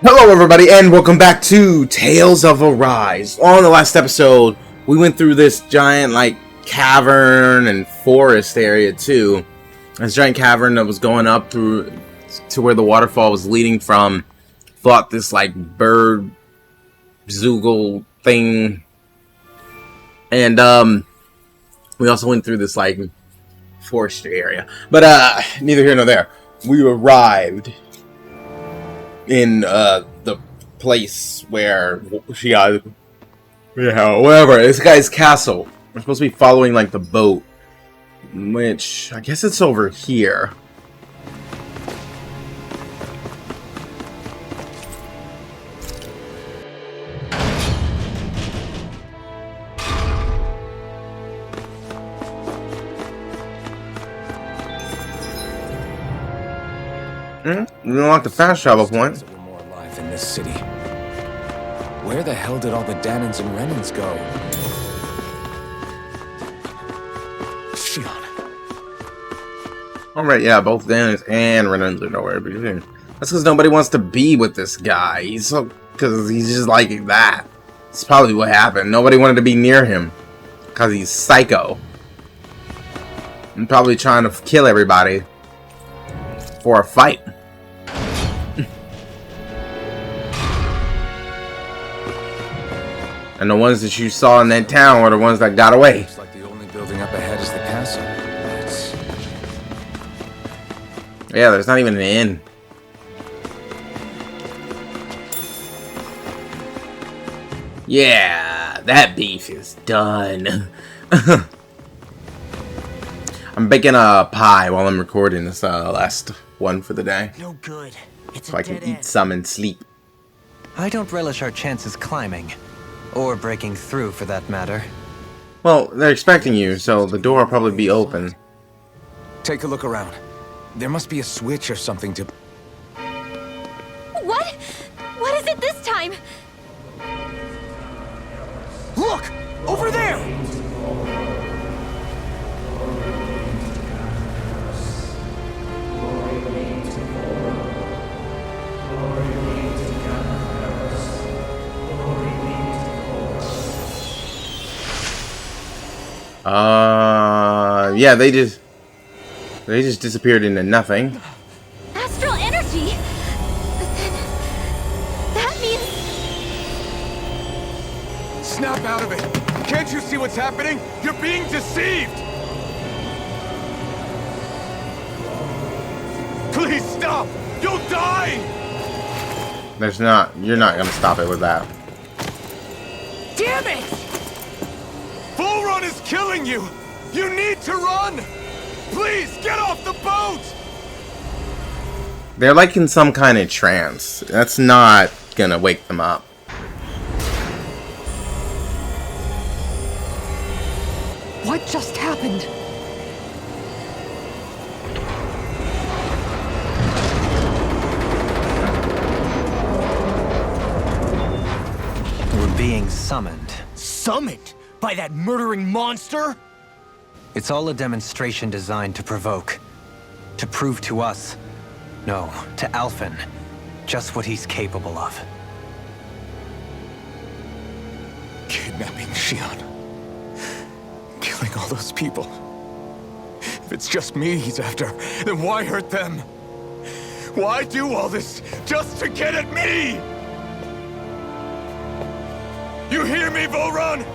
Hello everybody and welcome back to Tales of Arise. On the last episode, we went through this giant cavern and forest area too. This giant cavern that was going up through to where the waterfall was leading from. Fought this bird zoogle thing. And we also went through this forestry area. But neither here nor there. We arrived in the place where she whatever, this guy's castle. We're supposed to be following the boat, which I guess it's over here. We unlocked the fast travel point. We're more alive in this city. Where the hell did all the Danans and Renans go? Shion. Alright, yeah, both Danans and Renans are nowhere. That's because nobody wants to be with this guy. Because he's just like that. It's probably what happened. Nobody wanted to be near him. Because he's psycho. And probably trying to kill everybody for a fight. And the ones that you saw in that town were the ones that got away. Looks like the only building up ahead is the castle. Yeah, there's not even an inn. Yeah, that beef is done. I'm baking a pie while I'm recording this last one for the day. No good. It's So I can eat some and sleep. I don't relish our chances climbing. Or breaking through, for that matter. Well, they're expecting you, so the door will probably be open. Take a look around. There must be a switch or something to... What? What is it this time? Look! Over there! Yeah, they just disappeared into nothing. Astral energy? But then... that means... Snap out of it! Can't you see what's happening? You're being deceived! Please stop! You'll die! You're not gonna stop it with that. Damn it! Vholran is killing you! You need to run! Please, get off the boat! They're in some kind of trance. That's not gonna wake them up. What just happened? We're being summoned. Summoned by that murdering monster? It's all a demonstration designed to provoke. To prove to us, no, to Alphen, just what he's capable of. Kidnapping Shion. Killing all those people. If it's just me he's after, then why hurt them? Why do all this just to get at me? You hear me, Vholran?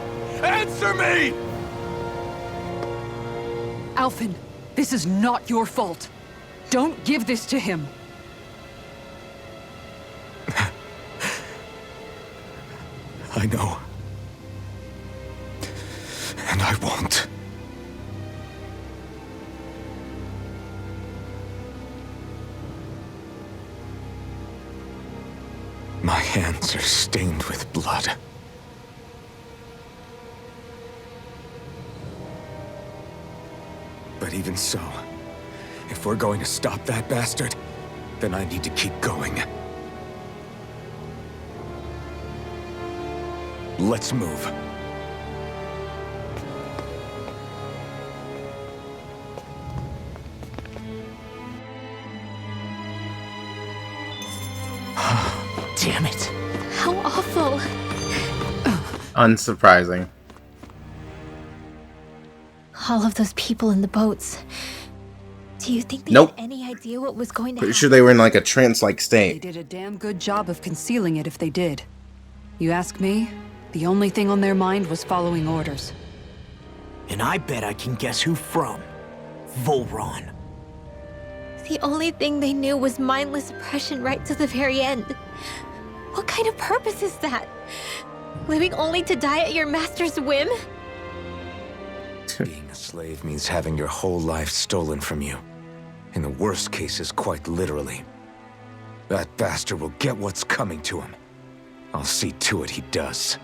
Answer me! Alphen, this is not your fault. Don't give this to him. I know. And I won't. My hands are stained with blood. But even so, if we're going to stop that bastard, then I need to keep going. Let's move. Damn it. How awful. Unsurprising. All of those people in the boats. Do you think they Nope. had any idea what was going to Pretty happen? sure they were in like a trance-like They state. did a damn good job of concealing it if they did. You ask me, the only thing on their mind was following orders. And I bet I can guess who from. Vholran. The only thing they knew was mindless oppression right to the very end. What kind of purpose is that? Living only to die at your master's whim? Being a slave means having your whole life stolen from you. In the worst cases, quite literally. That bastard will get what's coming to him. I'll see to it he does.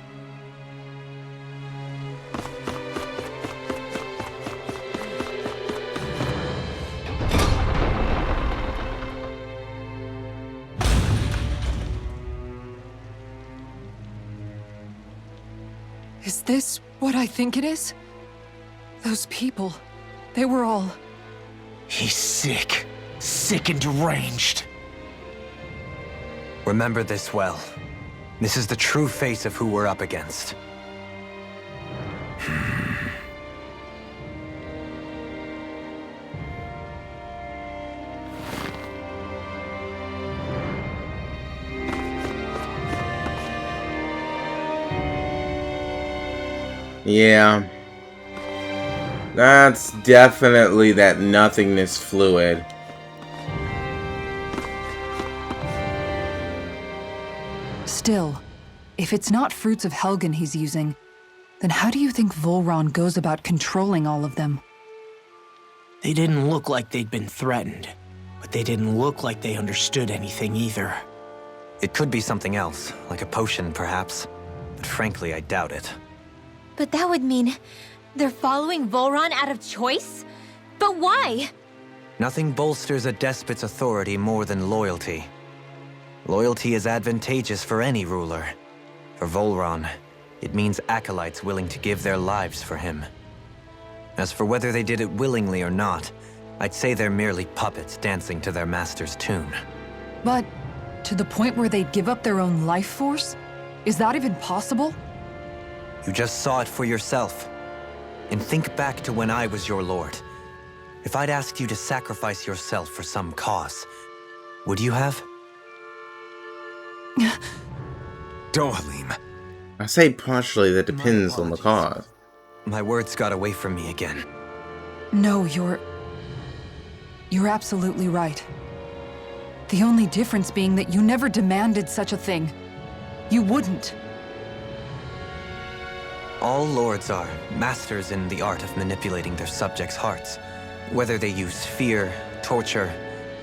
Is this what I think it is? Those people, they were all... He's sick. Sick and deranged. Remember this well. This is the true face of who we're up against. Yeah. That's definitely that nothingness fluid. Still, if it's not fruits of Helgen he's using, then how do you think Vholran goes about controlling all of them? They didn't look like they'd been threatened, but they didn't look like they understood anything either. It could be something else, like a potion perhaps, but frankly I doubt it. But that would mean they're following Vholran out of choice? But why? Nothing bolsters a despot's authority more than loyalty. Loyalty is advantageous for any ruler. For Vholran, it means acolytes willing to give their lives for him. As for whether they did it willingly or not, I'd say they're merely puppets dancing to their master's tune. But to the point where they'd give up their own life force? Is that even possible? You just saw it for yourself. And think back to when I was your lord. If I'd asked you to sacrifice yourself for some cause, would you have? Dohalim. I say partially that depends on the cause. My words got away from me again. No, you're absolutely right. The only difference being that you never demanded such a thing. You wouldn't. All lords are masters in the art of manipulating their subjects' hearts. Whether they use fear, torture,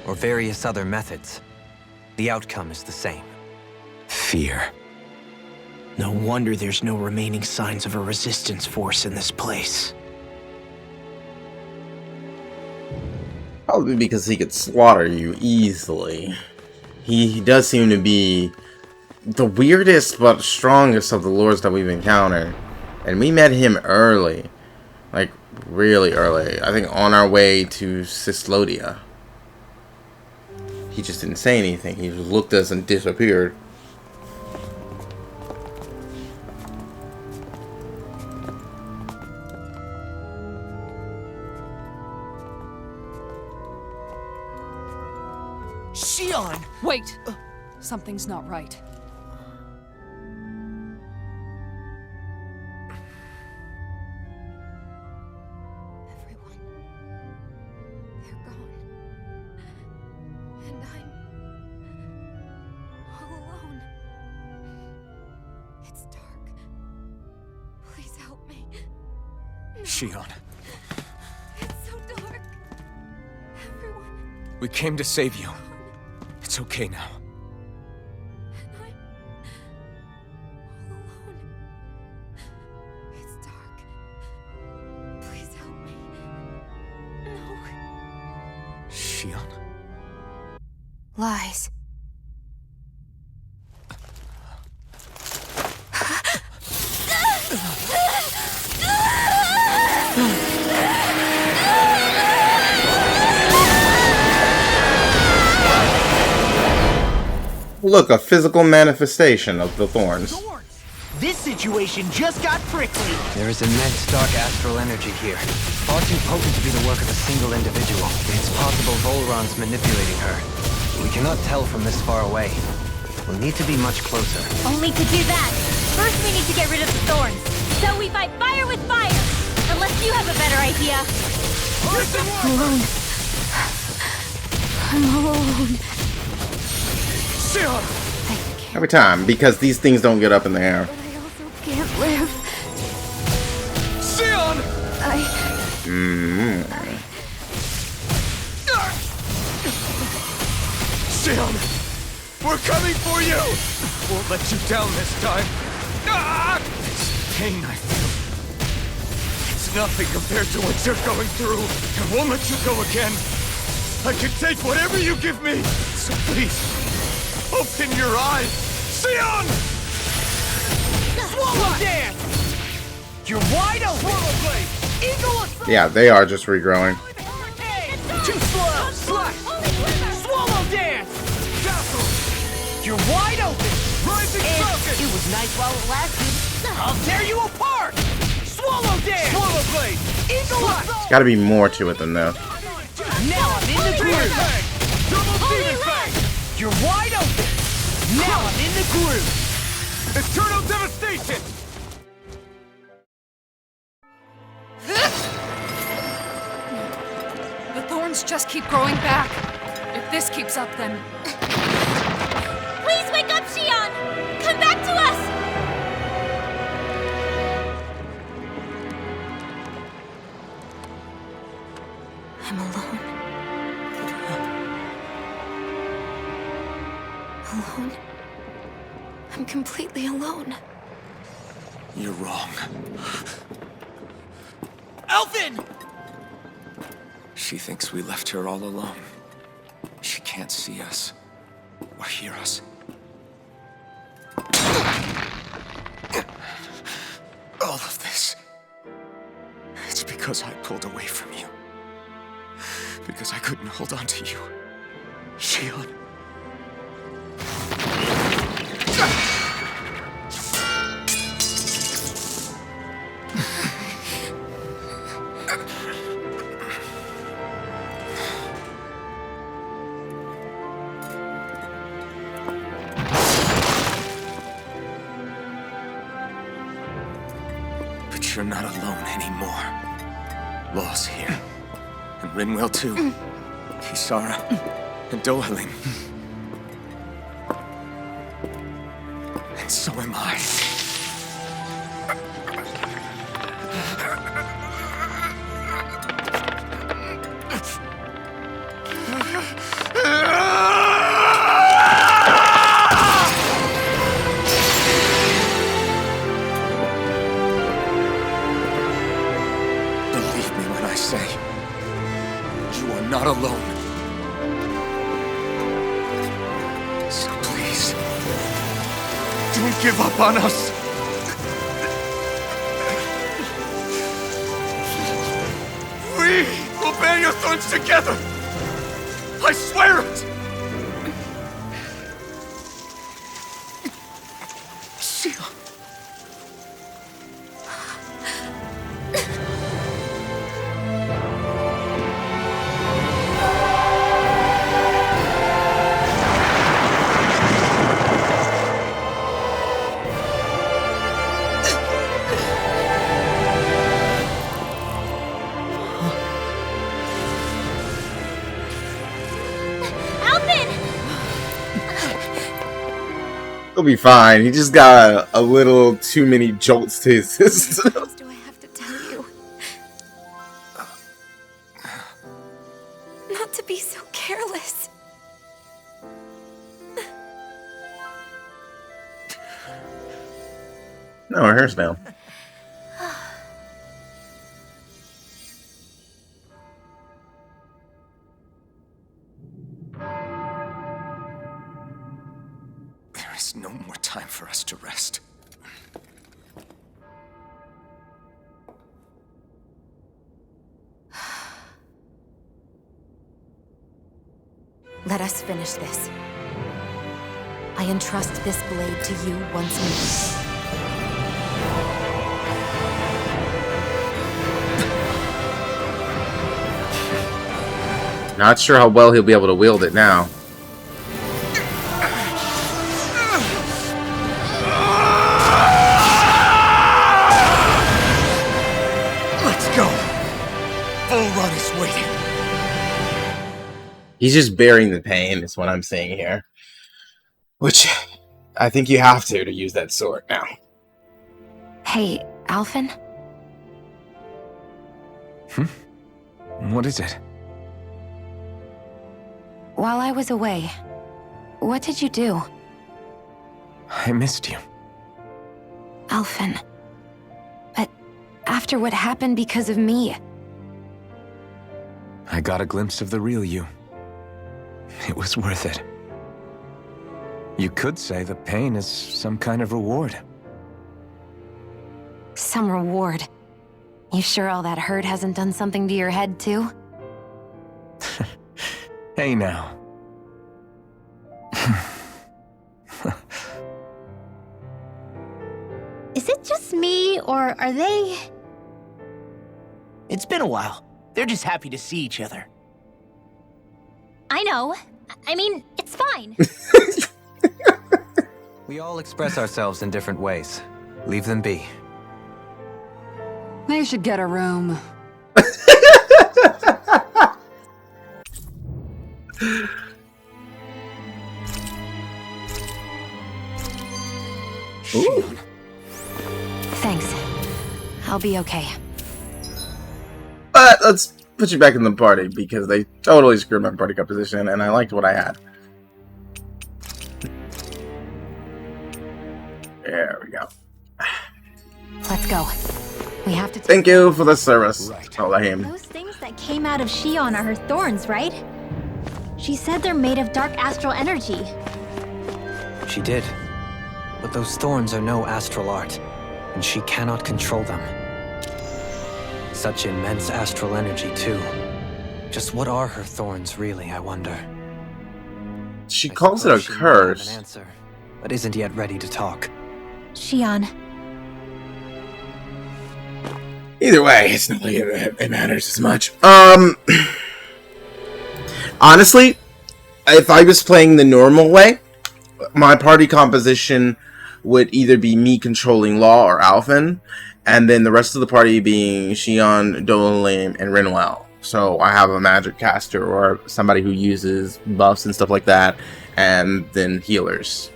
or various other methods, the outcome is the same. Fear. No wonder there's no remaining signs of a resistance force in this place. Probably because he could slaughter you easily. He does seem to be the weirdest but strongest of the lords that we've encountered. And we met him early. Like, really early. I think on our way to Cislodia. He just didn't say anything. He just looked at us and disappeared. Shion! Wait! Something's not right. Everyone. They're gone. And I'm all alone. It's dark. Please help me. Shion, It's so dark. Everyone. we came to save you. It's okay now. And I'm all alone. It's dark. Please help me. No. Shion. Lies. Look, a physical manifestation of the thorns. This situation just got prickly. There is immense dark astral energy here. Far too potent to be the work of a single individual. It's possible Vholran's manipulating her. We cannot tell from this far away. We'll need to be much closer. Only to do that, first we need to get rid of the thorns. So we fight fire with fire! Unless you have a better idea. Alone. I'm alone. Every time, because these things don't get up in the air. But I also can't live. Sion! Sion! We're coming for you! Won't let you down this time. This pain I feel. It's nothing compared to what you're going through. I won't let you go again. I can take whatever you give me. So please, open your eyes. Sion! Swallow dance! You're wide open! Swallow blade! Eagle assault! Yeah, they are just regrowing. Too slow! Slash! Swallow dance! Castle! You're wide open! Rising Falcon! It was nice while it lasted. I'll tear you apart! Swallow dance! Swallow blade! Eagle assault! Gotta be more to it than that. Now I'm in the Demon groove! Fang! Double Demon Fang! You're wide open! Now I'm in the groove! Eternal Devastation! The thorns just keep growing back. If this keeps up, then... Please wake up, Xion! Come back to us! I'm alone. Alone? I'm completely alone. You're wrong. Elfin! She thinks we left her all alone. She can't see us or hear us. All of this. It's because I pulled away from you. Because I couldn't hold on to you. Xion. But you're not alone anymore. Law's here. And Rinwell too. Kisara. And Dohaling. And so am I. Believe me when I say, you are not alone. So please, don't give up on us. We will bear your thorns together. I swear it. Xion. Alvin! He'll be fine. He just got a little too many jolts to his system. What else do I have to tell you? Not to be so careless. No, her hair's down. There is no more time for us to rest. Let us finish this. I entrust this blade to you once more. Not sure how well he'll be able to wield it now. Let's go. Vholran is waiting. He's just bearing the pain, is what I'm saying here. Which, I think you have to use that sword now. Hey, Alphen? What is it? While I was away, what did you do? I missed you. Alphen. But after what happened because of me, I got a glimpse of the real you. It was worth it. You could say the pain is some kind of reward. some reward. You sure all that hurt hasn't done something to your head, too? Hey now. Is it just me, or are they... It's been a while. They're just happy to see each other. I know. I mean, it's fine. We all express ourselves in different ways. Leave them be. They should get a room. Ooh. Thanks. I'll be okay. But let's put you back in the party because they totally screwed my party composition and I liked what I had. There we go. Let's go. We have to Thank you for the service. Right. Oh, I am. Those things that came out of Shion are her thorns, right? She said they're made of dark astral energy. She did. But those thorns are no astral art, and she cannot control them. Such immense astral energy, too. Just what are her thorns, really, I wonder? She I calls it a suppose she might have an curse. answer, but isn't yet ready to talk. Shion. Either way, it's not like it matters as much. Honestly, if I was playing the normal way, my party composition would either be me controlling Law or Alphen, and then the rest of the party being Shion, Dolan, and Rinwell. So I have a magic caster or somebody who uses buffs and stuff like that, and then healers.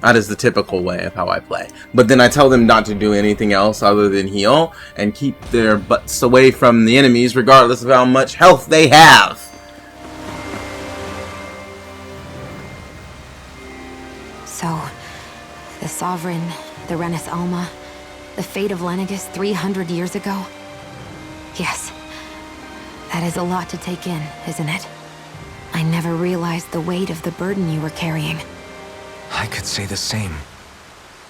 That is the typical way of how I play. But then I tell them not to do anything else other than heal and keep their butts away from the enemies regardless of how much health they have. So, the Sovereign, the Renis Alma, the fate of Lenegis 300 years ago? Yes. That is a lot to take in, isn't it? I never realized the weight of the burden you were carrying. I could say the same.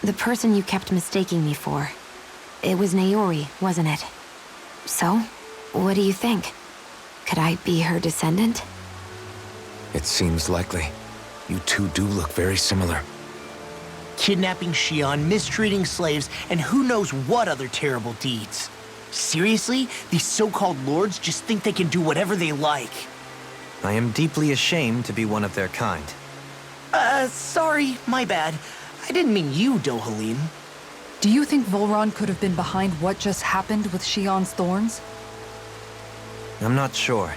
The person you kept mistaking me for. It was Naori, wasn't it? So, what do you think? Could I be her descendant? It seems likely. You two do look very similar. Kidnapping Shion, mistreating slaves, and who knows what other terrible deeds. Seriously? These so-called lords just think they can do whatever they like. I am deeply ashamed to be one of their kind. Sorry, my bad. I didn't mean you, Dohalim. Do you think Vholran could have been behind what just happened with Shion's thorns? I'm not sure.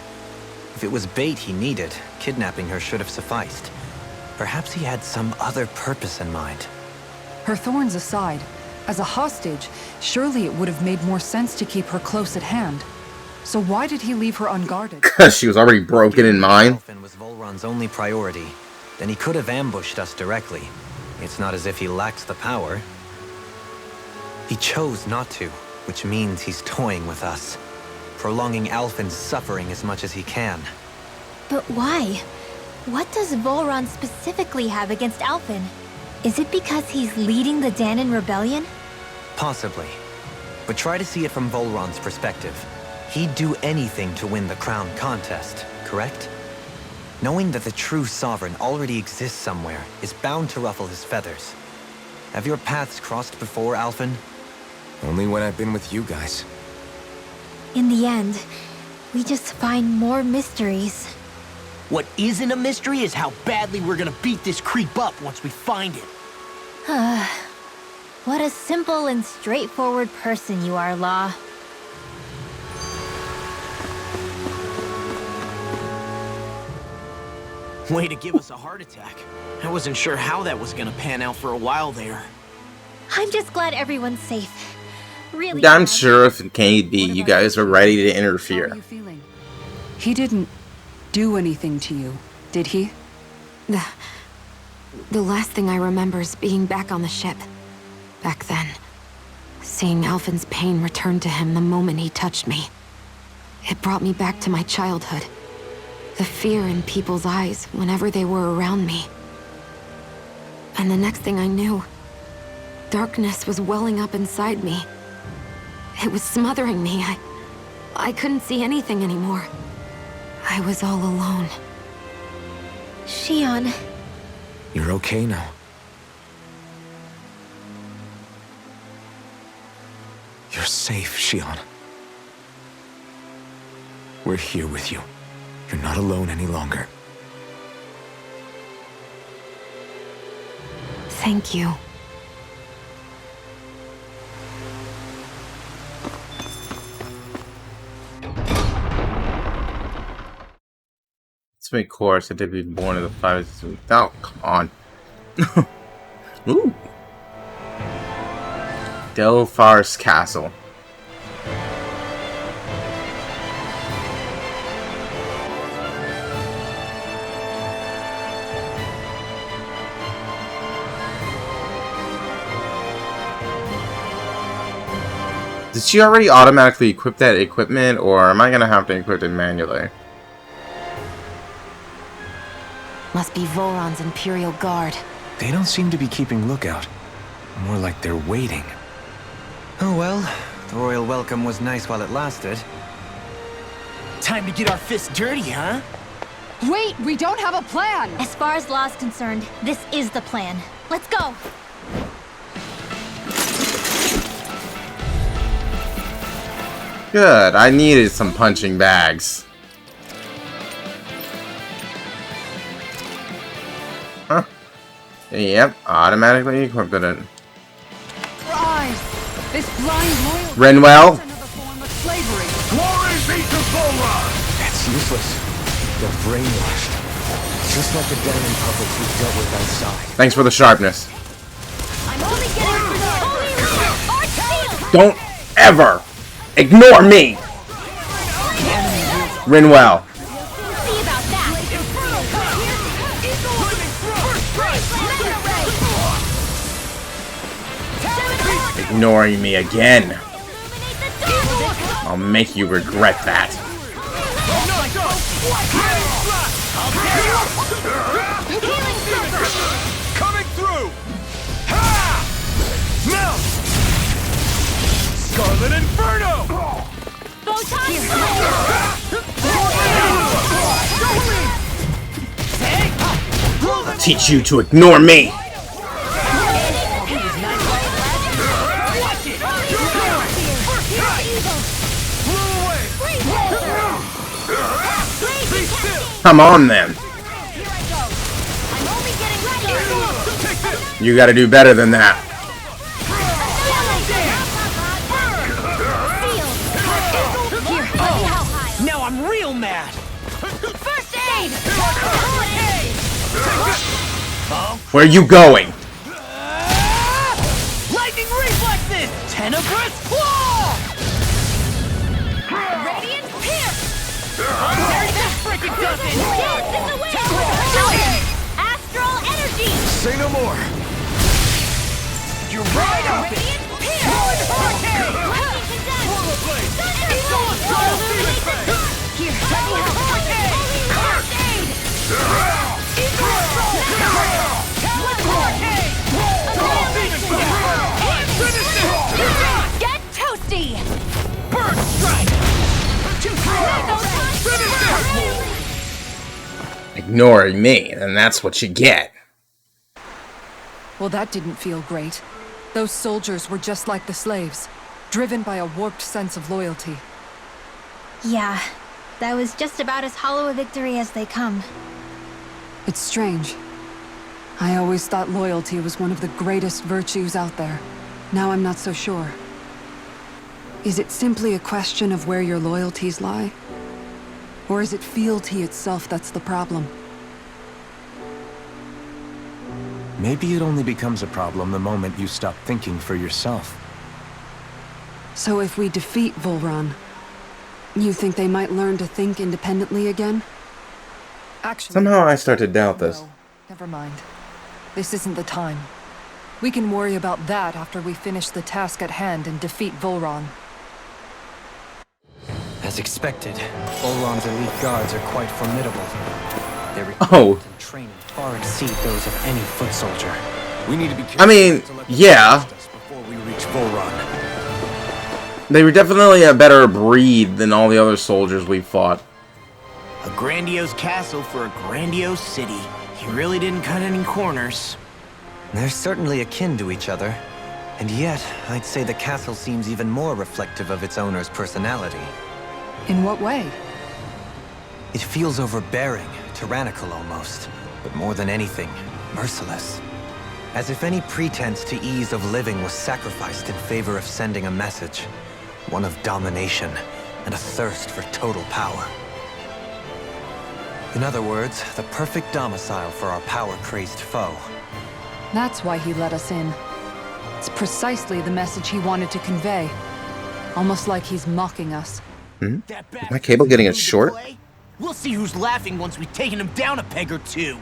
If it was bait he needed, kidnapping her should have sufficed. Perhaps he had some other purpose in mind. Her thorns aside, as a hostage, surely it would have made more sense to keep her close at hand. So why did he leave her unguarded? Because she was already broken in mind. Alphen was Vholran's only priority. Then he could have ambushed us directly. It's not as if he lacked the power. He chose not to, which means he's toying with us, prolonging Alphen's suffering as much as he can. But why? What does Vholran specifically have against Alphen? Is it because he's leading the Danon rebellion? Possibly. But try to see it from Vholran's perspective. He'd do anything to win the crown contest, correct? Knowing that the true Sovereign already exists somewhere is bound to ruffle his feathers. Have your paths crossed before, Alphen? Only when I've been with you guys. In the end, we just find more mysteries. What isn't a mystery is how badly we're gonna beat this creep up once we find it. What a simple and straightforward person you are, Law. Way to give us a heart attack. I wasn't sure how that was gonna pan out for a while there. I'm just glad everyone's safe. Really. I'm sure if it can be, you guys are ready to How are interfere. you feeling? He didn't do anything to you, did he? The last thing I remember is being back on the ship. Back then. Seeing Alphen's pain return to him the moment he touched me. It brought me back to my childhood. The fear in people's eyes whenever they were around me. And the next thing I knew, darkness was welling up inside me. It was smothering me. I couldn't see anything anymore. I was all alone. Shion. You're okay now. You're safe, Shion. We're here with you. You're not alone any longer. Thank you. Let's make chorus. I did be born in the 5. Oh, come on. Ooh. Delphar's Castle. Did she already automatically equip that equipment, or am I gonna have to equip it manually? Must be Vholran's Imperial Guard. They don't seem to be keeping lookout. More like they're waiting. Oh well, the royal welcome was nice while it lasted. Time to get our fists dirty, huh? Wait, we don't have a plan! As far as Law's concerned, this is the plan. Let's go! Good, I needed some punching bags. Huh. Yep, automatically equipped it. Rise! This blind loyalty Renwell? is another form of slavery. Glory be to Vholran! That's useless. They're brainwashed. Just like the demon puppets we dealt with outside. Thanks for the sharpness. I'm only getting for the holy arch shield! Don't ever ignore me! Renwell. See about that! Ignoring me again. I'll make you regret that. Coming through! Ha! Melt! Scarlet Inferno! I'll teach you to ignore me. Come on then. You gotta do better than that. Now I'm real mad! First aid! Where are you going? Lightning reflexes! Tenebrous claw! Radiant pierce! This frickin' does it! Dance in the wind! Astral energy! Say no more! You're right up it! Radiant pierce! Hurricane! Lightning condense! Rollerblade! Thunderbolt! Here, let me help! First aid! Get toasty! Burn strike! ignoring me, and that's what you get. Well, that didn't feel great. Those soldiers were just like the slaves, driven by a warped sense of loyalty. Yeah, that was just about as hollow a victory as they come. It's strange. I always thought loyalty was one of the greatest virtues out there. Now I'm not so sure. Is it simply a question of where your loyalties lie? Or is it fealty itself that's the problem? Maybe it only becomes a problem the moment you stop thinking for yourself. So if we defeat Vholran, you think they might learn to think independently again? Actually, Somehow I start to doubt this. no, never mind. This isn't the time. We can worry about that after we finish the task at hand and defeat Vholran. As expected, Vholran's elite guards are quite formidable. Their Oh. recruitment and training far exceed those of any foot soldier. We need to be careful. I mean, to let them yeah. test us before we reach Vholran. They were definitely a better breed than all the other soldiers we fought. A grandiose castle for a grandiose city. He really didn't cut any corners. They're certainly akin to each other. And yet, I'd say the castle seems even more reflective of its owner's personality. In what way? It feels overbearing, tyrannical almost, but more than anything, merciless. As if any pretense to ease of living was sacrificed in favor of sending a message. One of domination and a thirst for total power. In other words, the perfect domicile for our power-crazed foe. That's why he let us in. It's precisely the message he wanted to convey. Almost like he's mocking us. That Is my cable getting it short? We'll see who's laughing once we've taken him down a peg or two.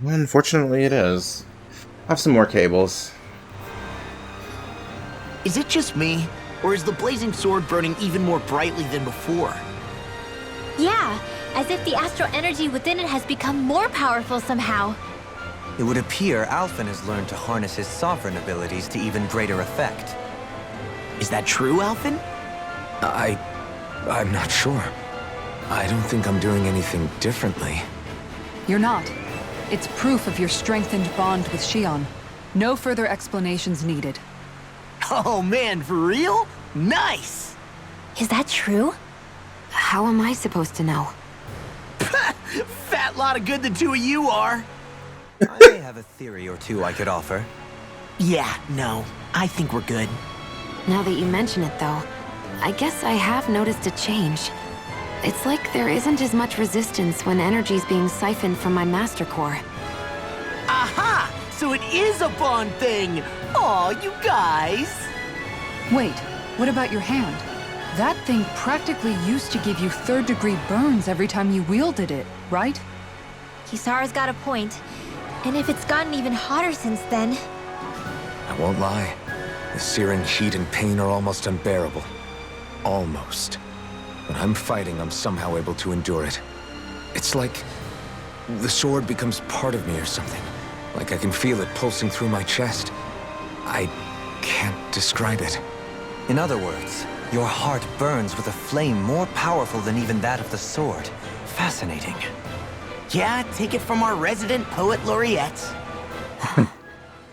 Well, unfortunately, it is. I have some more cables. Is it just me, or is the blazing sword burning even more brightly than before? Yeah, as if the astral energy within it has become more powerful somehow. It would appear Alphen has learned to harness his sovereign abilities to even greater effect. Is that true, Alphen? I'm not sure. I don't think I'm doing anything differently. You're not. It's proof of your strengthened bond with Xion. No further explanations needed. Oh man, for real? Nice! Is that true? How am I supposed to know? Fat lot of good the two of you are. I may have a theory or two I could offer. Yeah, no, I think we're good. Now that you mention it, though, I guess I have noticed a change. It's like there isn't as much resistance when energy's being siphoned from my master core. Aha! So it is a bond thing! Aw, you guys! Wait, what about your hand? That thing practically used to give you third-degree burns every time you wielded it, right? Kisara's got a point. And if it's gotten even hotter since then... I won't lie. The searing heat and pain are almost unbearable. Almost. When I'm fighting, I'm somehow able to endure it. It's like the sword becomes part of me or something. Like I can feel it pulsing through my chest. I can't describe it. In other words, your heart burns with a flame more powerful than even that of the sword. Fascinating. Yeah, take it from our resident poet laureate.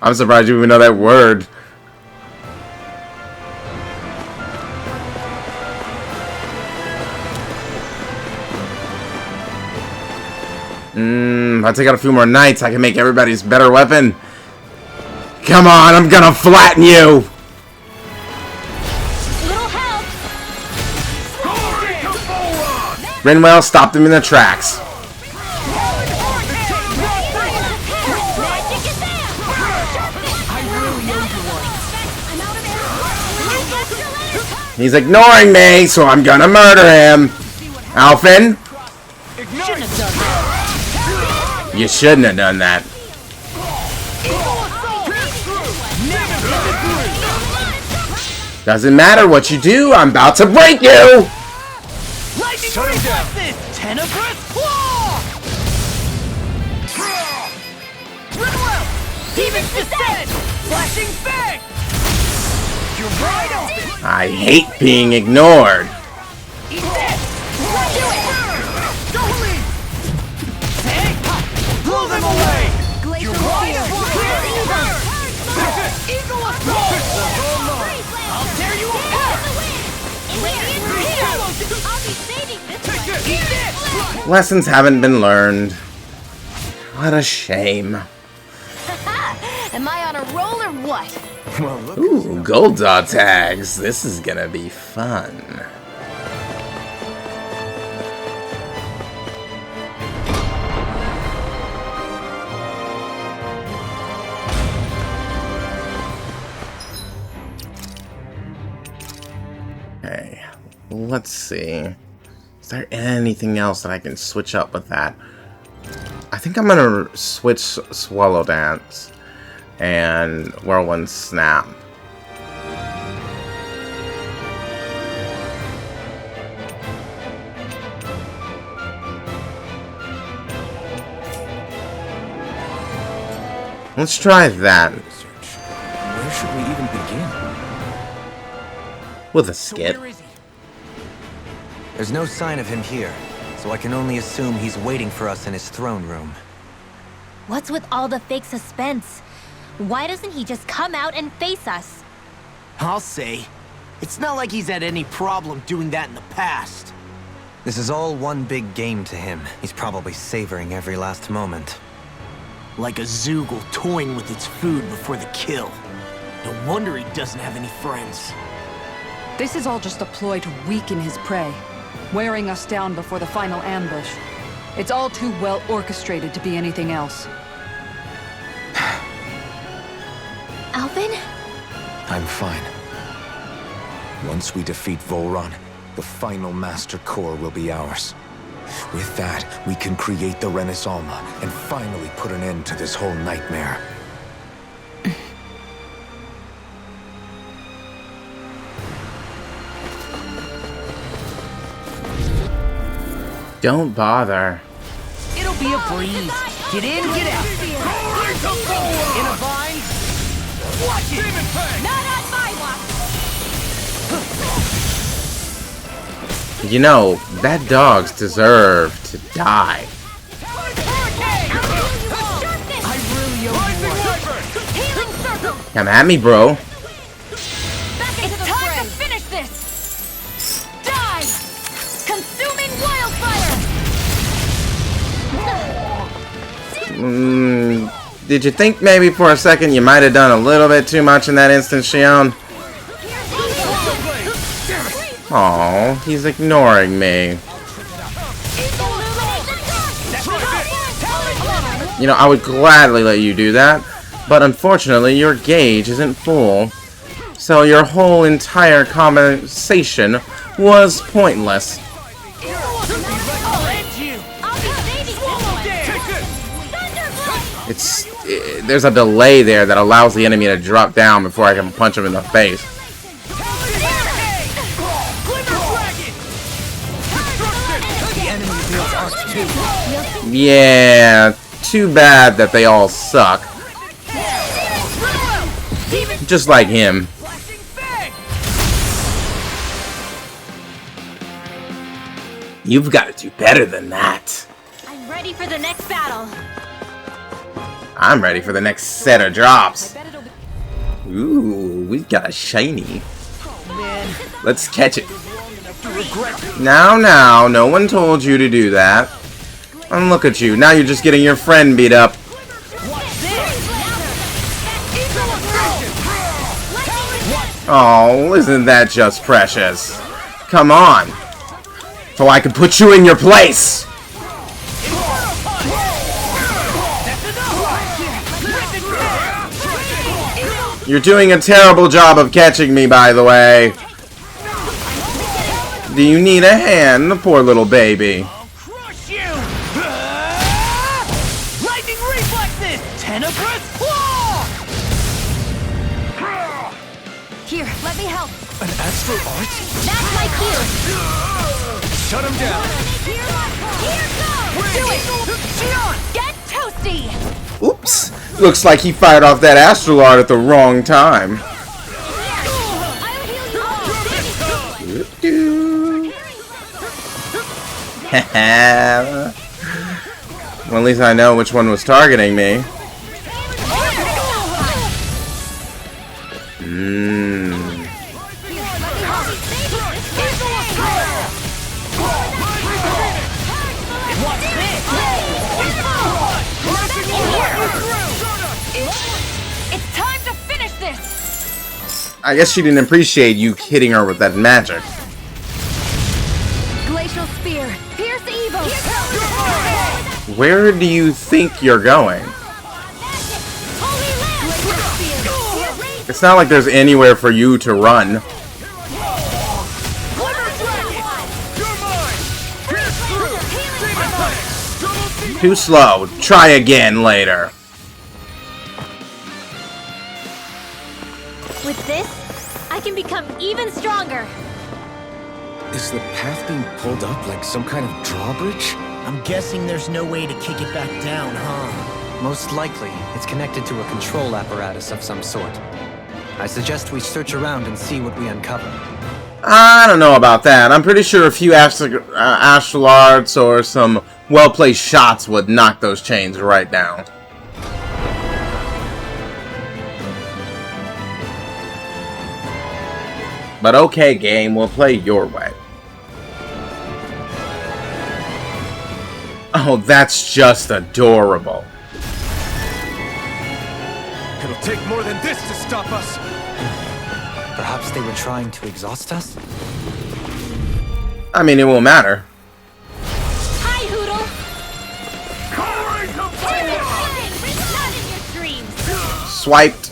I'm surprised you even know that word. If I take out a few more knights, I can make everybody's better weapon. Come on, I'm gonna flatten you! Little help! Rinwell stopped him in their tracks. He's ignoring me, so I'm gonna murder him. Alphen? You shouldn't have done that. Doesn't matter what you do, I'm about to break you! Lightning this! Tenebrous claw! Rinwell! Demon's descent! Flashing fang! You're right open! I hate being ignored. Eat this! Do it! Go lead! Lessons haven't been learned. What a shame. Am I on a roll or what? Well, look. Ooh, gold dot tags. This is gonna be fun. Okay, let's see. Is there anything else that I can switch up with that? I think I'm gonna switch Swallow Dance and Whirlwind Snap. Let's try that Where should we even begin? with a skit. Where is he? There's no sign of him here, so I can only assume he's waiting for us in his throne room. What's with all the fake suspense? Why doesn't he just come out and face us? I'll say. It's not like he's had any problem doing that in the past. This is all one big game to him. He's probably savoring every last moment. Like a Zoogle toying with its food before the kill. No wonder he doesn't have any friends. This is all just a ploy to weaken his prey, wearing us down before the final ambush. It's all too well orchestrated to be anything else. Alvin? I'm fine. Once we defeat Vholran, the final Master Core will be ours. With that, we can create the Renis Alma and finally put an end to this whole nightmare. Don't bother. It'll be a breeze. Get in, get out. In a vine. Watch it. Not on my watch! You know, that dogs deserve to die. I really owe you one. Healing circle! Come at me, bro. Back into the time to finish this! Die! Consuming wildfire! Did you think maybe for a second you might have done a little bit too much in that instance, Shion? Oh, he's ignoring me. You know, I would gladly let you do that, but unfortunately your gauge isn't full. So your whole entire conversation was pointless. There's a delay there that allows the enemy to drop down before I can punch him in the face. Yeah, too bad that they all suck. Just like him. You've got to do better than that. I'm ready for the next battle. I'm ready for the next set of drops. Ooh, we got a shiny. Let's catch it. Now, no one told you to do that. And look at you, now you're just getting your friend beat up. Oh, isn't that just precious? Come on. So I can put you in your place. You're doing a terrible job of catching me, by the way. Do you need a hand, the poor little baby? I'll crush you! Lightning reflexes! Tenebrous claw! Here, let me help. An astral art? That's my cue! Shut him down! Here goes! Do it! Shion, get toasty! Oops. Looks like he fired off that astral art at the wrong time. Well, at least I know which one was targeting me. I guess she didn't appreciate you hitting her with that magic. Glacial spear, pierce evil. Where do you think you're going? It's not like there's anywhere for you to run. Too slow. Try again later. With this, I can become even stronger. Is the path being pulled up like some kind of drawbridge? I'm guessing there's no way to kick it back down, huh? Most likely, it's connected to a control apparatus of some sort. I suggest we search around and see what we uncover. I don't know about that. I'm pretty sure a few astral arts or some well-placed shots would knock those chains right down. But okay, game, we'll play your way. Oh, that's just adorable. It'll take more than this to stop us. Perhaps they were trying to exhaust us? I mean, it won't matter. Hi, Hoodle! Not in your dreams! Swiped.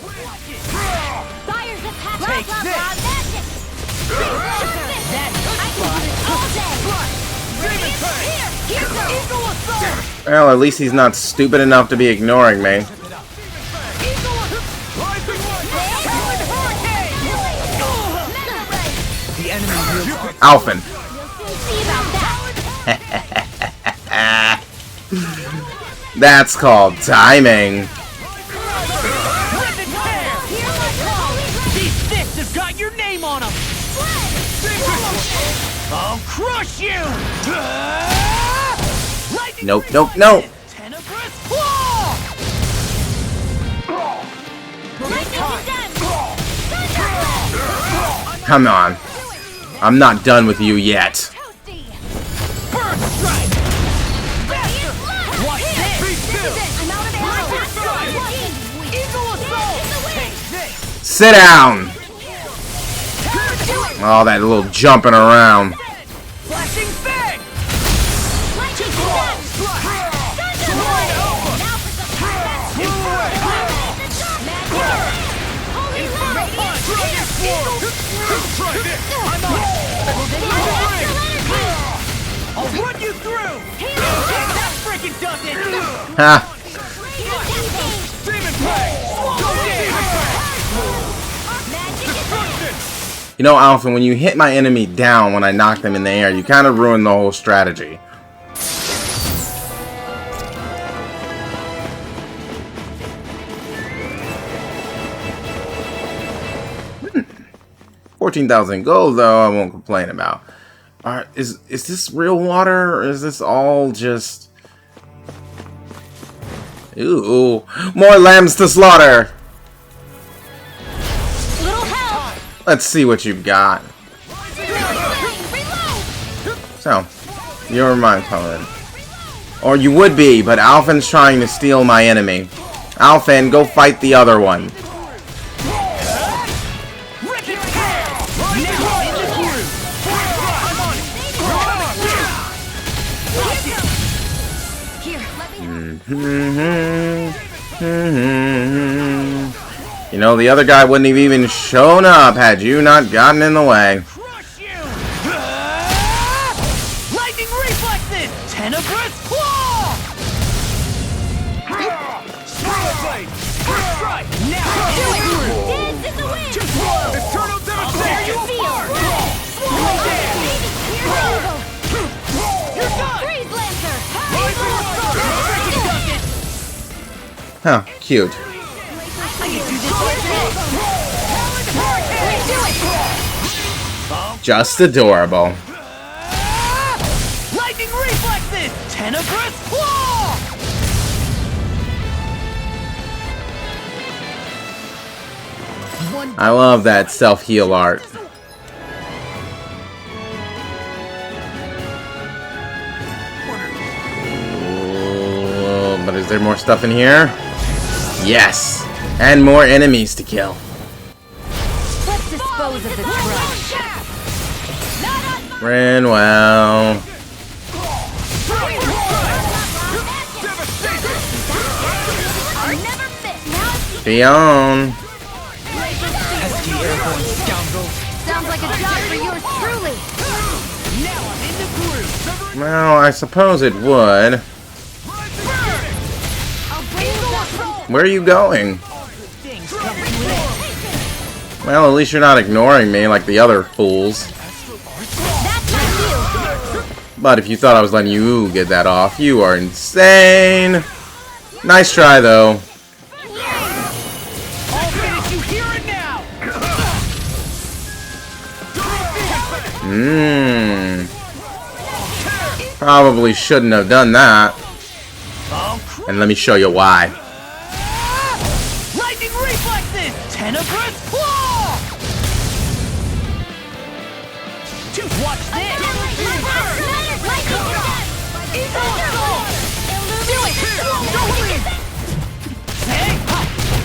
Fires of passion! Take Blah, this. blah, magic! Here goes! Well, at least he's not stupid enough to be ignoring me. The enemy wields Alphen. See about that! That's called timing. These fists have got your name on them! I'll crush you! Lightning Nope, nope, nope. Tenebrous claw! Come on. I'm not done with you yet. Bird strike! Watch this! Be still! Eagle assault! Take this! Sit down. All that little jumping around. Flashing fang! I'll run you through! That freaking does it! Ha. Demon Prey! Destruction! You know, Alphen, when you hit my enemy down when I knock them in the air, you kind of ruin the whole strategy. Hmm. 14,000 gold, though, I won't complain about. Alright, is this real water, or is this all just... Ooh, more lambs to slaughter! Little help! Let's see what you've got. So, you're my opponent. Or you would be, but Alphen's trying to steal my enemy. Alphen, go fight the other one. You know, the other guy wouldn't have even shown up had you not gotten in the way. Crush you! Lightning reflexes! Tenebrous claw! Blade! Strike! Now! Do it! Dance in the wind! Too slow! Eternal Devastator! You apart! You're done! Freeze Lancer! Huh, cute. Just adorable. Lightning reflexes! Tenebrous claw! I love that self-heal art. Ooh, but is there more stuff in here? Yes! And more enemies to kill. Let's dispose of the trash. Rinwell. Beyond. Pesky airborne scoundrels. Sounds like a job for yours truly. Now I'm in the groove. Well, I suppose it would. Where are you going? Things come to an end. Well, at least you're not ignoring me like the other fools. But if you thought I was letting you get that off, you are insane. Nice try, though. I'll finish you here and now. Probably shouldn't have done that. And let me show you why. Lightning reflexes. Tenebrous claw. Watch this.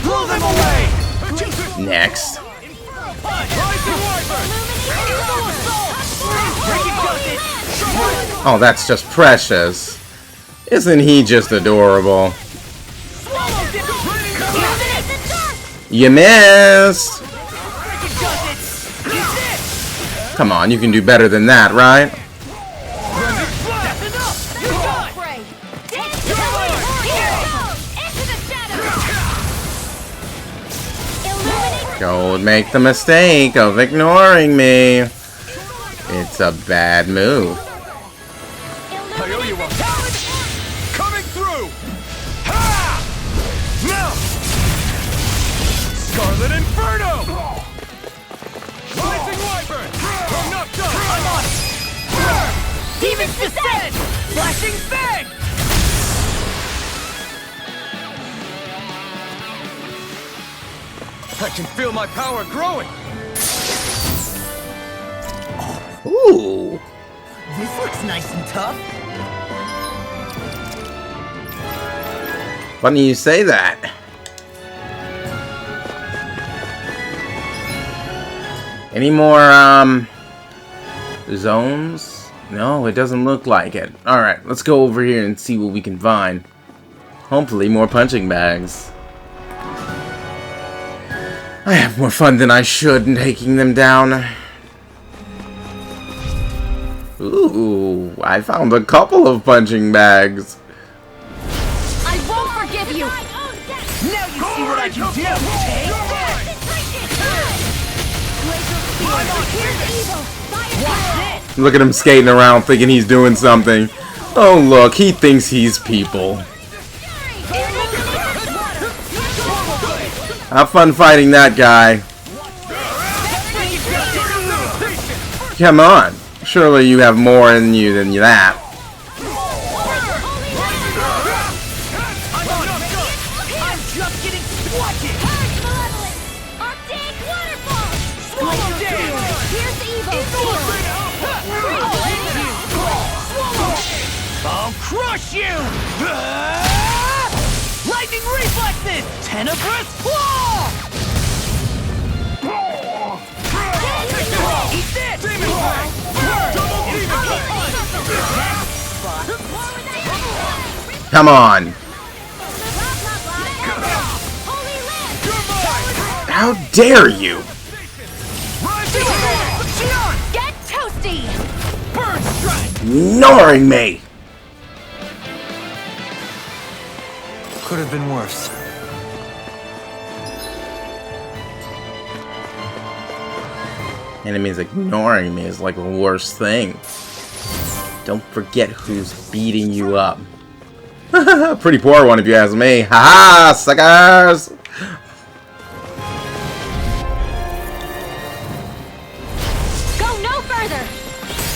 Blow them away. Next. Oh, that's just precious. Isn't he just adorable? You missed! Come on, you can do better than that, right? Don't make the mistake of ignoring me. It's a bad move. I owe you one. Coming through! Ha! Now! Scarlet Inferno! Rising Wyvern! I'm not done! I'm on it! Demon's Descent! Flashing Fang! I can feel my power growing! Ooh. This looks nice and tough. Funny you say that. Any more, zones? No, it doesn't look like it. Alright, let's go over here and see what we can find. Hopefully more punching bags. I have more fun than I should in taking them down. Ooh, I found a couple of punching bags. I won't forgive you. Now you see what I can do, Watch this! Look at him skating around thinking he's doing something. Oh look, he thinks he's people. Have fun fighting that guy. Come on. Surely you have more in you than that. I'm just getting swatted! I'll crush you! Lightning reflexes! Tenebrous claw! Eat this! Come on. How dare you? Get toasty! Burn strike! Ignoring me. Could have been worse. Enemies ignoring me is like the worst thing. Don't forget who's beating you up. Pretty poor one if you ask me. Haha, suckers! Go no further!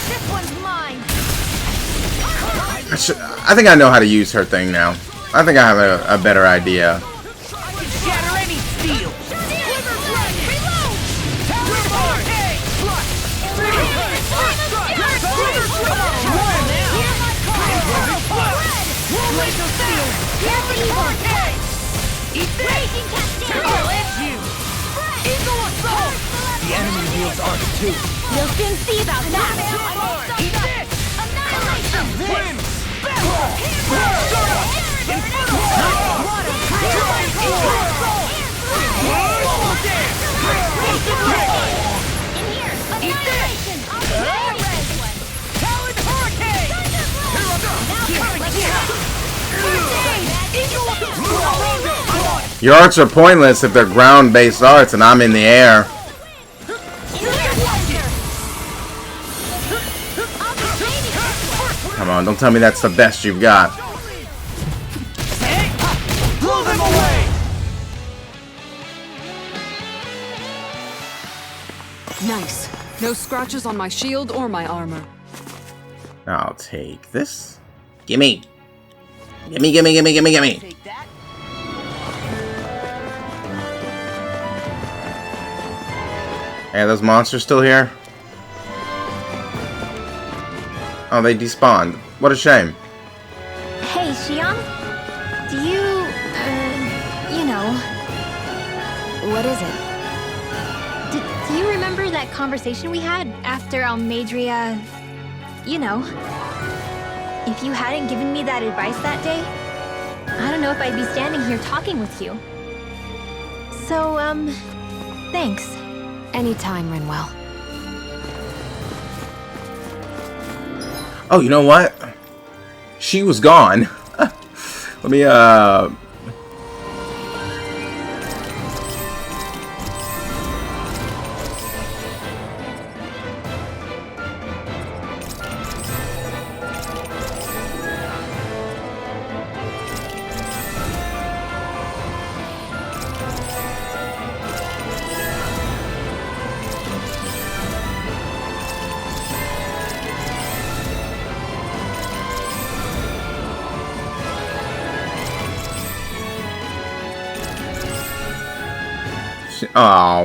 This one's mine! I think I know how to use her thing now. I think I have a better idea. Shatter any steel! The enemy wields arc too. You'll soon see about that. Eat this! Annihilation! Your arts are pointless if they're ground-based arts and I'm in the air. Come on, don't tell me that's the best you've got. Blow them away! Nice. No scratches on my shield or my armor. I'll take this. Gimme. Gimme, gimme, gimme, gimme, gimme. Take that. Hey, are those monsters still here? Oh, they despawned. What a shame. Hey, Xion? Do you, you know... What is it? Do you remember that conversation we had after Almadria... You know. If you hadn't given me that advice that day, I don't know if I'd be standing here talking with you. So, thanks. Anytime, Rinwell. Oh, you know what? She was gone. Let me, oh,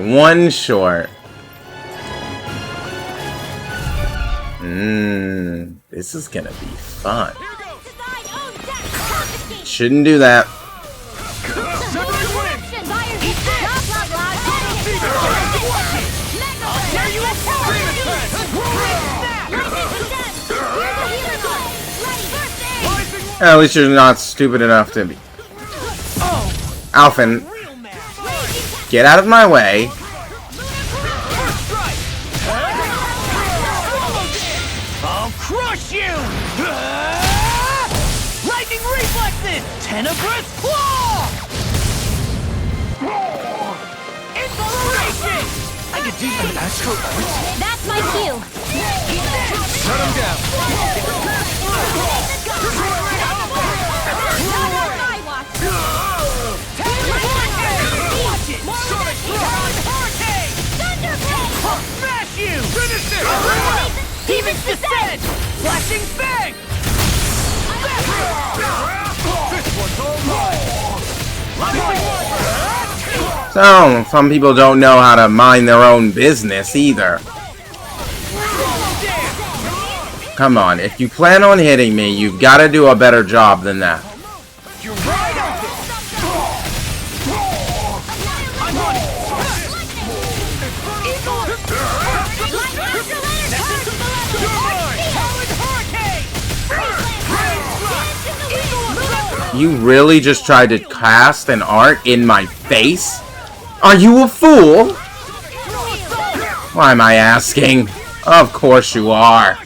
one short. This is gonna be fun. Shouldn't do that. At least you're not stupid enough to be. Alphen, get out of my way. I'll crush you! Lightning reflexes! Tenebrous claw! Inspiration! I could do an astro art. That's my cue. Shut him down. Watch it! Sonic hurricane! I'll smash you! Finish it! Demon's descent! Flashing fang! This one's all mine! So, some people don't know how to mind their own business either. Come on, if you plan on hitting me, you've got to do a better job than that. You're right on it! I'm on it! You really just tried to cast an art in my face? Are you a fool? Why am I asking? Of course you are.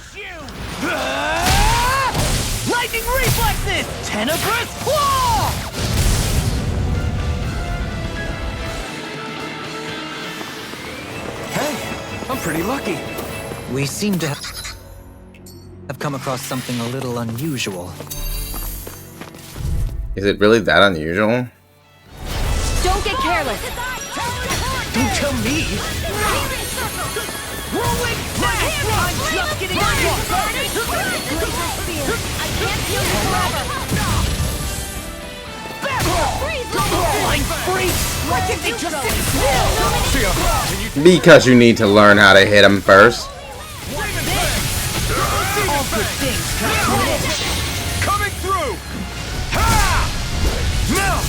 Lightning reflexes! Tenebrous claw! Hey, I'm pretty lucky. We seem to have come across something a little unusual. Is it really that unusual? Don't get careless. Don't tell me! Rolling flash! I'm just getting started! I can't feel you forever. Flying freeze! Why can't they just sit still? Because you need to learn how to hit him first. All good things come to an end. Coming through! Ha! Now!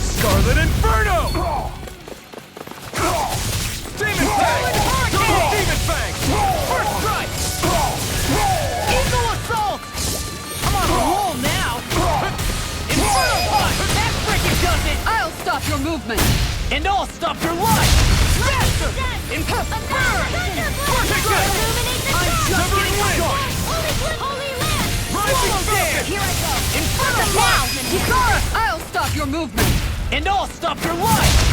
Scarlet Inferno! Demon stop your movement. And I'll stop your life! Faster! And burn! I'm just getting started! Rising focus! Here I go! Inferno now! Hikara! I'll stop your movement. And I'll stop your life!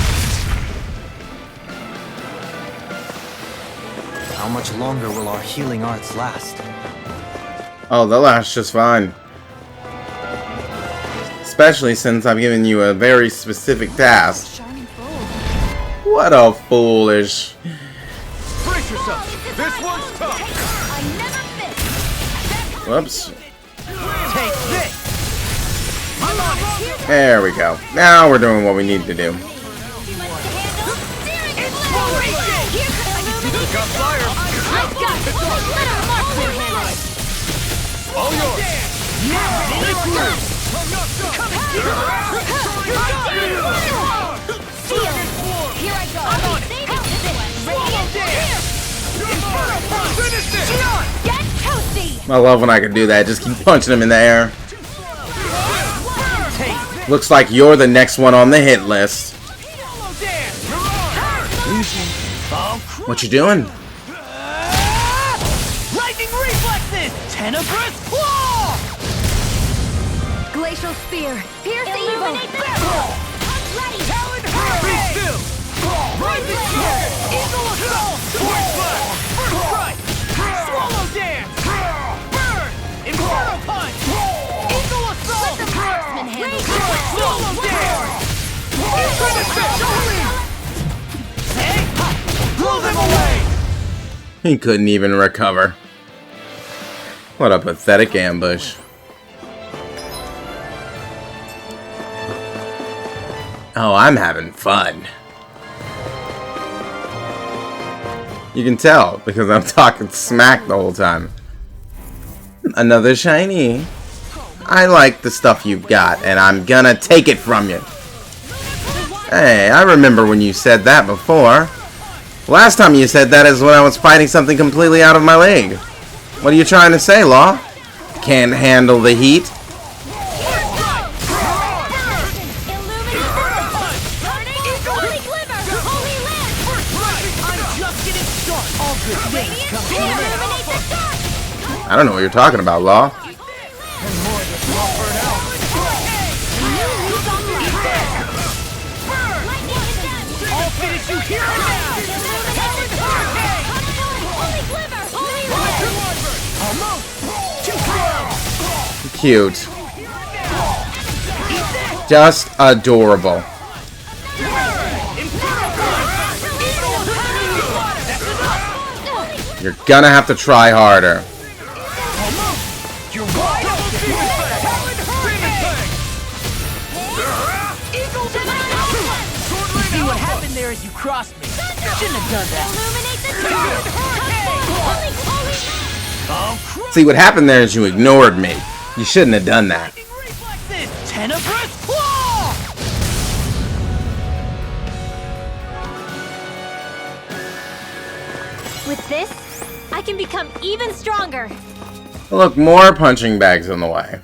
How much longer will our healing arts last? Oh, they'll last just fine. Especially since I've given you a very specific task. What a foolish... Brace yourself! This one's tough! Whoops. Take this! I'm on it! There we go. Now we're doing what we need to do. Got fire! All yours! Here I go. Get toasty. I love when I can do that. Just keep punching him in the air. Looks like you're the next one on the hit list. What you doing? Lightning reflexes! Tenebrous claw! Glacial spear. Pierce the evil. Ready. Talon hurl! Be still! Rising fire! Eagle assault! Sword slash! First strike! Swallow dance! Burn! Inferno punch! Eagle assault! Let the marksman handle it. Swallow dance! Finish it! Hey! Blow them away! He couldn't even recover. What a pathetic ambush. Oh, I'm having fun. You can tell because I'm talking smack the whole time. Another shiny. I like the stuff you've got, and I'm gonna take it from you. Hey, I remember when you said that before. Last time you said that is when I was fighting something completely out of my league. What are you trying to say, Law? Can't handle the heat? I don't know what you're talking about, Law. I'll finish you here and now! Cute. Just adorable. You're gonna have to try harder. See what happened there as you crossed me. Shouldn't have done that. See, what happened there is you ignored me. You shouldn't have done that. Tenebrous claw! With this, I can become even stronger. Look, more punching bags in the way.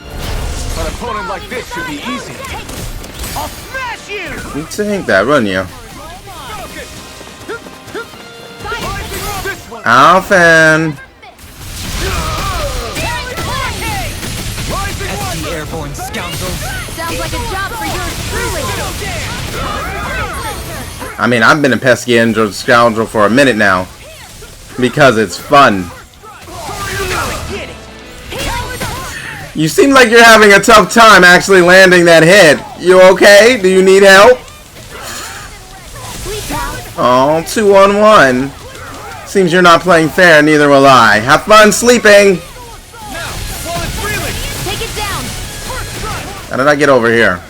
An opponent like this should be easy. I'll smash you! You'd think that, wouldn't you? Alphen! SD airborne scoundrels. Sounds like a job for yours truly. I mean, I've been a pesky scoundrel for a minute now. Because it's fun. You seem like you're having a tough time actually landing that hit. You okay? Do you need help? Oh, 2-on-1. Seems you're not playing fair, neither will I. Have fun sleeping! Take it down. How did I get over here?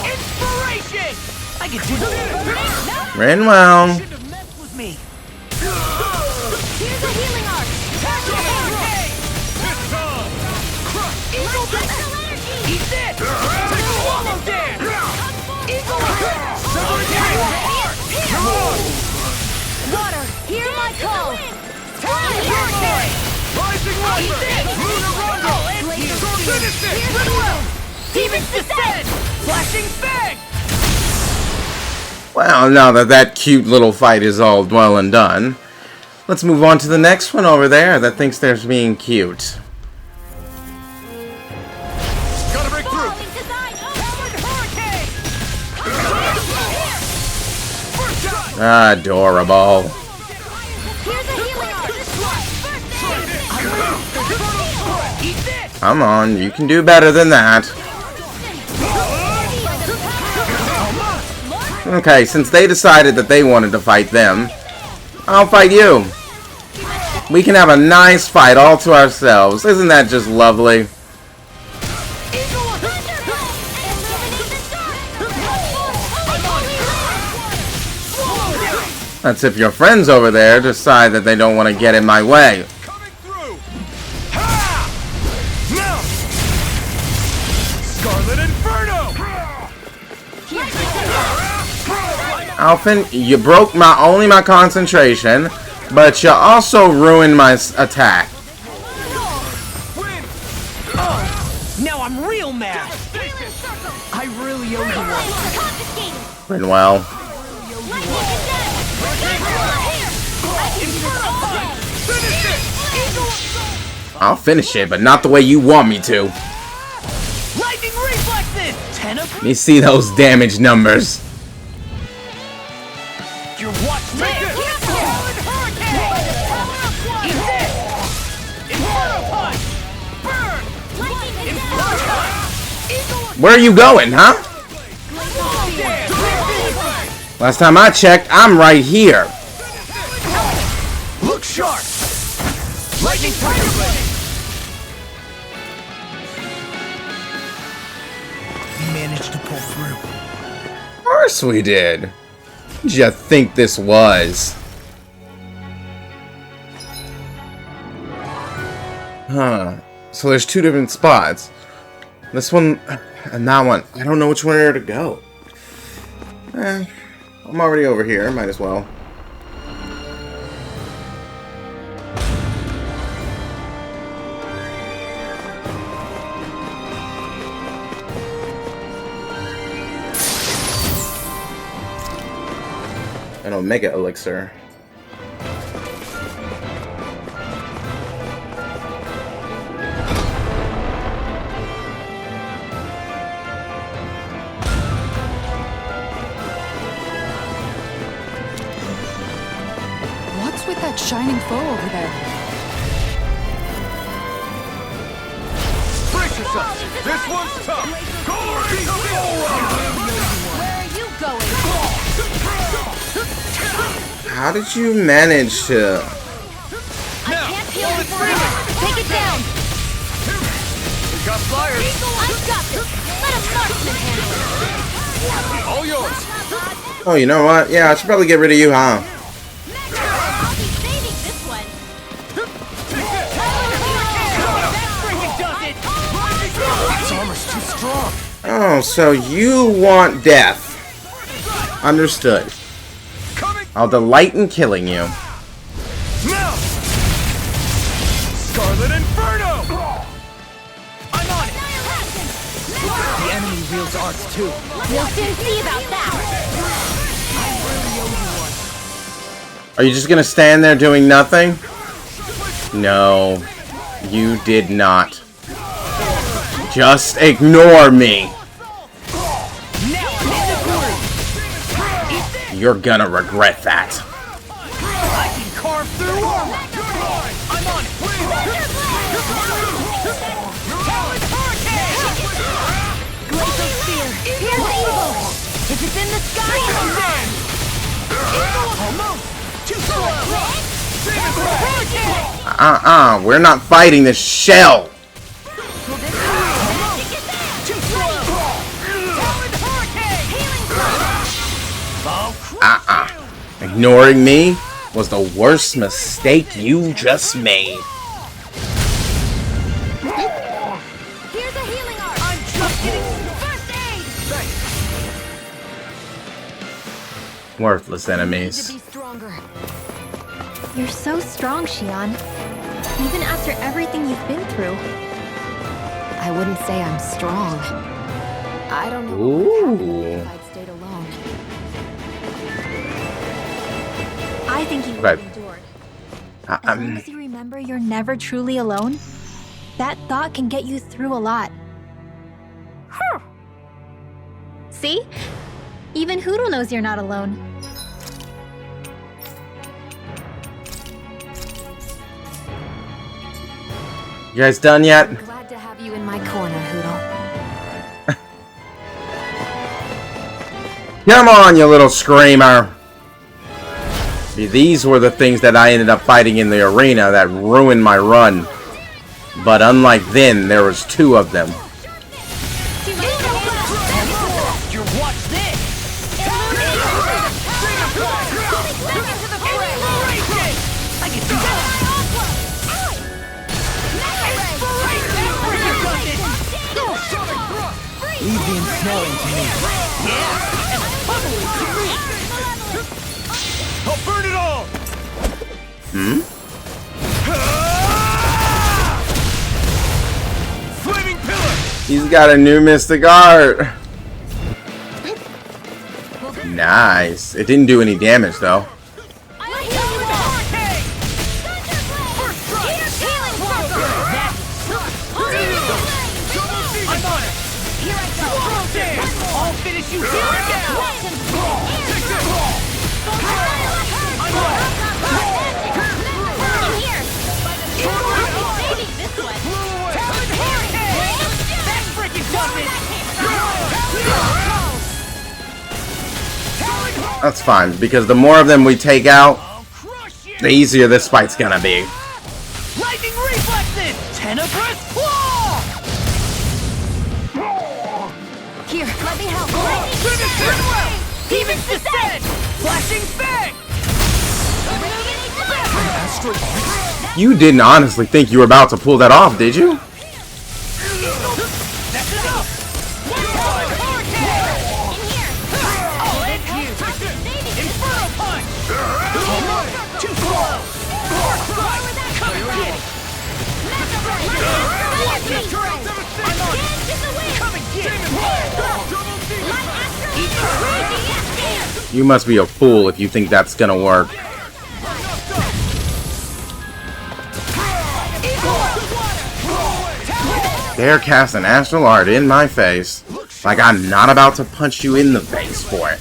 Inspiration! I can do this. Ran well. Shouldn't have messed with me. Here's a healing arc. Eagle crystal energy! Eat this! Swallow dance! Eagle Water, hear my call. Rising Viper! Lunar Rondo! Finish this! Flashing fang! Well, now that that cute little fight is all well and done, let's move on to the next one over there that thinks they're being cute. Gotta break through! Adorable. Come on, you can do better than that. Okay, since they decided that they wanted to fight them, I'll fight you. We can have a nice fight all to ourselves. Isn't that just lovely? That's if your friends over there decide that they don't want to get in my way. Coming through! Ha! Now! Scarlet Inferno! Alphen, you broke only my concentration, but you also ruined my attack. Win! Now I'm real mad! I really owe you one. Rinwell. I'll finish it, but not the way you want me to. Lightning reflexes! 10 of Let me see those damage numbers. your watch. Take this! Hurricane! Eat this! Inferno punch! Burn! Inferno punch! Where are you going, huh? Last time I checked, I'm right here. Look sharp! Lightning tiger blade! We managed to pull through. Of course we did. What did you think this was? Huh. So there's two different spots. This one and that one. I don't know which way to go. I'm already over here. Might as well. An Omega Elixir. What's with that shining foe over there? Brace yourself! This one's tough! Where are you going? How did you manage to... I can't heal the forever. Take it down. We got flyers! I've got this. Let a marksman handle it. All yours! Oh, you know what? Yeah, I should probably get rid of you, huh? I'll be saving this one. This armor's too strong! Oh, so you want death. Understood. Coming! I'll delight in killing you. Now! Scarlet Inferno! I'm on it! The enemy wields arts too. We'll soon see about that. Are you just gonna stand there doing nothing? No, you did not. Just ignore me. Now I'm in the groove. You're gonna regret that. I can carve through armor. I'm on it. Talent hurricane! Glacial Spear. Here's the evil. If it's in the sky, Come down. Almost. Too slow. Hurricane! We're not fighting this shell. Too slow. Talent hurricane! Ignoring me was the worst mistake you just made. Here's a healing art. I'm just getting First aid. Worthless To enemies. be stronger. You're so strong, Xion. Even after everything you've been through. I wouldn't say I'm strong. I don't know Ooh. what would happen if I'd stayed alone. I think you would Okay. have endured. As long as you remember you're never truly alone, that thought can get you through a lot. See? Even Hoodle knows you're not alone. You guys done yet? I'm glad to have you in my corner, Hoodle. Come on, you little screamer! See, these were the things that I ended up fighting in the arena that ruined my run. But unlike then, there was 2 of them. Watch this! I can do that! Leave the ensnaring to me. Yeah! And pummel it to me! I'll burn it all! Flaming pillar! He's got a new mystic art. Nice. It didn't do any damage though. I'll finish you right now! That's fine, because the more of them we take out, the easier this fight's gonna be. Lightning reflexes! Tenebrous claw! Here, let me help. Demon's descent! Flashing fang! You didn't honestly think you were about to pull that off, did you? You must be a fool if you think that's gonna work. They're casting astral art in my face. Like I'm not about to punch you in the face for it.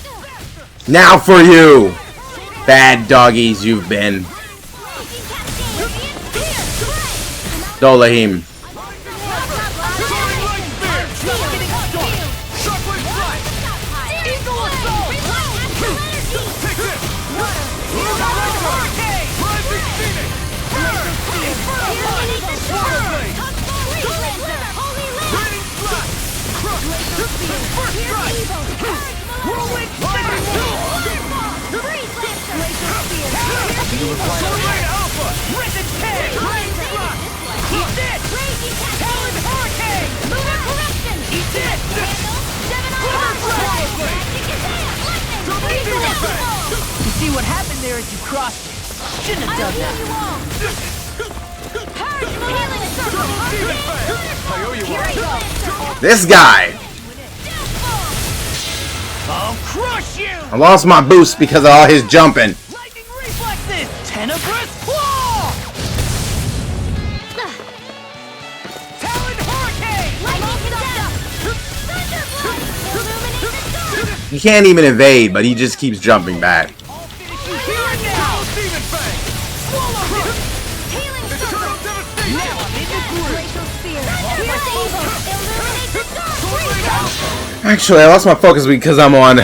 Now for you! Bad doggies you've been. Dolahim. You see what happened there as you crossed it. Shouldn't have done that. This guy! I'll crush you! I lost my boost because of all his jumping. Lightning reflexes! Tenebrous claw! Talon hurricane! He can't even evade, but he just keeps jumping back. Actually, I lost my focus because I'm on,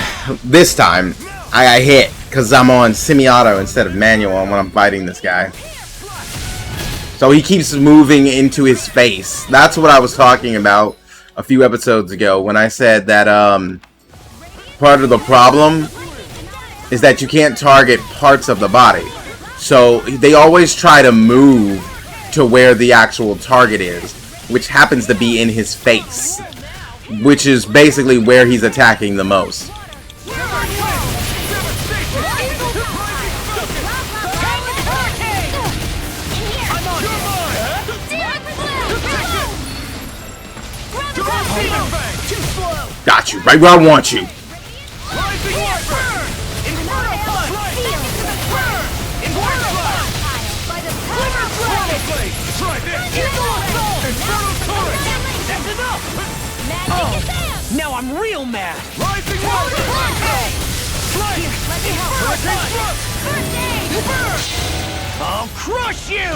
this time, I hit because I'm on semi-auto instead of manual when I'm fighting this guy. So he keeps moving into his face. That's what I was talking about a few episodes ago when I said that part of the problem is that you can't target parts of the body. So they always try to move to where the actual target is, which happens to be in his face, which is basically where he's attacking the most. Got you, right where I want you. Rising Warper! Inferno Punch! Burn! Inferno Punch! Glimmer Blade! Try this! Eagle Assault! Inferno Torrent! That's enough! Now I'm real mad! Rising Warper! Strike! Inferno Punch! Burn! I'll crush you!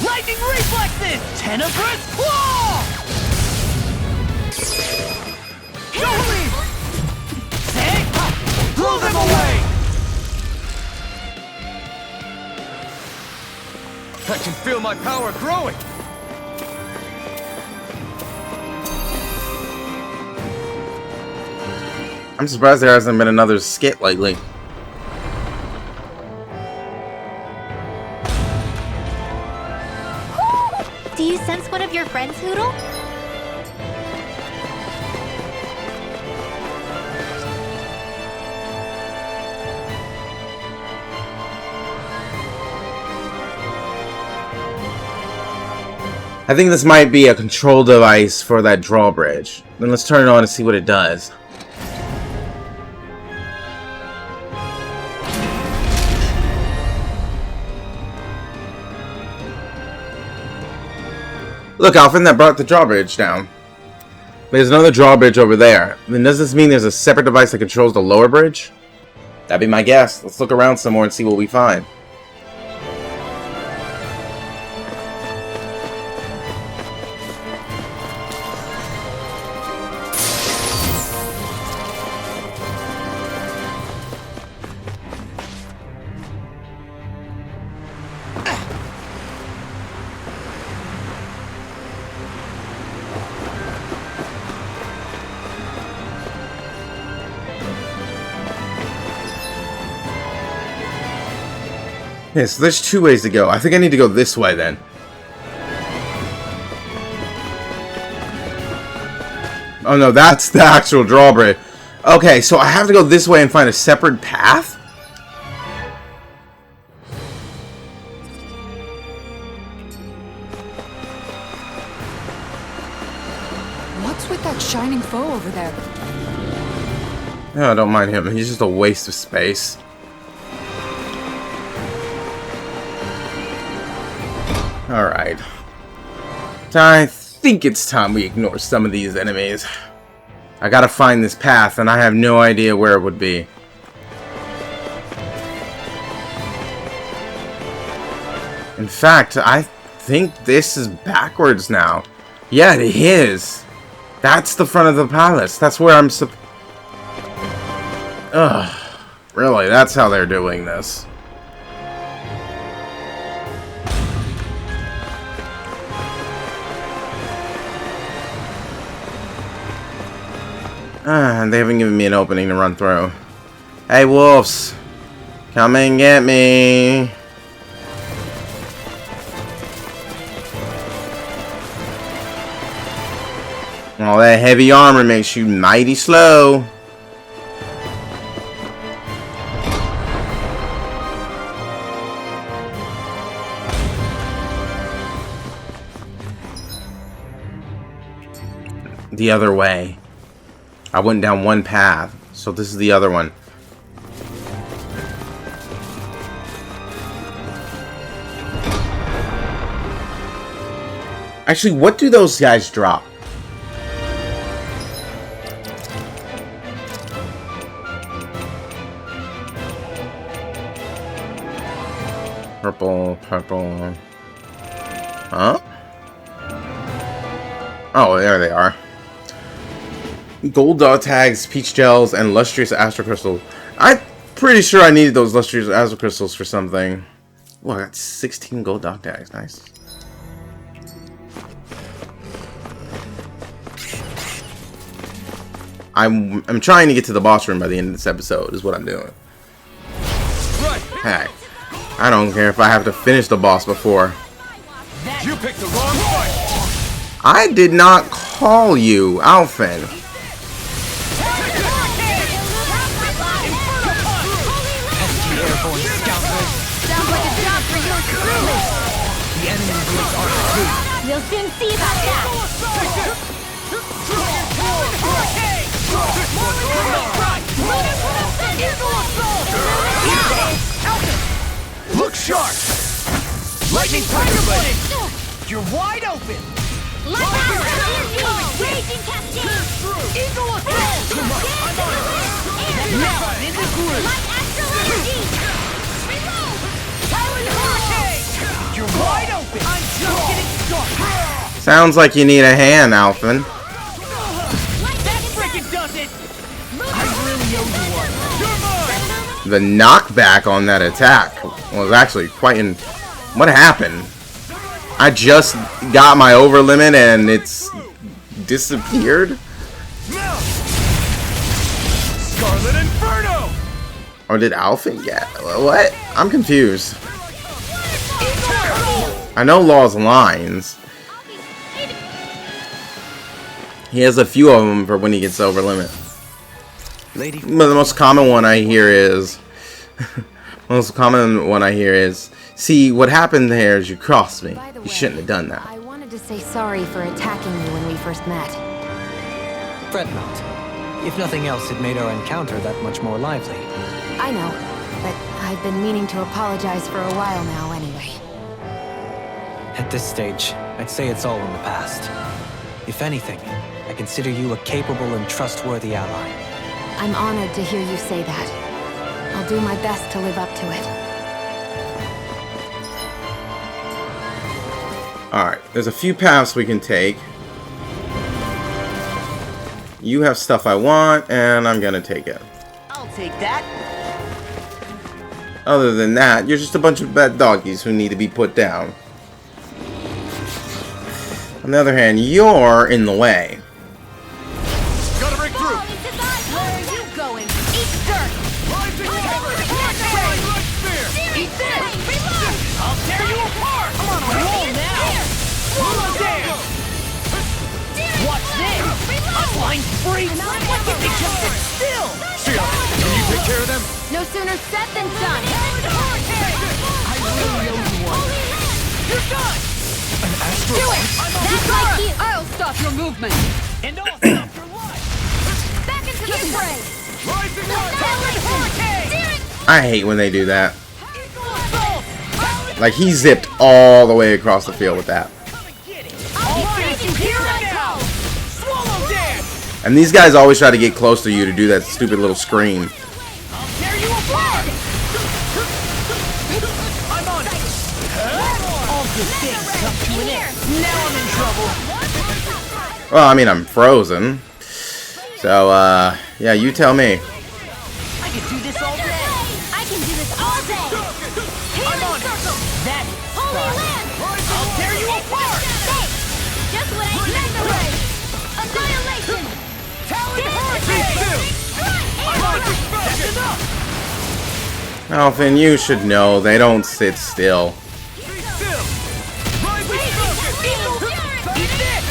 Lightning Reflexes! Tenebrous Claw! Leave! Say! Blow them away! I can feel my power growing! I'm surprised there hasn't been another skit lately. Do you sense one of your friends, Hoodle? I think this might be a control device for that drawbridge. Then let's turn it on and see what it does. Look, Alphen, that brought the drawbridge down. There's another drawbridge over there. Then does this mean there's a separate device that controls the lower bridge? That'd be my guess. Let's look around some more and see what we find. Yeah, so there's two ways to go. I think I need to go this way then. Oh no, that's the actual drawbridge. Okay, so I have to go this way and find a separate path? What's with that shining foe over there? No, I don't mind him. He's just a waste of space. Alright. I think it's time we ignore some of these enemies. I gotta find this path, and I have no idea where it would be. In fact, I think this is backwards now. Yeah, it is. That's the front of the palace. That's where I'm Ugh. Really, that's how they're doing this. They haven't given me an opening to run through. Hey, wolves! Come and get me! All that heavy armor makes you mighty slow. The other way. I went down one path, so this is the other one. Actually, what do those guys drop? Purple, purple. Huh? Oh, there they are. Gold dot tags, peach gels, and lustrous astral crystals. I'm pretty sure I needed those lustrous astral crystals for something. Well, I got 16 gold dot tags. Nice. I'm trying to get to the boss room by the end of this episode. Is what I'm doing. Heck, I don't care if I have to finish the boss before. You picked the wrong fight. I did not call you, Alphen. We'll soon see about that. shark! Lightning Tiger Blade! You're wide open! Raging Cascade! Eagle Assault! I'm on it! Now, in the group! Light Astral Energy! Talon Hurricane! You're wide open! I'm just getting started! Sounds like you need a hand, Alphen. That freaking does it! I really owe you one. You're mine! The knockback on that attack was actually quite What happened? I just got my over limit and it's disappeared? Scarlet Inferno! Or did Alphen get? What? I'm confused. I know Law's lines. He has a few of them for when he gets over limit. Lady. But the most common one I hear is... see, what happened there is you crossed me. By the You way, shouldn't have done that. I wanted to say sorry for attacking you when we first met. Fret not. If nothing else, it made our encounter that much more lively. I know, but I've been meaning to apologize for a while now anyway. At this stage, I'd say it's all in the past. If anything, I consider you a capable and trustworthy ally. I'm honored to hear you say that. I'll do my best to live up to it. Alright, there's a few paths we can take. You have stuff I want, and I'm gonna take it. I'll take that. Other than that, you're just a bunch of bad doggies who need to be put down. On the other hand, you're in the way. Gotta break through. Where are you going? Eat dirt! Eat this! I'll tear you apart! I'm on a roll now! Swallow dance! Watch this! I'm flying free! Why can't they just sit still? Shion, can you take care of them? No sooner said than done! I really owe you one. You're done! An astral. Do it! That's my cue! I'll stop your movement! And I'll stop your life! Back into the fray! Rising up! Talon Hurricane! I hate when they do that. Eagle Assault! Like, he zipped all the way across the field with that. All finish here and now! Swallow dance! And these guys always try to get close to you to do that stupid little scream. I'll tear you apart! I'm on it! All good things come to an end. Now I'm in trouble. Well, I mean, I'm frozen. So, yeah, you tell me. I can do this all day. I can do this all day! I'm on it. That is Holy fun. land! I'll tear you apart! Hey! Just what I meant the way! Annihilation! Talon Hurricane! I'm on it. That's enough. Alphen, you should know they don't sit still. Be still. Rising focus. Eagle. Eat this.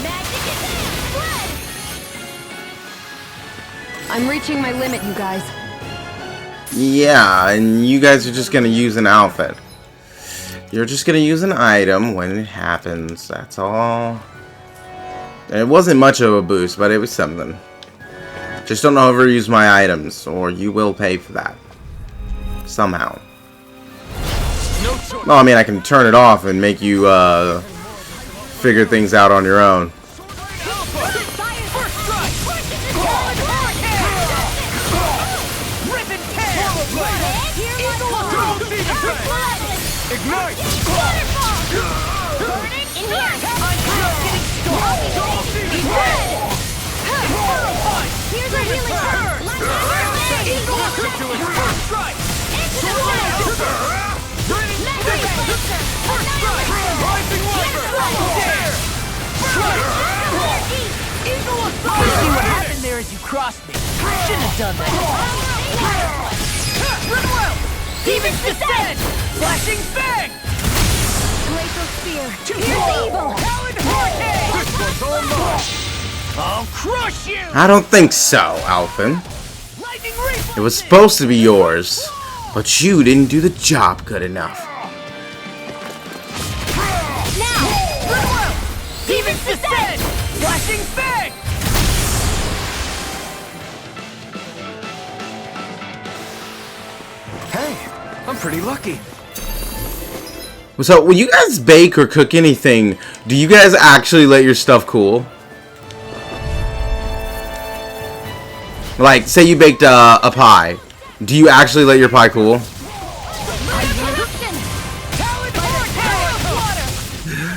Magic is spread! I'm reaching my limit, you guys. Yeah, and you guys are just gonna use an outfit. You're just gonna use an item when it happens, that's all. It wasn't much of a boost, but it was something. Just don't overuse my items, or you will pay for that. Somehow. No choice. Well, I mean, I can turn it off and make you, figure things out on your own. First strike. Talon Hurricane. Rip and tear. Eagle Assault. Ignite. Burning in here! I'm just getting started. Eat this. Inferno punch. Here's a healing herb! Eagle Assault to its first strike. Into the fray! Grinning stick. First strike. Rising Wiper. Dare. Eagle Assault. You see what happened there as you crossed me. Shouldn't have done that. Run well. Demon's Descent. Flashing Fang. Glacial Spear! Here's evil. Talon Hurricane. This one's all mine. I'll crush you. I don't think so, Alphen. Lightning Reaper. It was supposed to be yours, but you didn't do the job good enough. Now. Run well. Demon's Descent. Flashing Fang. Hey, I'm pretty lucky. So, when you guys bake or cook anything, do you guys actually let your stuff cool? Like, say you baked a pie. Do you actually let your pie cool?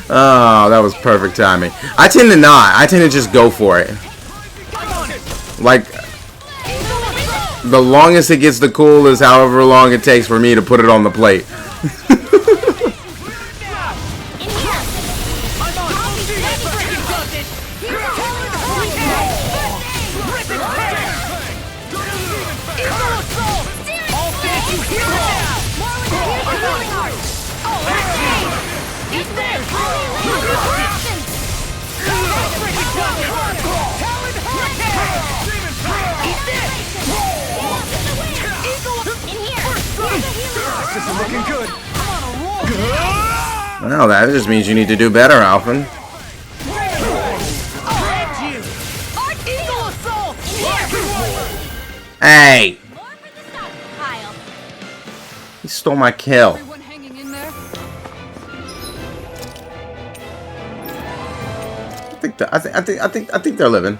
Oh, that was perfect timing. I tend to not. I tend to just go for it. Like, the longest it gets to cool is however long it takes for me to put it on the plate. Looking good. Well, that just means you need to do better, Alphen. Hey! He stole my kill. Everyone hanging in there? I think they're living.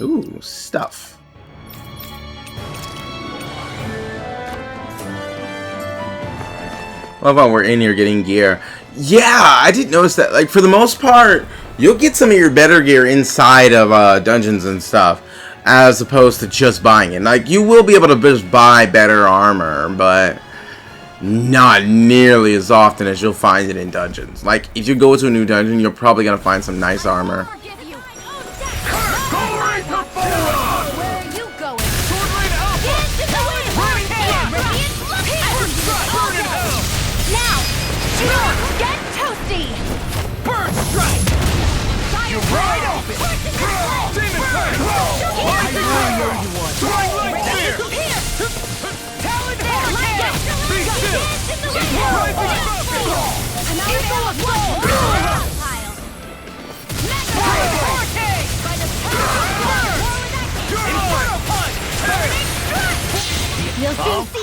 Ooh, stuff. Love how we're in here getting gear. Yeah, I did notice that. Like, for the most part, you'll get some of your better gear inside of dungeons and stuff, as opposed to just buying it. Like, you will be able to just buy better armor, but not nearly as often as you'll find it in dungeons. Like, if you go to a new dungeon, you're probably gonna find some nice armor.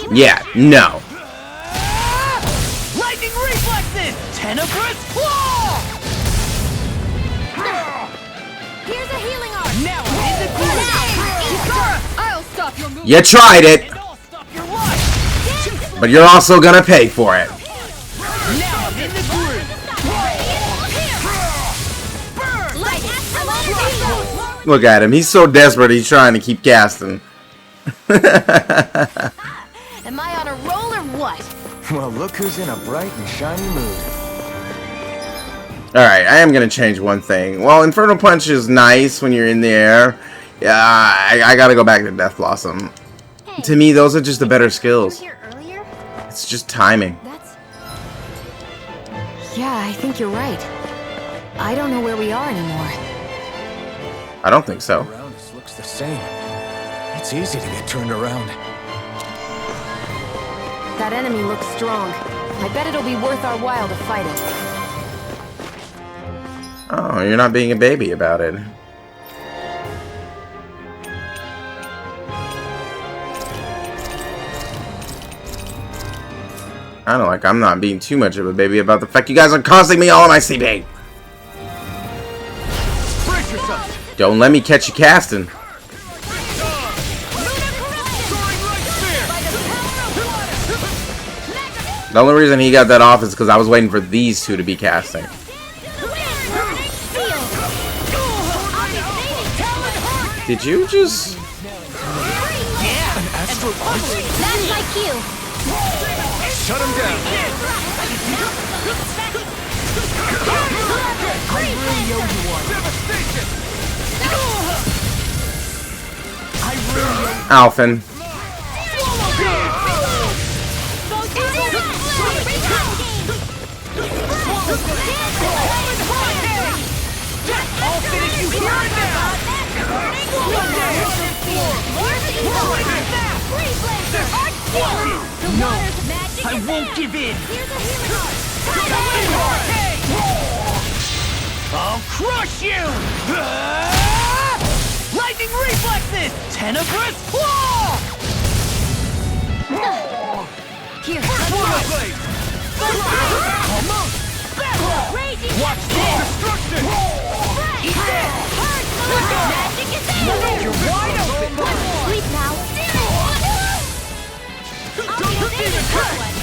Yeah, no. Lightning reflexes! Tenebrous claw! Here's a healing arm. Now I'm in the groove! I'll stop your move. You tried it, And I'll stop your life! but you're also gonna pay for it. Now I'm in the groove! Burn! Look at him. He's so desperate, he's trying to keep casting. Am I on a roll or what? Well, look who's in a bright and shiny mood. Alright, I am going to change one thing. Well, Infernal Punch is nice when you're in the air. Yeah, I got to go back to Death Blossom. Hey, To me, those are just the better you skills. here earlier? It's just timing. That's... Yeah, I think you're right. I don't know where we are anymore. I don't think so. Around us looks the same. It's easy to get turned around. That enemy looks strong. I bet it'll be worth our while to fight it. Oh, you're not being a baby about it. I don't like I'm not being too much of a baby about the fact you guys are costing me all of my CP. Brace yourself! Don't let me catch you casting. The only reason he got that off is because I was waiting for these two to be casting. Did you just... That's my cue. Shut him down. I really owe you one. Devastation! I really owe Alphen. Give in! Here's a healing art! I'll crush you! Lightning reflexes! Tenebrous claw! Here, Swallow blade! Almost! Raging Watch this! Destruction! Eat this! Magic is in! You're wide open! Sleep now!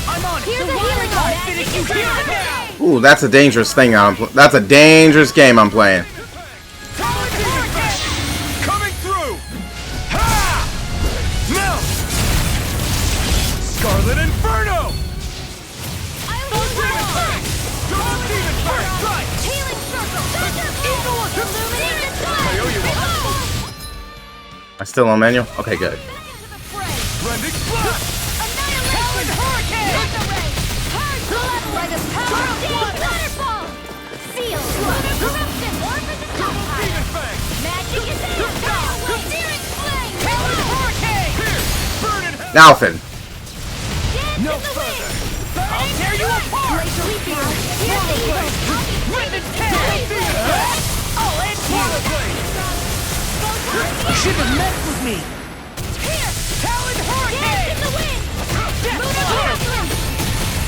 I'm on it! Here's a healing art! Finish you here now! Ooh, that's a dangerous thing. That's a dangerous game I'm playing. Coming through! Ha! Melt! Scarlet Inferno! Healing circle! Illuminate the sun! I owe you I still on manual? Okay, good. Blending Splash! Annihilation! Hurricane! Hard blood like a power waterfall! Seal! Corruption! Demon Fang! Magic is in! Searing flame! Hurricane! Burn in hell! Alphen. No further! I'll tear you apart! Sleep now! Here's the evil! Ribbon tail! I'll end Swallow you! blade! You shouldn't have messed with me! Here! Talon Dance Hurricane! in the wind! Death Lunar Blast! Blossom!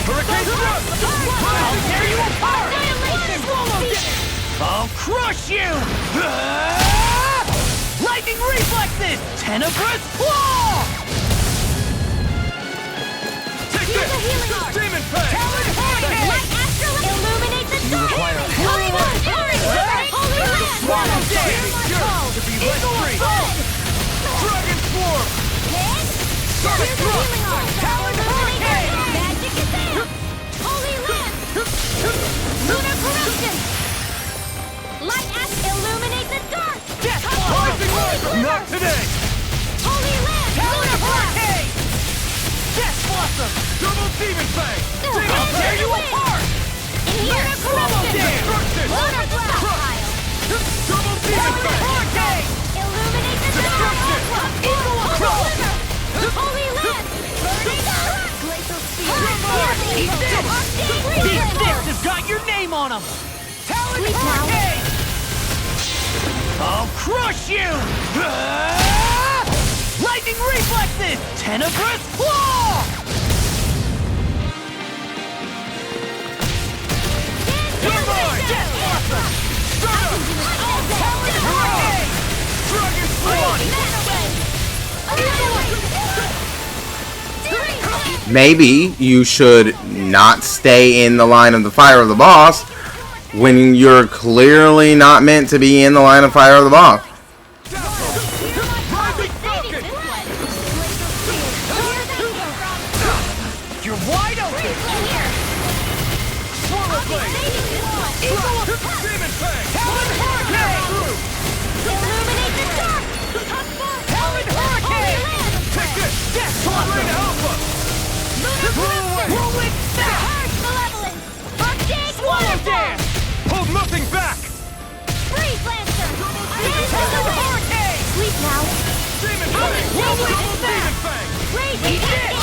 Hurricane Thrust! I'll tear you apart! Annihilation! Swallow death! I'll crush you! Lightning reflexes! Tenebrous claw! Take Here's a this! healing art! Demon Fang! Talon Hurricane! Light Astrolabe! Illuminate the dark! require a Holy One! Holy Land! Swallow Be death! sure to be let free! Dragon Swarm! Sonic Here's a Thrust! healing art! Talon Hurricane! Magic is in! Holy Land! Lunar Corruption! Light Ash! Illuminate the dark! Death Rising Light! Not today! Holy Land! Talon Lunar Blast! Hurricane! Death Blossom! Double Demon Fang! I'll tear you apart! In here! Corruption! Destruction! Lunar Blast! Double Demon Talon Fang! Hurricane! Illuminate the Destruction! dark! Eagle Assault! Holy Land! Burning dark! Glacial Spear! Eat this! These sticks have got your name on them! Talon Sleep now. Hurricane! I'll crush you! Lightning reflexes! Tenebrous claw! You're mine! Death Blossom! Stardom! Talon Hurricane! Dragon Swarm! Maybe you should not stay in the line of the fire of the boss when you're clearly not meant to be in the line of fire of the boss. Rising Falcon! You're wide open! Swallow Blade! Demon Fang! Talon Hurricane! Illuminate the dark! Talon Hurricane! Take this! Death Swallow Blossom! Alpha! Whirlwind Dash! Harsh Malevolence! Arctic Swallow Waterfall! Dance! Hold nothing back! Freeze Lancer! Dance in the Talon wind! Hurricane! Sleep now! Demon Fang! Whirlwind Double Demon Dash! Fang! Raging Here!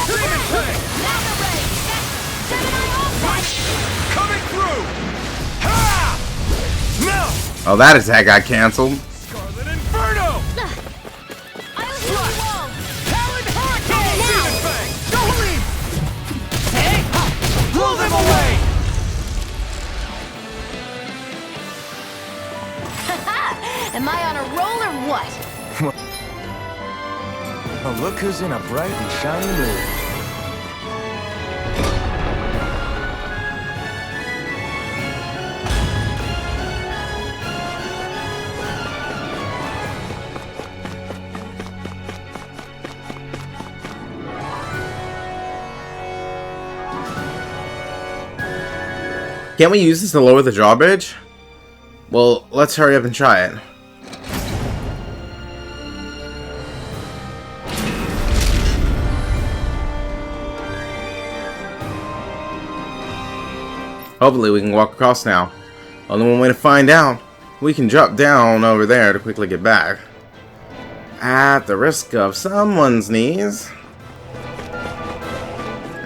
Demon Fang! Mega Ray! Gemini Offset! Coming through! Ha! Melt! Oh, that attack got canceled. Scarlet Inferno! I'll heal you all! Talon Hurricane! Demon Fang! Don't leave! Hey! Blow them away! Am I on a roll or what? Oh, look who's in a bright and shiny mood. Can't we use this to lower the drawbridge? Well, let's hurry up and try it. Hopefully we can walk across now. Only one way to find out. We can drop down over there to quickly get back. At the risk of someone's knees.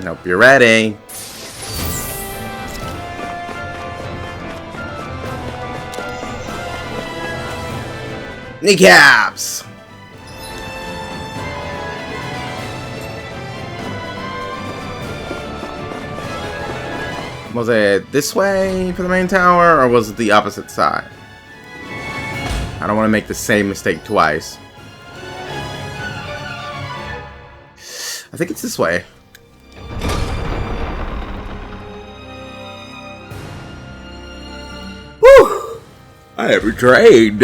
Hope you're ready. Kneecaps! Was it this way for the main tower, or was it the opposite side? I don't want to make the same mistake twice. I think it's this way. Woo! I have betrayed.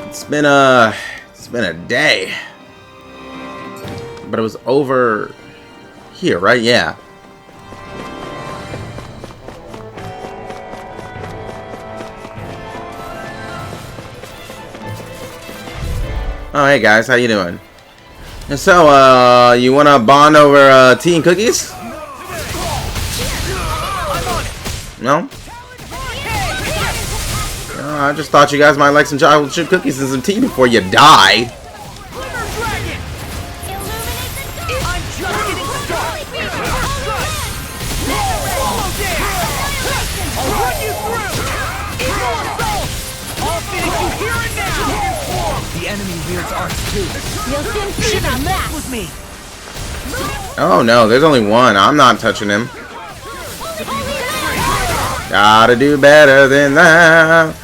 It's been a day. But it was over here, right? Yeah. Oh, hey guys, how you doing? And so, you wanna bond over tea and cookies? No? I just thought you guys might like some chocolate chip cookies and some tea before you die. Oh no, there's only one. I'm not touching him. Gotta do better than that.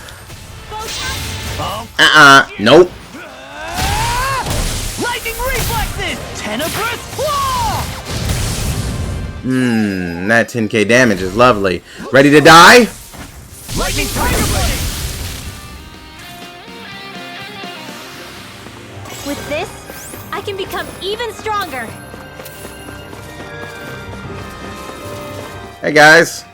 Nope. Lightning reflexes! Tenebrous claw! That 10k damage is lovely. Ready to die? Lightning tiger blade! With this, I can become even stronger. Hey guys.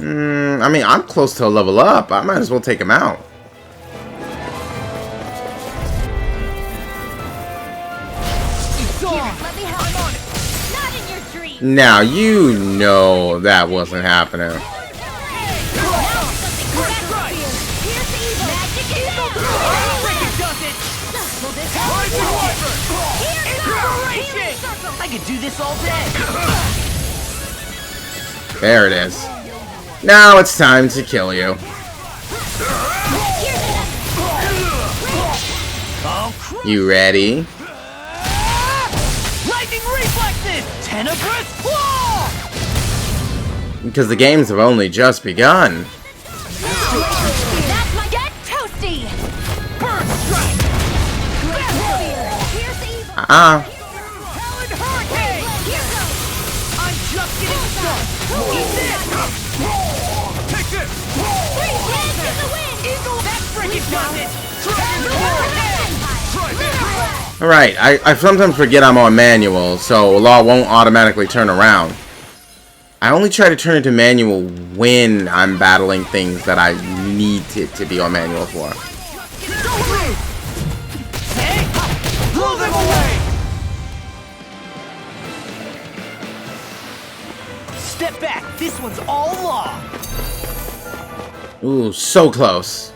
I mean, I'm close to a level up. I might as well take him out. Now, you know that wasn't happening. I could do this all day. There it is. Now it's time to kill you. You ready? Lightning reflexes! Tenebrous claw! Because the games have only just begun. That's my get toasty. Burn strike! Helen hurricane! I'm just getting started. Eat this! Take this! Three heads in the wind. Eagle, that frickin' does it! Dragon hurricane! Try this! Alright, I sometimes forget I'm on manual, so law won't automatically turn around. I only try to turn it to manual when I'm battling things that I need it to be on manual for. Blow them away! Step back. This one's all law. Ooh, so close.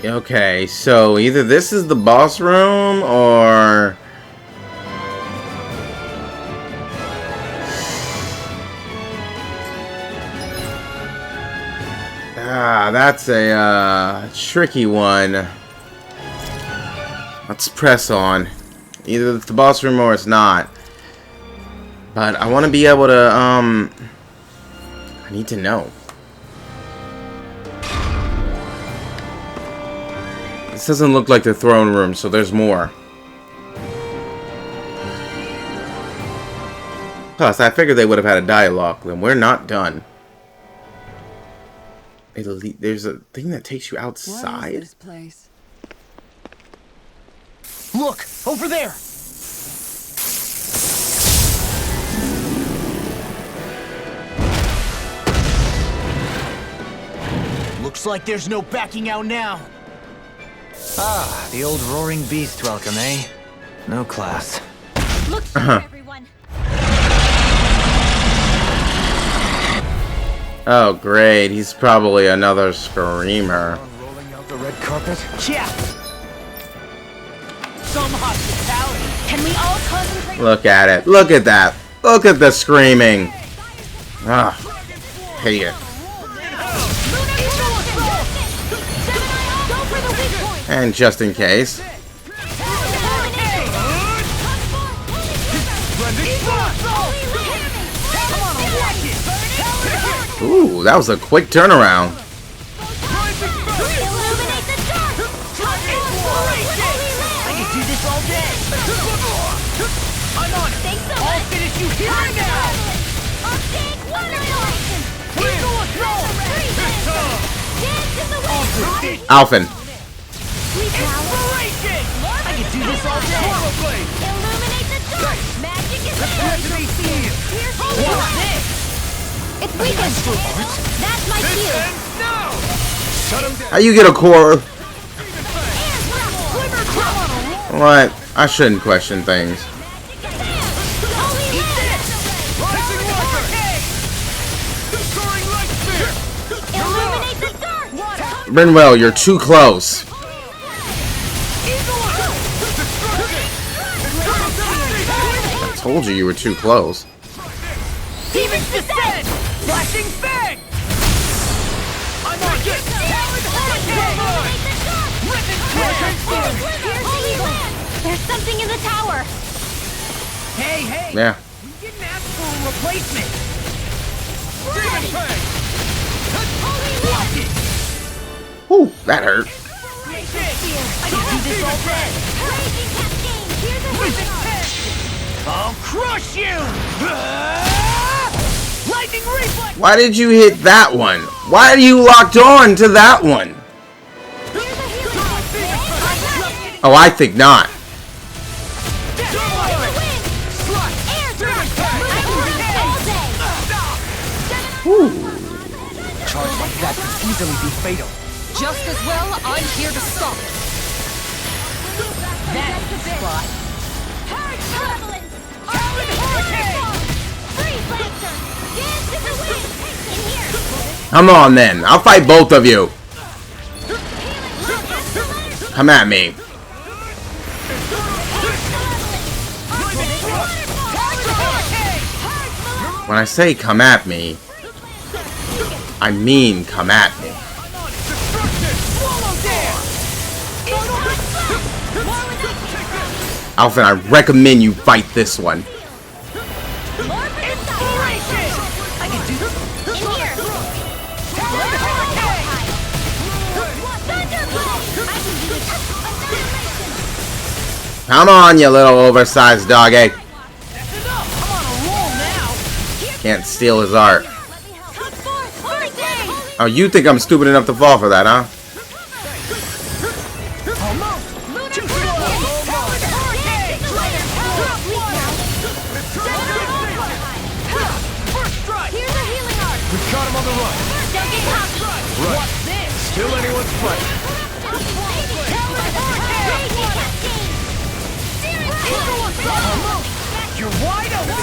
Okay, so either this is the boss room or... that's a tricky one. Let's press on. Either it's the boss room or it's not. But I want to be able to, I need to know. This doesn't look like the throne room, so there's more. Plus, I figured they would have had a dialogue. Then we're not done. There's a thing that takes you outside. What is this place? Look, over there. Looks like there's no backing out now. Ah, the old roaring beast welcome, eh? No class. Look, everyone. Oh, great. He's probably another screamer. Rolling out the red carpet? Yeah. Some hospitality. Can we all concentrate? Look at it. Look at that. Look at the screaming. Ah, hate it. And just in case. Ooh, that was a quick turnaround. I can do this all day. I'm on it. I'll finish you here and now. Alphen. Inspiration! I can do this all day. Illuminate the dark. Magic is Let me see you. What's this? It's weakened. That's my cue. And now! Shut him down. How you get a core? What? I shouldn't question things. Brinwell, you're too close. I told you were too close. Demons descend! Flashing fang! I'm on it! There's something in the tower. Hey! Yeah. We didn't ask for a replacement! Watch it! Ooh, that hurt. I can do this all day! I'll crush you! Lightning reflex! Why did you hit that one? Why are you locked on to that one? Oh, I think not. Charge like that could easily be fatal. Just as well, I'm here to stop it. That's the spot! Come on then. I'll fight both of you. Come at me. When I say come at me, I mean come at me. Alphen, I recommend you fight this one. Come on, you little oversized doggy. Can't steal his art. Oh, you think I'm stupid enough to fall for that, huh? We've got him on the run. Right. Still anyone's fight. You're wide open!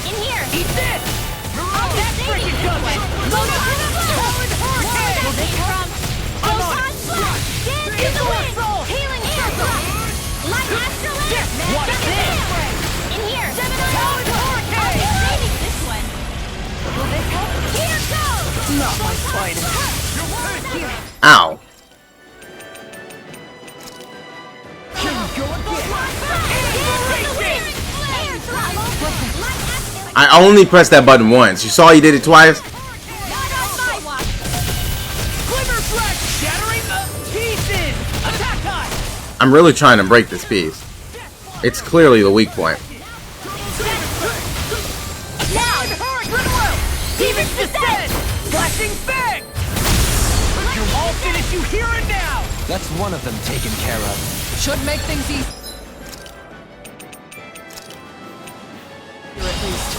In here. Eat this! That's freaking coming! Will they come? I'm on it! Dance the wind. Healing circle. Light astral land. What's this? In here. Talon Hurricane! I'll be saving this one. Will this help? Here goes. Not my finest. Ow. I only pressed that button once. You saw you did it twice? Glimmer Flash shattering the pieces! Attack time! I'm really trying to break this piece. It's clearly the weak point. Now! Demons descend! Flashing fang! I'll finish you here and now! That's one of them taken care of. Should make things easy. At least.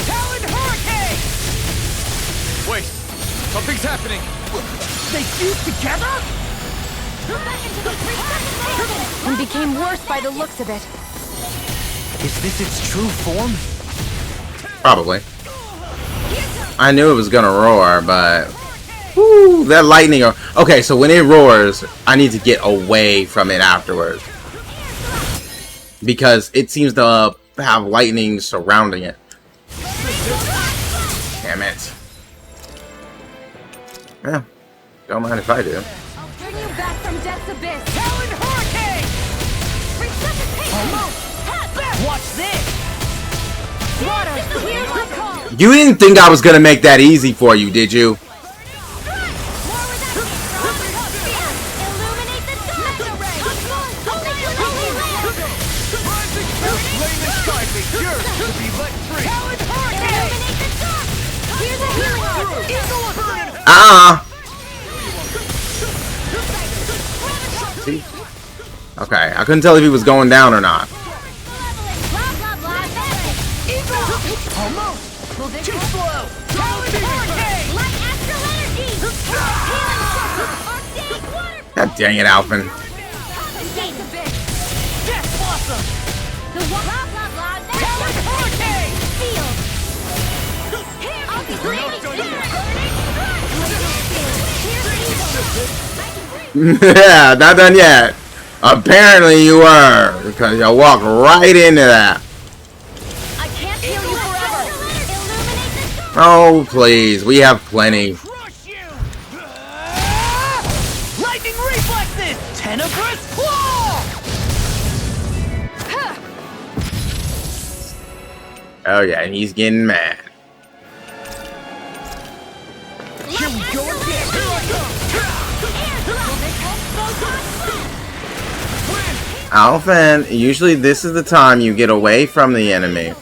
Talon Hurricane! Wait, something's happening. They fused together? And became worse by the looks of it. Is this its true form? Probably. I knew it was gonna roar, but whoo, that lightning. Okay, so when it roars, I need to get away from it afterwards because it seems to have lightning surrounding it. Damn it. Yeah, don't mind if I do. I'll bring you back from death's abyss. Talon Hurricane! Watch this! Water, here's the call. You didn't think I was gonna make that easy for you, did you? Illuminate the dark. Flaming sky be yours to be let free! Talon Hurricane! Illuminate the dark. Here's a healing word. Eagle of Burn! See? Okay, I couldn't tell if he was going down or not. Blah, blah, blah, Eagle! Almost! Too slow! Talon Hurricane! Light astral energy. Healing arctic water. God dang it, Alphen. Escape the bit. Death Blossom! The blah, blah, blah. Talon Hurricane! Field. Here, I'll be landing Yeah, not done yet. Apparently you were, because you walked right into that. I can't heal you forever. Illuminate the dark. Oh, please. We have plenty. Crush you! Lightning reflexes! Tenebrous claw! Oh, yeah, and he's getting mad. Here we go again! Here I go! Alphen, usually this is the time you get away from the enemy.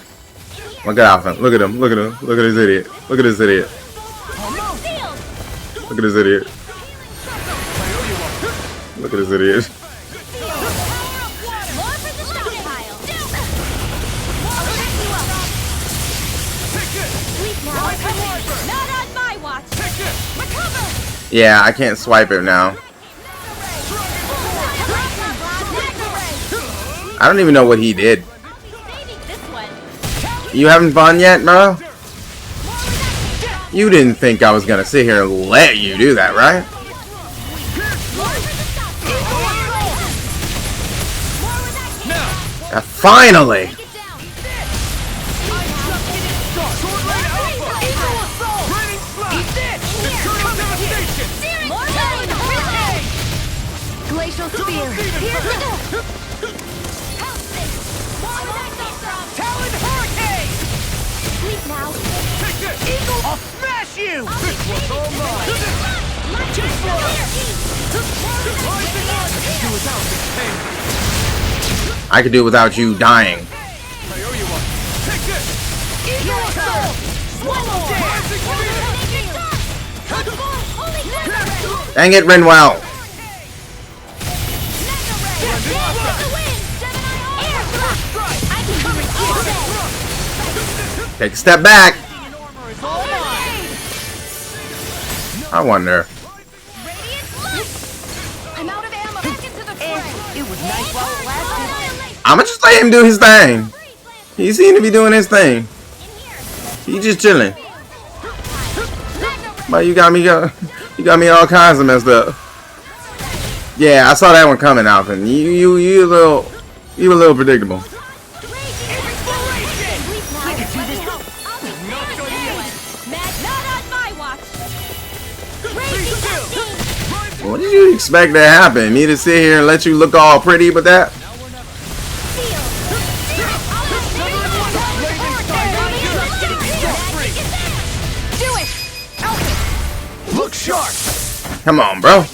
Look at Alphen. Look at him. Look at him. Look at this idiot. Look at this idiot. Look at this idiot. Look at this idiot. Yeah, I can't swipe it now. I don't even know what he did. You having fun yet, bro? You didn't think I was gonna sit here and let you do that, right? Finally! Glacial spear. Here's the Talon Hurricane! Sleep now. Eagle! I'll smash you! This was all mine! Too slow! Do without this pain! I could do without you dying. I owe you one! Take this! Eagle assault! Swallow dance! Dang it, Renwell! Take a step back. I wonder. I'm out of ammo. Back into the fray. It was nice while it lasted. I'ma just let him do his thing. He seemed to be doing his thing. He just chilling. But you got me all kinds of messed up. Yeah, I saw that one coming, Alphen. You a little predictable. What did you expect to happen? Me to sit here and let you look all pretty with that? Look sharp! Come on, bro.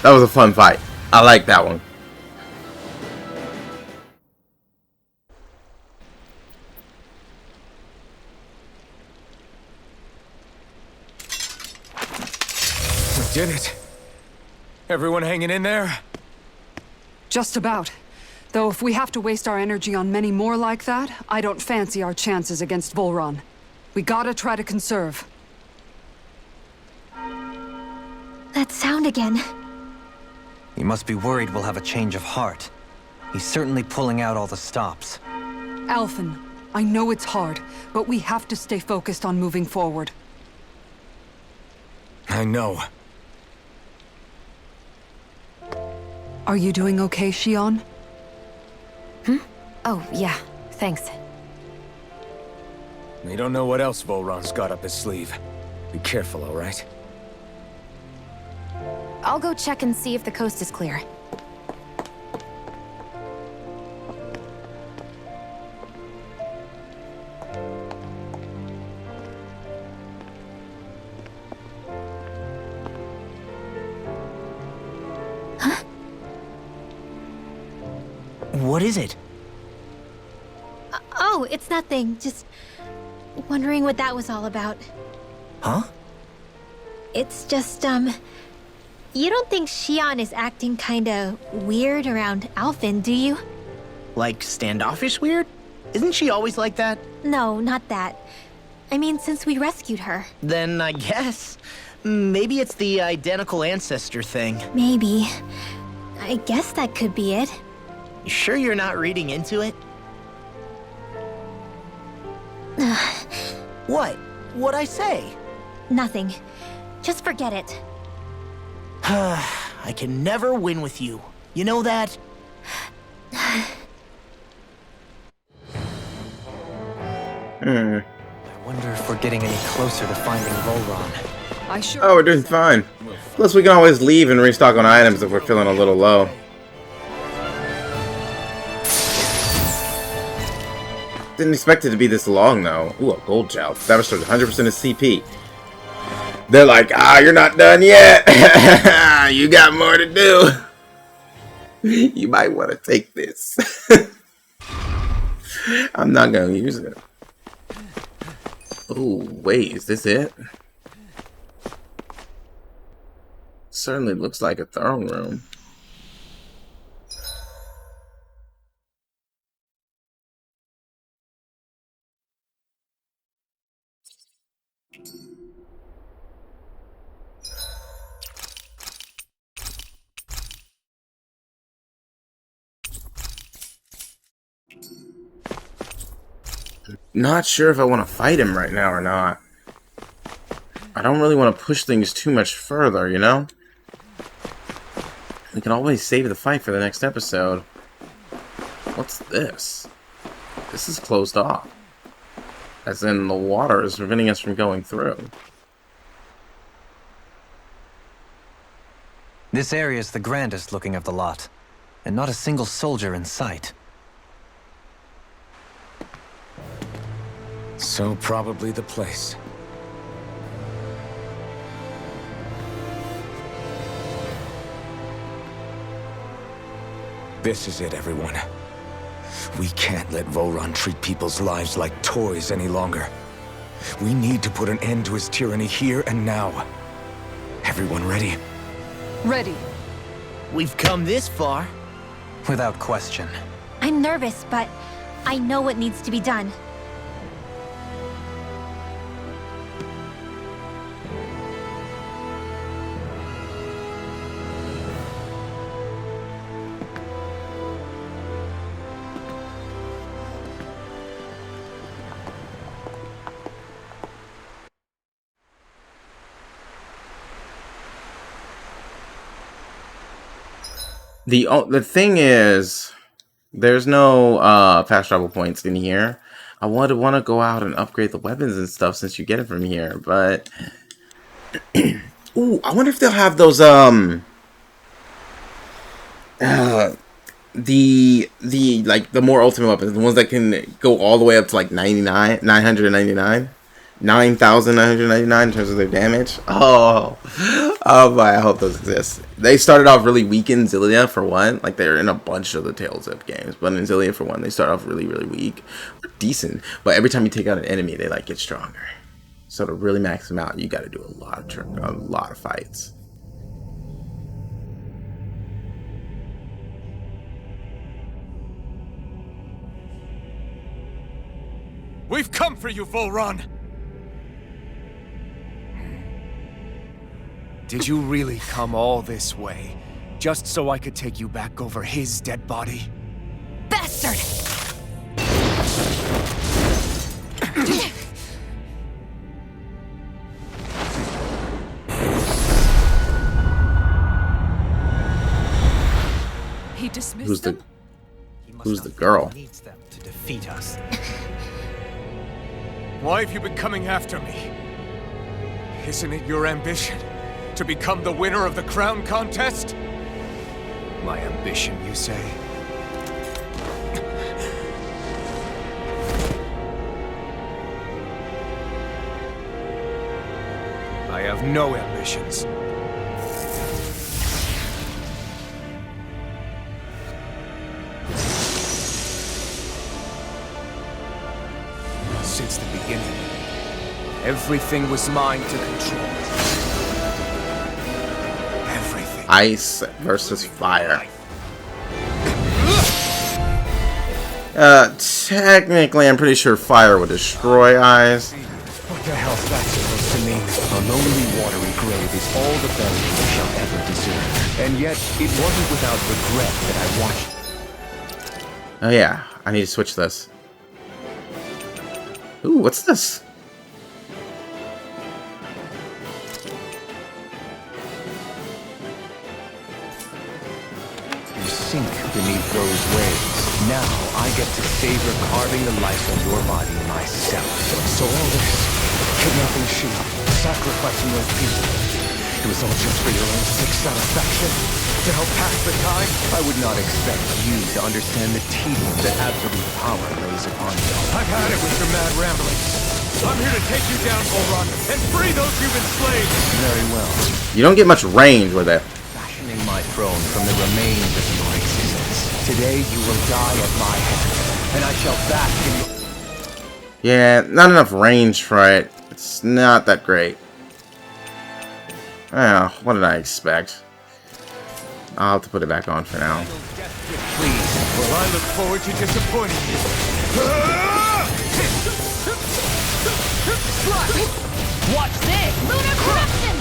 That was a fun fight. I like that one. Did it? Everyone hanging in there? Just about. Though if we have to waste our energy on many more like that, I don't fancy our chances against Vholran. We gotta try to conserve. That sound again. He must be worried we'll have a change of heart. He's certainly pulling out all the stops. Alphen, I know it's hard, but we have to stay focused on moving forward. I know. Are you doing okay, Shion? Oh, yeah. Thanks. We don't know what else Vholran's got up his sleeve. Be careful, all right? I'll go check and see if the coast is clear. What is it? Oh, it's nothing. Just wondering what that was all about. Huh? It's just, you don't think Shion is acting kinda weird around Alphen, do you? Like standoffish weird? Isn't she always like that? No, not that. I mean, since we rescued her. Then I guess. Maybe it's the identical ancestor thing. Maybe. I guess that could be it. You sure you're not reading into it? What? What'd I say? Nothing. Just forget it. I can never win with you. You know that? I wonder if we're getting any closer to finding Vholran. I sure. Oh, we're doing fine. Plus, we can always leave and restock on items if we're feeling a little low. Didn't expect it to be this long, though. Ooh, a gold gel. That restored 100% of CP. They're like, you're not done yet. You got more to do. You might want to take this. I'm not going to use it. Oh, wait, is this it? Certainly looks like a throne room. Not sure if I want to fight him right now or not. I don't really want to push things too much further, you know? We can always save the fight for the next episode. What's this? This is closed off. As in, the water is preventing us from going through. This area is the grandest looking of the lot, and not a single soldier in sight. So probably the place. This is it, everyone. We can't let Vholran treat people's lives like toys any longer. We need to put an end to his tyranny here and now. Everyone ready? Ready. We've come this far. Without question. I'm nervous, but I know what needs to be done. The thing is, there's no fast travel points in here. I want to go out and upgrade the weapons and stuff since you get it from here, but ooh, I wonder if they'll have those the like the more ultimate weapons, the ones that can go all the way up to like 999 9,999 in terms of their damage. Oh boy, I hope those exist. They started off really weak in Xillia for one. Like, they're in a bunch of the Tales of games, but in Xillia for one, they start off really, really weak. Decent, but every time you take out an enemy, they like get stronger. So to really max them out, you got to do a lot of fights. We've come for you, Vholran! Did you really come all this way, Just so I could take you back over his dead body? Bastard! He dismissed Who's them? Who's the girl? Needs them to defeat us. Why have you been coming after me? Isn't it your ambition to become the winner of the crown contest? My ambition, you say? I have no ambitions. Since the beginning, everything was mine to control. Everything. Ice versus fire. Technically, I'm pretty sure fire would destroy ice. What the hell's that supposed to mean? A lonely, watery grave is all the burial we shall ever deserve. And yet, it wasn't without regret that I watched. Oh yeah, I need to switch this. Ooh, what's this? You sink beneath those waves. Now I get to savor carving the life of your body myself. So all this, kidnapping Shion, sacrificing those people, it was all just for your own sick satisfaction? To help pass the time? I would not expect you to understand the tedium that absolute power lays upon you. I've had it with your mad ramblings. I'm here to take you down, Vholran, and free those you've enslaved. Very well. You don't get much range with it. Fashioning my throne from the remains of your existence. Today you will die at my hands, and I shall bask in your... Yeah, not enough range for it. It's not that great. Oh, what did I expect? I'll have to put it back on for now. Please. Well, I look forward to disappointing you. Watch this! Lunar corruption!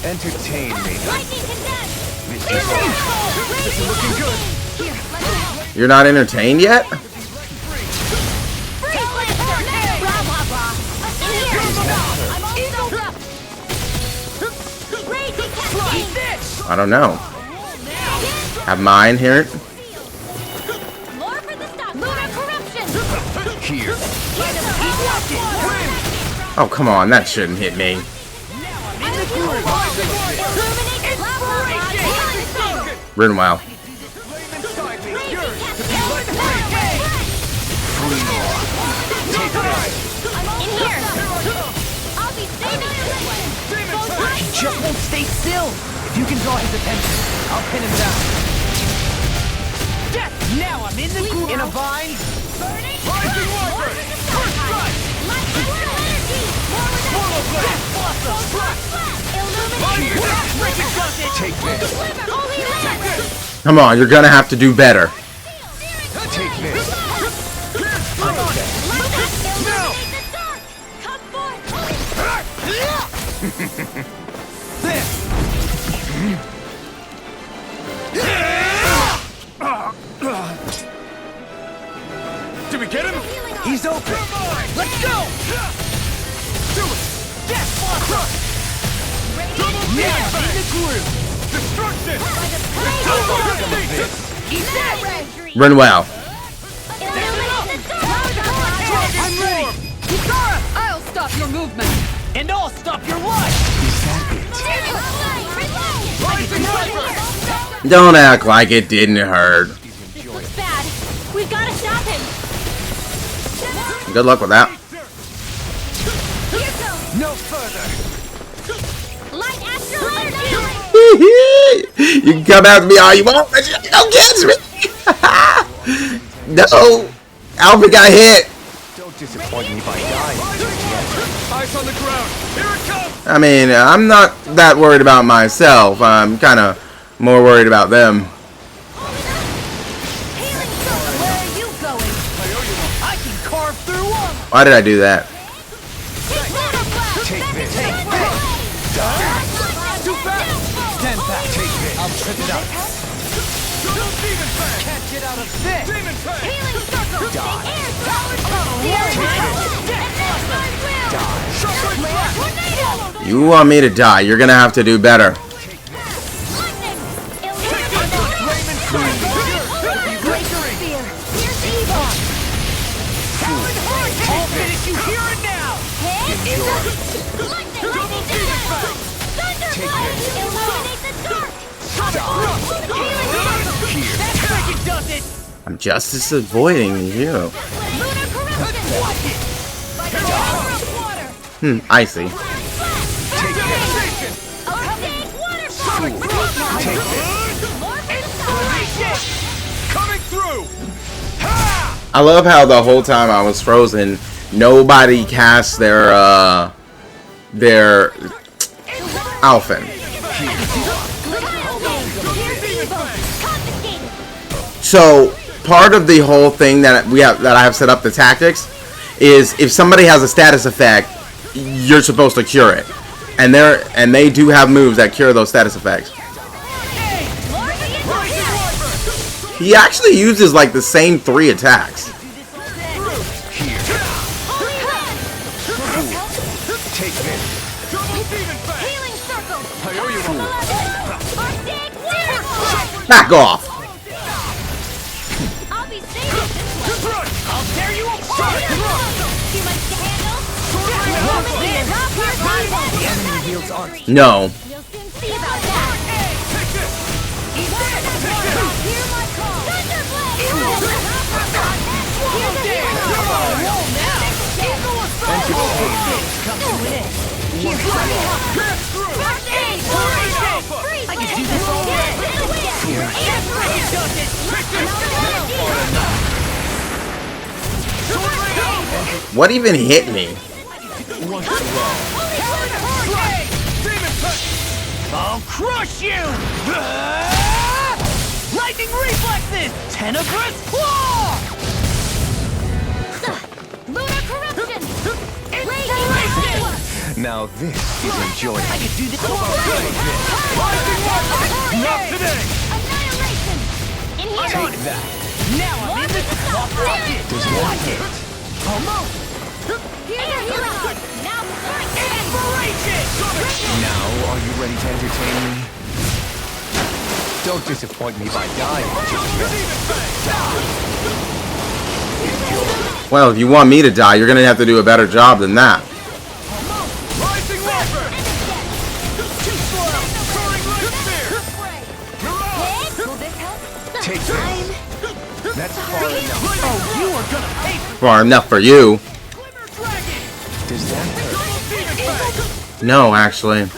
Entertain me. Lightning condensed! This is looking good. Here, let me help. You're not entertained yet? Freeze blaster! Blah, blah, blah. In here! I'm all up! Raging cascade! I don't know. Have mine here? More for the stock! Lunar corruption! Here. Oh, come on. That shouldn't hit me. Rune wow. He just won't stay still! If you can draw his attention, I'll pin him down. Death! Now I'm in the groove! In a vine! Rising Wyvern! First strike! Take this! Come on, you're gonna have to do better. Take this! Did we get him? He's open! Let's go! Do it! Death Blossom! Now I'm in the groove! Destruction! Eat that! Run well. I'm ready! Kisara! I'll stop your movement! And I'll stop your life! Rising Wyvern! Don't act like it didn't hurt. This looks bad. We've got to stop him. Good luck with that. No further! Light astral energy! You can come after me all you want, but you don't catch me. No. Alpha got hit. Don't disappoint me by dying just yet. Eyes on the ground! Here it comes! I mean, I'm not that worried about myself. I'm kind of more worried about them. Where are you going? I can carve through armor! Why did I do that? Take this! Die! I'll check it out. Double demon fang. Can't get out of this. Demon fang. Healing circle. Die. Air power. Tornado. You want me to die? You're gonna have to do better. I'll finish you here and now! I'm just avoiding you. I see. Coming through! I love how the whole time I was frozen, nobody cast their Alphen. So part of the whole thing that I have set up the tactics is if somebody has a status effect, you're supposed to cure it, and they do have moves that cure those status effects. He actually uses like the same 3 attacks. Back off! I'll tear you apart! No. What even hit me? I'll crush you! Lightning reflexes! Tenebrous claw! Lunar corruption! Now this is enjoyable. I can do this all Not today! Annihilation! In here! Take that! Now I'm in the top rocket! Does one hit? Almost! Now Inspiration! Now, are you ready to entertain me? Don't disappoint me by dying just yet. Well, if you want me to die, you're gonna have to do a better job than that. Rising Reaper! Too slow! Soaring Light Spear! Will this help? Take this. That's far enough. Oh, you are gonna pay for Far enough for you. Glimmer Dragon! Does that hurt? Double demon fang! No, actually.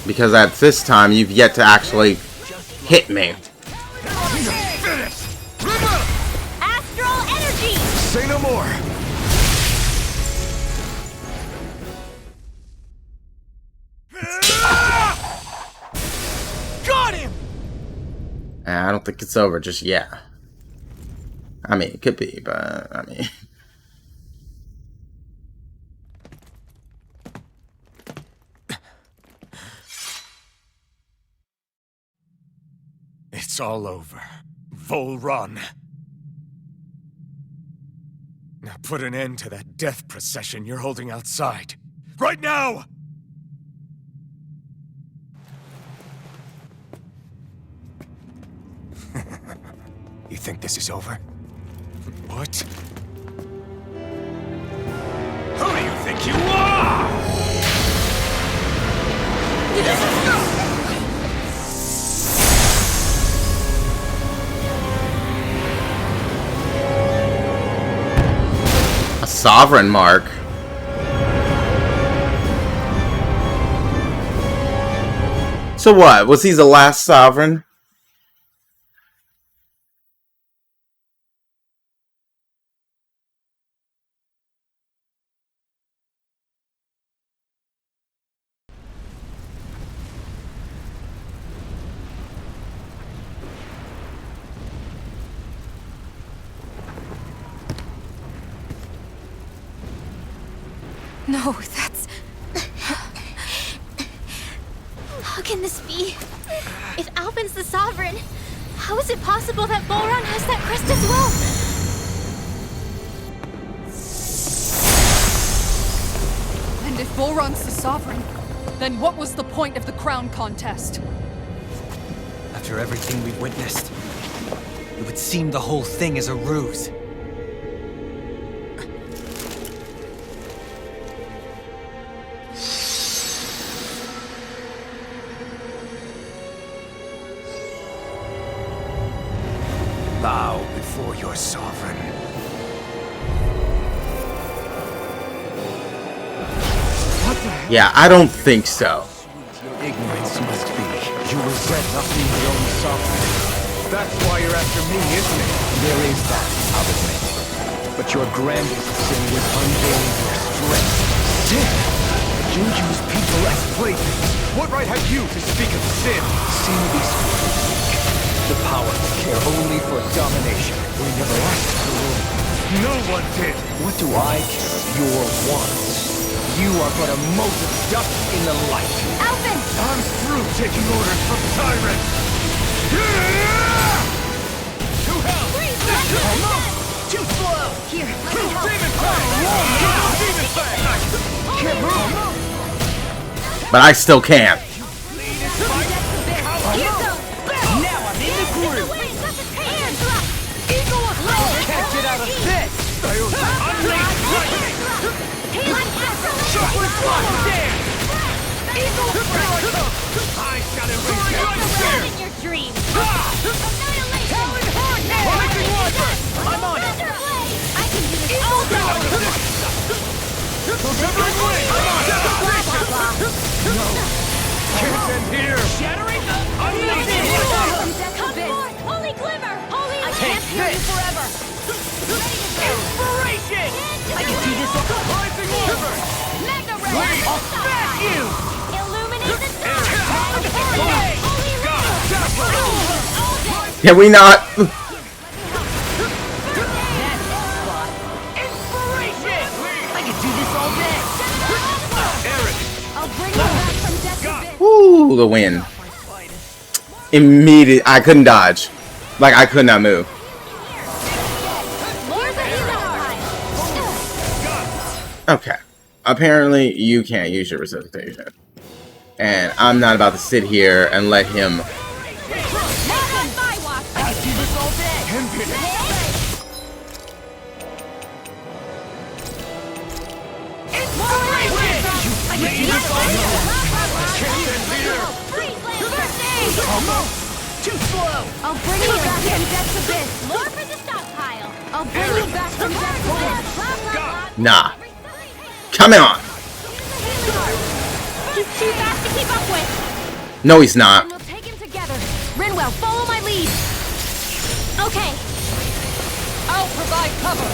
Because at this time, you've yet to actually hit me. Finish! River! Astral energy! Say no more! Got him! I don't think it's over just yet. I mean, it could be, but I mean... It's all over. Vholran. Now put an end to that death procession you're holding outside. Right now! You think this is over? What? Who do you think you are? A sovereign mark. So what? Was he the last sovereign? No, that's... How can this be? If Alpin's the Sovereign, how is it possible that Vholran has that crest as well? And if Vholran's the Sovereign, then what was the point of the crown contest? After everything we've witnessed, it would seem the whole thing is a ruse. Bow before your sovereign. Yeah, I don't think so. Your ignorance must be. You regret not being the only sovereign. That's why you're after me, isn't it? There is that, I'll admit. But your grandest sin was unveiling your strength. Sin? You use people as playthings. What right have you to speak of sin? Sin is weak. The power to care only for domination. We never asked for rule. No one did. What do I care of your wants? You are but a mote of dust in the light. Alpin! I'm through taking orders from tyrants. To hell! Freeze! Let Too slow! Here, let me help. Demon Fang! Demon Fang! Can't move! But I still can't. Here goes! Now I'm in the groove. Hands up! Eagle assault. Can't get out of this. Unleash lightning! Shuffle slot dance. Eagle strike. I shall erase your fear! In your dreams! Talon Hardhead. Rising Water. I'm on it. I can do this all day! Severing Wing! No! Can't end here! Shattering. Unleash lightning! Come forth! Holy Glimmer! Holy I Take this. forever! Inspiration. I can do this all. Rising Water! Mega I'll smash you. Illuminate the sky! Talon Hardhead. Holy Ring! Can we not? Inspiration. I can do this all day. I'll bring you back from death. Ooh, the win. Immediate. I couldn't dodge. Like, I could not move. Okay. Apparently, you can't use your resuscitation. And I'm not about to sit here and let him... Too slow. I'll bring you back from death's abyss. More for the stockpile. I'll bring you back from death's abyss. Nah. Come on! He's too fast to keep up with. No, he's not. We'll take him together. Rinwell, follow my lead. Okay. I'll provide cover.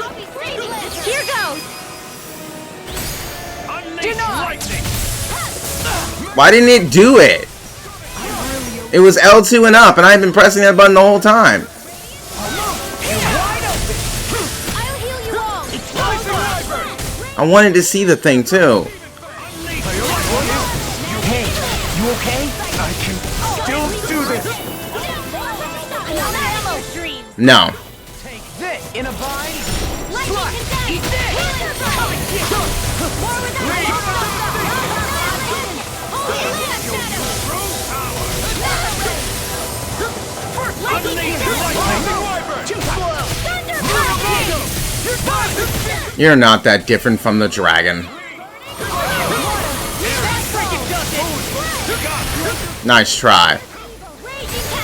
I'll be saving this. Here goes. Unleash lightning! Why didn't it do it? It was L2 and up, and I've been pressing that button the whole time. I'll heal you all. I wanted to see the thing, too. Hey, you okay? I can still do this! No. Take this in a bind. Lightning condensed. Eat this. Coming You're not that different from the dragon. Nice try.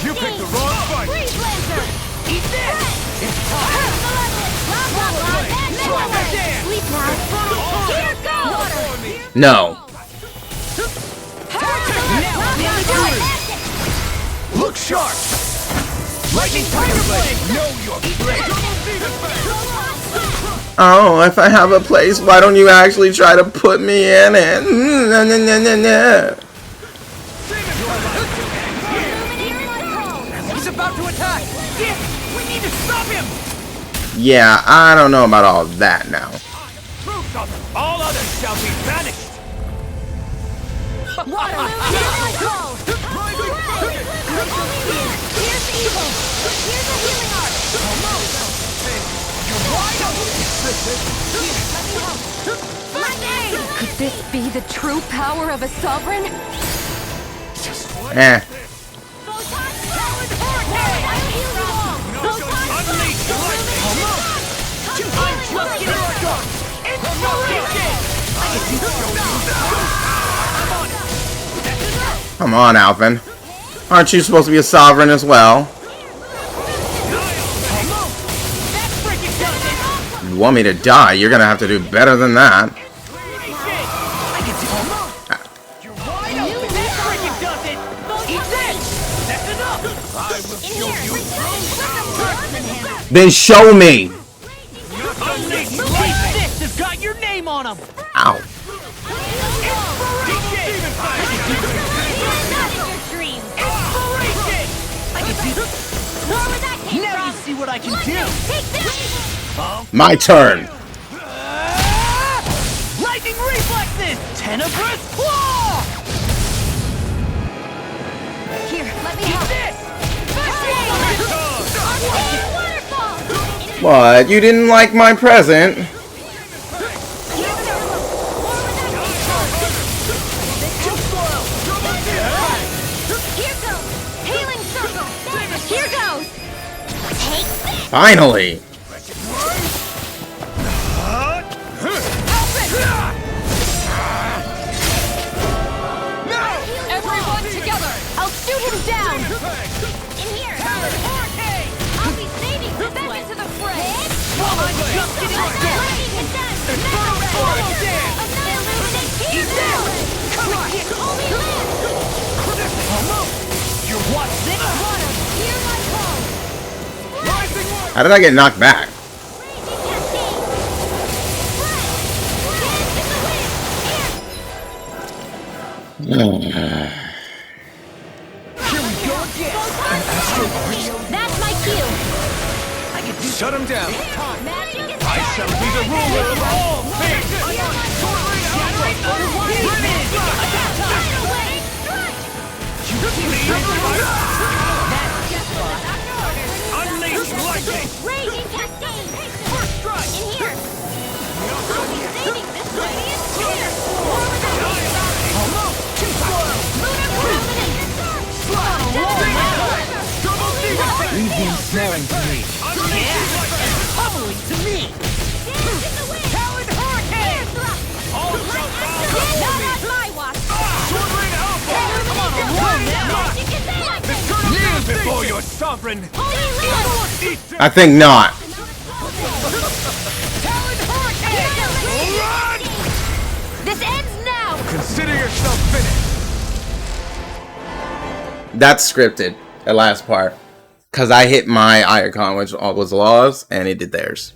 You picked the wrong fight! Eat this. It's time. No. Look sharp! Lightning Tiger Blade. Know your place! Oh, if I have a place, why don't you actually try to put me in it? He's about to attack. Dick, we need to stop him. Yeah, I don't know about all that now. Troops of all others shall be banished! Water! Here's evil. Here's a healing art. You're wide open. Let me help. Could this be the true power of a sovereign? Eh. Come on, Alvin. Aren't you supposed to be a sovereign as well? You want me to die? You're gonna have to do better than that. Then show me. This has got your name on him. Ow. Now you see what I can do. My turn. Lightning reflexes. Tenebrous claw. Here, let me help. What? You didn't like my present? Finally! Everyone together! I'll shoot him down! In here! I'll be saving the back into the fray! I'm just getting started. Infernal Force Dance. He's down. Only live! You're what's this? Hear my call! How did I get knocked back? That's my cue! Shut him down. Magic is I shall be the ruler of all things. Unleash lightning. Raging cascade! First strike! In here! I'll be saving this radiant sphere! Leave the ensnaring to me. Pummeling to me. Talon Hurricane. All shall bow before me. Not my watch! Sword Rain Alpha. I'm on a roll now. Kneel before your sovereign. I think not. Talon Hurricane. Run! This ends now! Consider yourself finished. That's scripted. That last part. Because I hit my icon, which was laws, and it did theirs.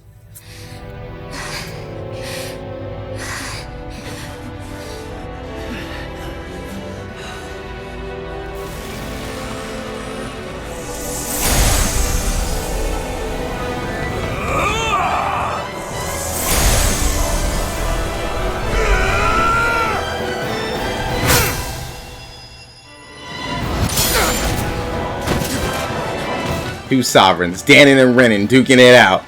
Two sovereigns, Dannon and Renan, duking it out.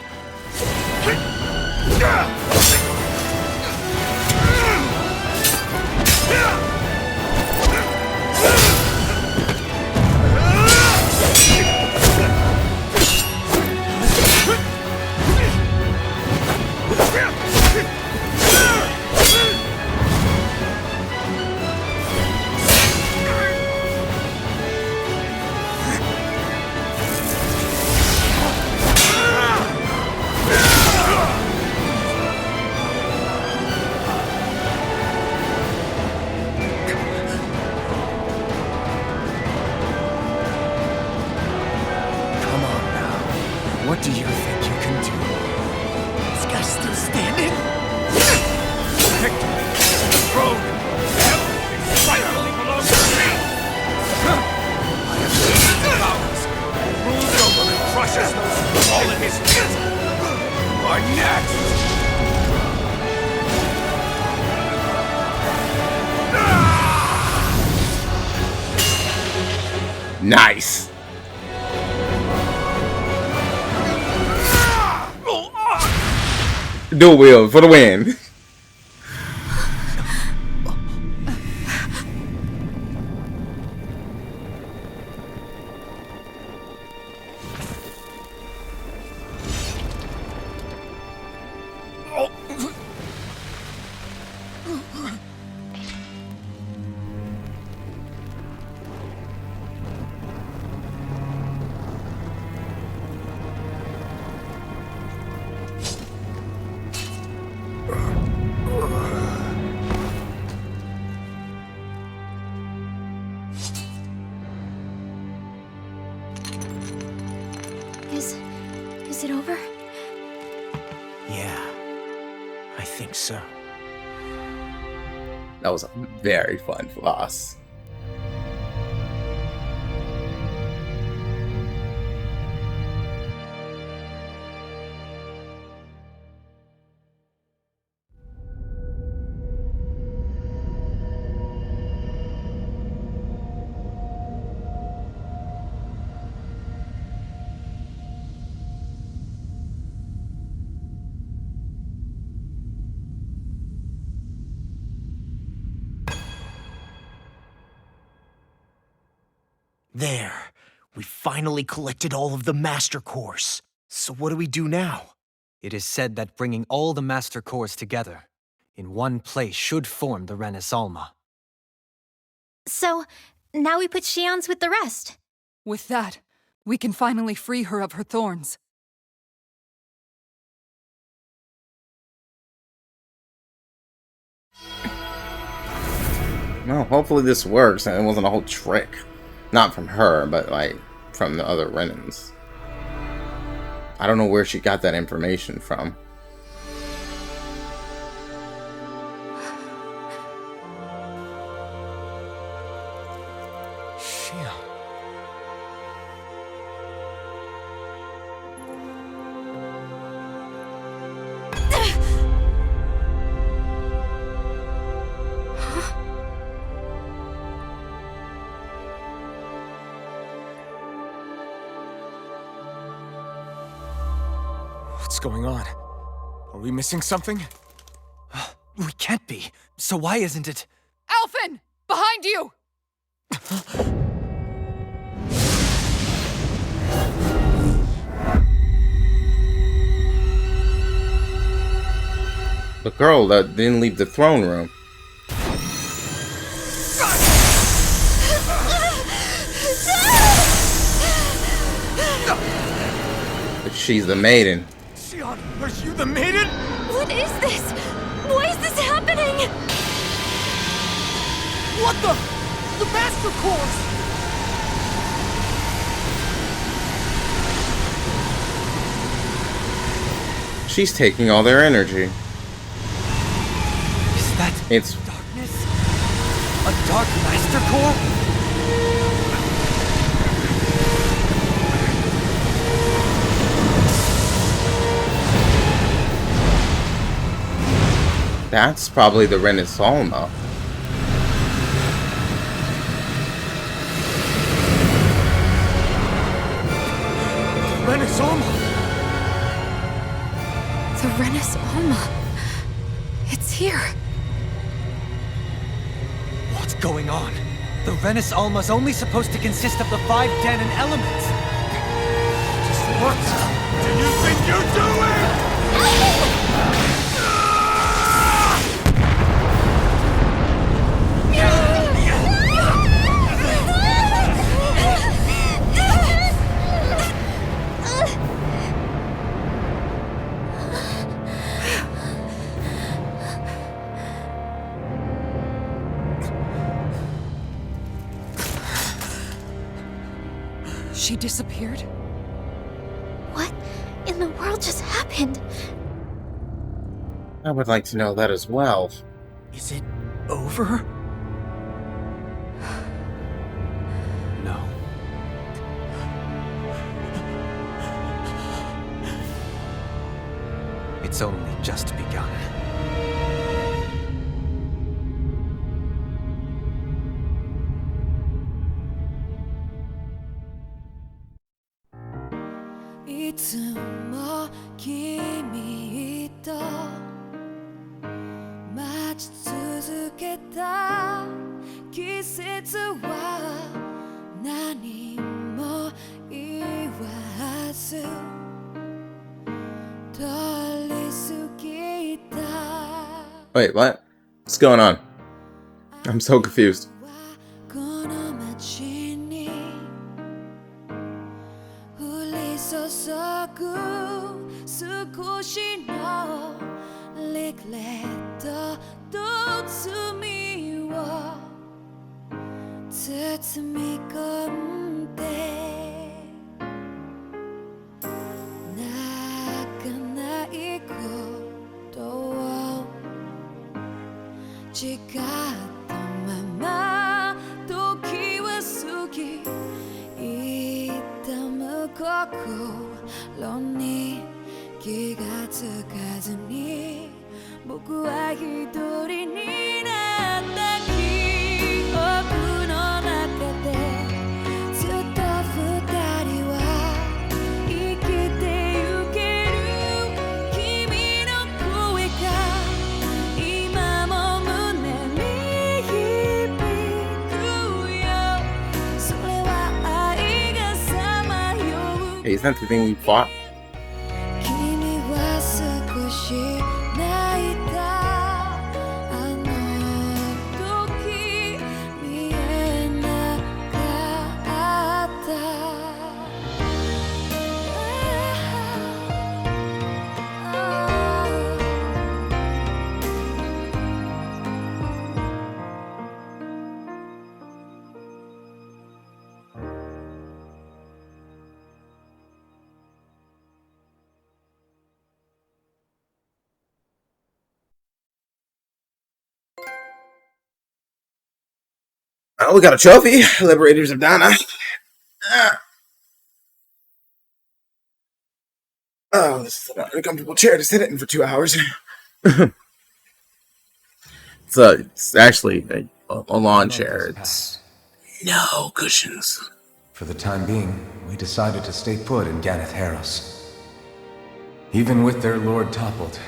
What do you think you can do? This guy's still standing? Victory, the throne, everything rightfully belongs to me! I have seized the powers, rules over and crushes those who fall in his feet! You are next! Nice. Dual wield for the win. Is it over? Yeah, I think so. That was a very fun boss. There. We finally collected all of the Master Cores. So what do we do now? It is said that bringing all the Master Cores together in one place should form the Renis Alma. So, now we put Shion's with the rest. With that, we can finally free her of her thorns. Well, hopefully this works and it wasn't a whole trick. Not from her, but like from the other Renins. I don't know where she got that information from. Shion. What's going on? Are we missing something? We can't be. So why isn't it? Alphen! Behind you! The girl that didn't leave the throne room. But she's the maiden. Shion, are you the maiden? What is this? Why is this happening? What the? The Master Cores! She's taking all their energy. Is that It's darkness? A Dark Master Core? that's probably the Renis Alma. Renis Alma! The Renis Alma. It's here. What's going on? The Renis Alma's only supposed to consist of the 5 Danon elements. What do you think you're doing? She disappeared? What in the world just happened? I would like to know that as well. Is it over? No. It's only just begun. いつも君と待ち続けた季節は何も言わず通り過ぎた Wait, what? What's going on? I'm so confused. この街に降り注ぐ少しのリグレットと罪を包み込んで泣かないことを誓ったまま時は過ぎ痛む心に気がつかずに僕は一人になった記憶の中でずっと二人は生きてゆける君の声が今も胸に響くよそれは愛がさまよう Hey, isn't that the thing we fought? 君は少し泣いたあの時見えなかったOh, we got a trophy. Liberators of Dana. Oh, this is not a comfortable chair to sit in for 2 hours. It's actually a lawn chair. It's no cushions. For the time being, we decided to stay put in Ganeth Haros. Even with their lord toppled,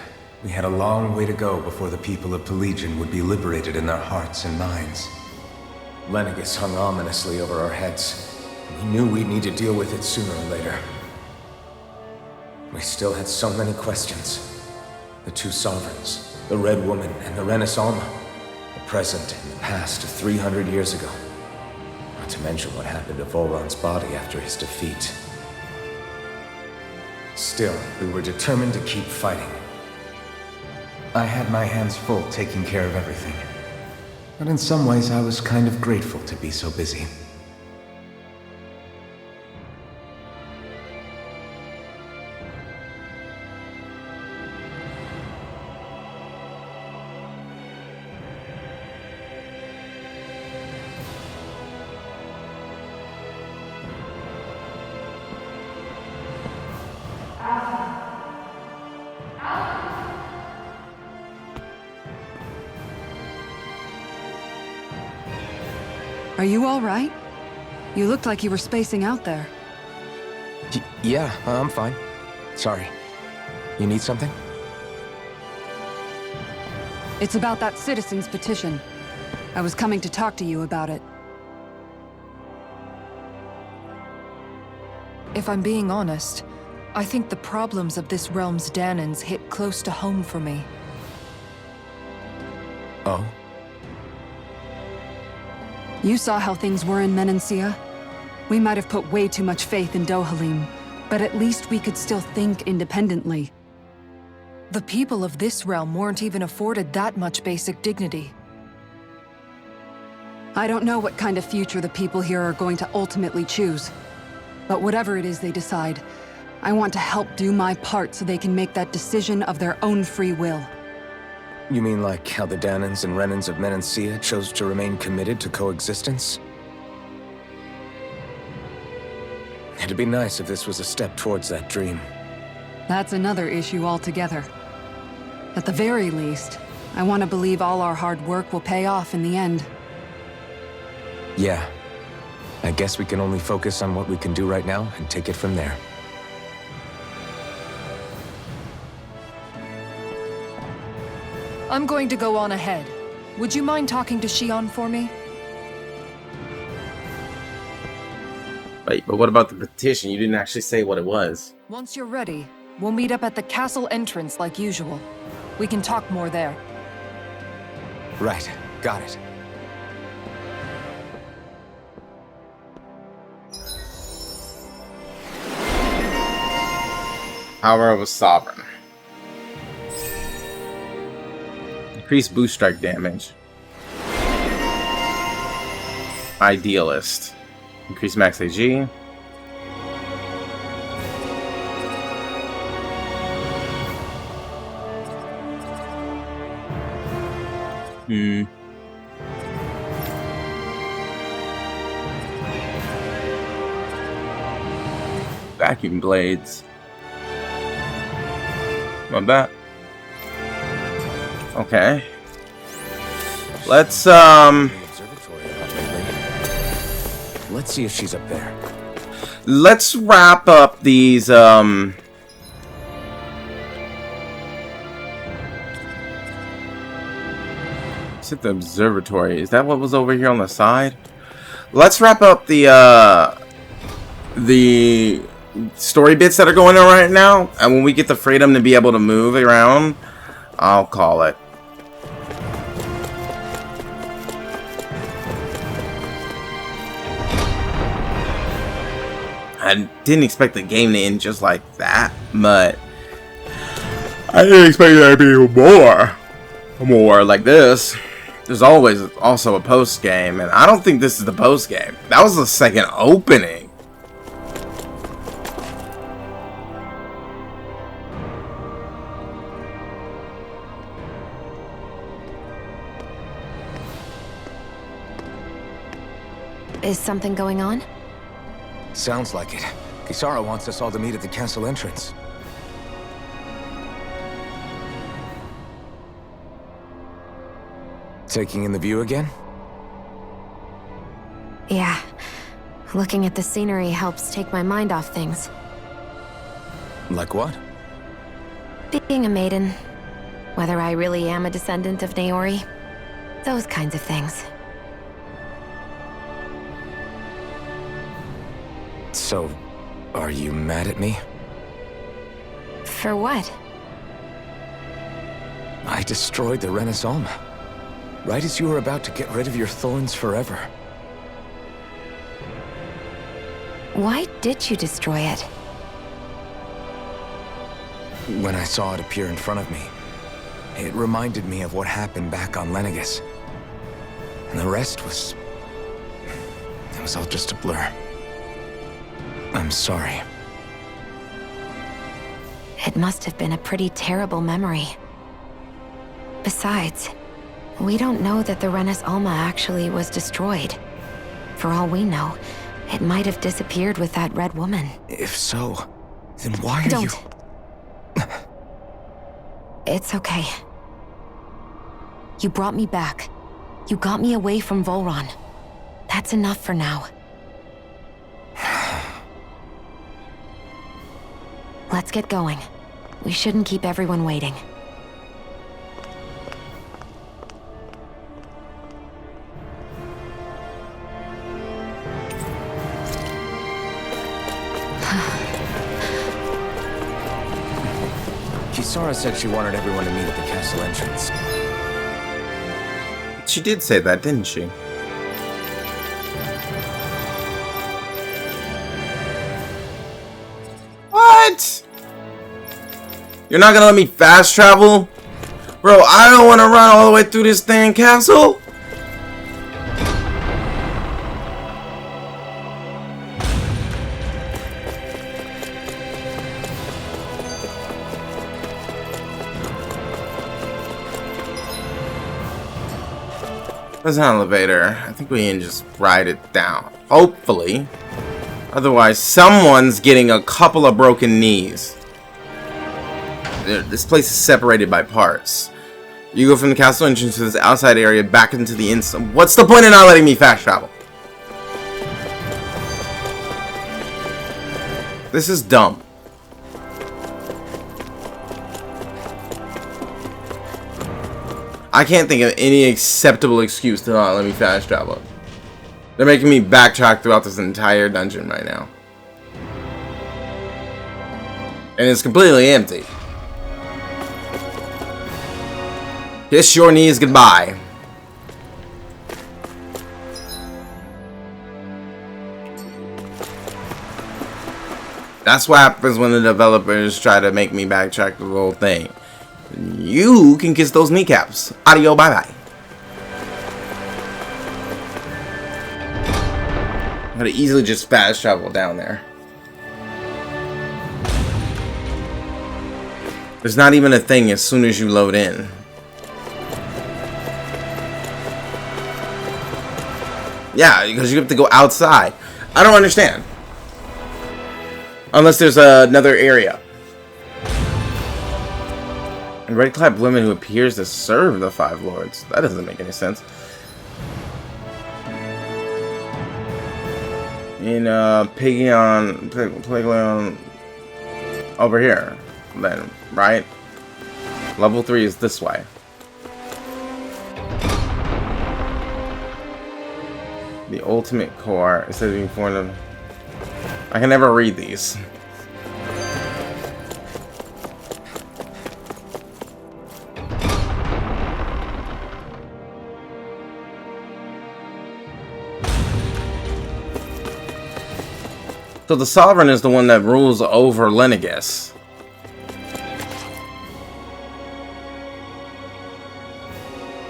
we had a long way to go before the people of Pelegion would be liberated in their hearts and minds. Lenegis hung ominously over our heads. We knew we'd need to deal with it sooner or later. We still had so many questions. The two sovereigns, the Red Woman and the Renis Alma, the present and the past of 300 years ago. Not to mention what happened to Vholran's body after his defeat. Still, we were determined to keep fighting. I had my hands full taking care of everything. But in some ways, I was kind of grateful to be so busy. Are you all right? You looked like you were spacing out there. Yeah, I'm fine. Sorry. You need something? It's about that citizen's petition. I was coming to talk to you about it. If I'm being honest, I think the problems of this realm's Danans hit close to home for me. Oh? You saw how things were in Menancia. We might have put way too much faith in Dohalim, but at least we could still think independently. The people of this realm weren't even afforded that much basic dignity. I don't know what kind of future the people here are going to ultimately choose. But whatever it is they decide, I want to help do my part so they can make that decision of their own free will. You mean like how the Danans and Renans of Menancia chose to remain committed to coexistence? It'd be nice if this was a step towards that dream. That's another issue altogether. At the very least, I want to believe all our hard work will pay off in the end. Yeah. I guess we can only focus on what we can do right now and take it from there. I'm going to go on ahead. Would you mind talking to Shion for me? Wait, but what about the petition? You didn't actually say what it was. Once you're ready, we'll meet up at the castle entrance like usual. We can talk more there. Right, got it. Power of a Sovereign. Increased boost strike damage. Idealist. Increase max AG. Vacuum blades. Not bad. Okay. Let's Let's see if she's up there. let's wrap up these Is it the observatory? Is that what was over here on the side? Let's wrap up the story bits that are going on right now, and when we get the freedom to be able to move around, I'll call it. I didn't expect the game to end just like that, but I didn't expect there to be more like this. There's always also a post game, and I don't think this is the post game. That was the second opening. Is something going on? Sounds like it. Kisara wants us all to meet at the castle entrance. Taking in the view again? Yeah. Looking at the scenery helps take my mind off things. Like what? Being a maiden. Whether I really am a descendant of Naori. Those kinds of things. So, are you mad at me? For what? I destroyed the Renaissance. Right as you were about to get rid of your thorns forever. Why did you destroy it? When I saw it appear in front of me, it reminded me of what happened back on Lenegis. And the rest was... it was all just a blur. I'm sorry. It must have been a pretty terrible memory. Besides, we don't know that the Renis Alma actually was destroyed. For all we know, it might have disappeared with that red woman. If so, then why are Don't. you... It's okay. You brought me back. You got me away from Vholran. That's enough for now. Let's get going. We shouldn't keep everyone waiting. Kisara said she wanted everyone to meet at the castle entrance. She did say that, didn't she? What? You're not gonna let me fast travel? Bro, I don't want to run all the way through this dang castle. There's an elevator. I think we can just ride it down. Hopefully. Otherwise, someone's getting a couple of broken knees. This place is separated by parts. You go from the castle entrance to this outside area back into the inside. What's the point of not letting me fast travel? This is dumb. I can't think of any acceptable excuse to not let me fast travel. They're making me backtrack throughout this entire dungeon right now. And it's completely empty. Kiss your knees goodbye. That's what happens when the developers try to make me backtrack the whole thing. You can kiss those kneecaps. Adios, bye bye. I could easily just fast travel down there. There's not even a thing as soon as you load in. Yeah, because you have to go outside. I don't understand. Unless there's another area. A red-clad woman who appears to serve the Five Lords. That doesn't make any sense. In Playground over here, then, right? Level 3 is this way. The ultimate core is said to be formed of. I can never read these. So the Sovereign is the one that rules over Lenegis.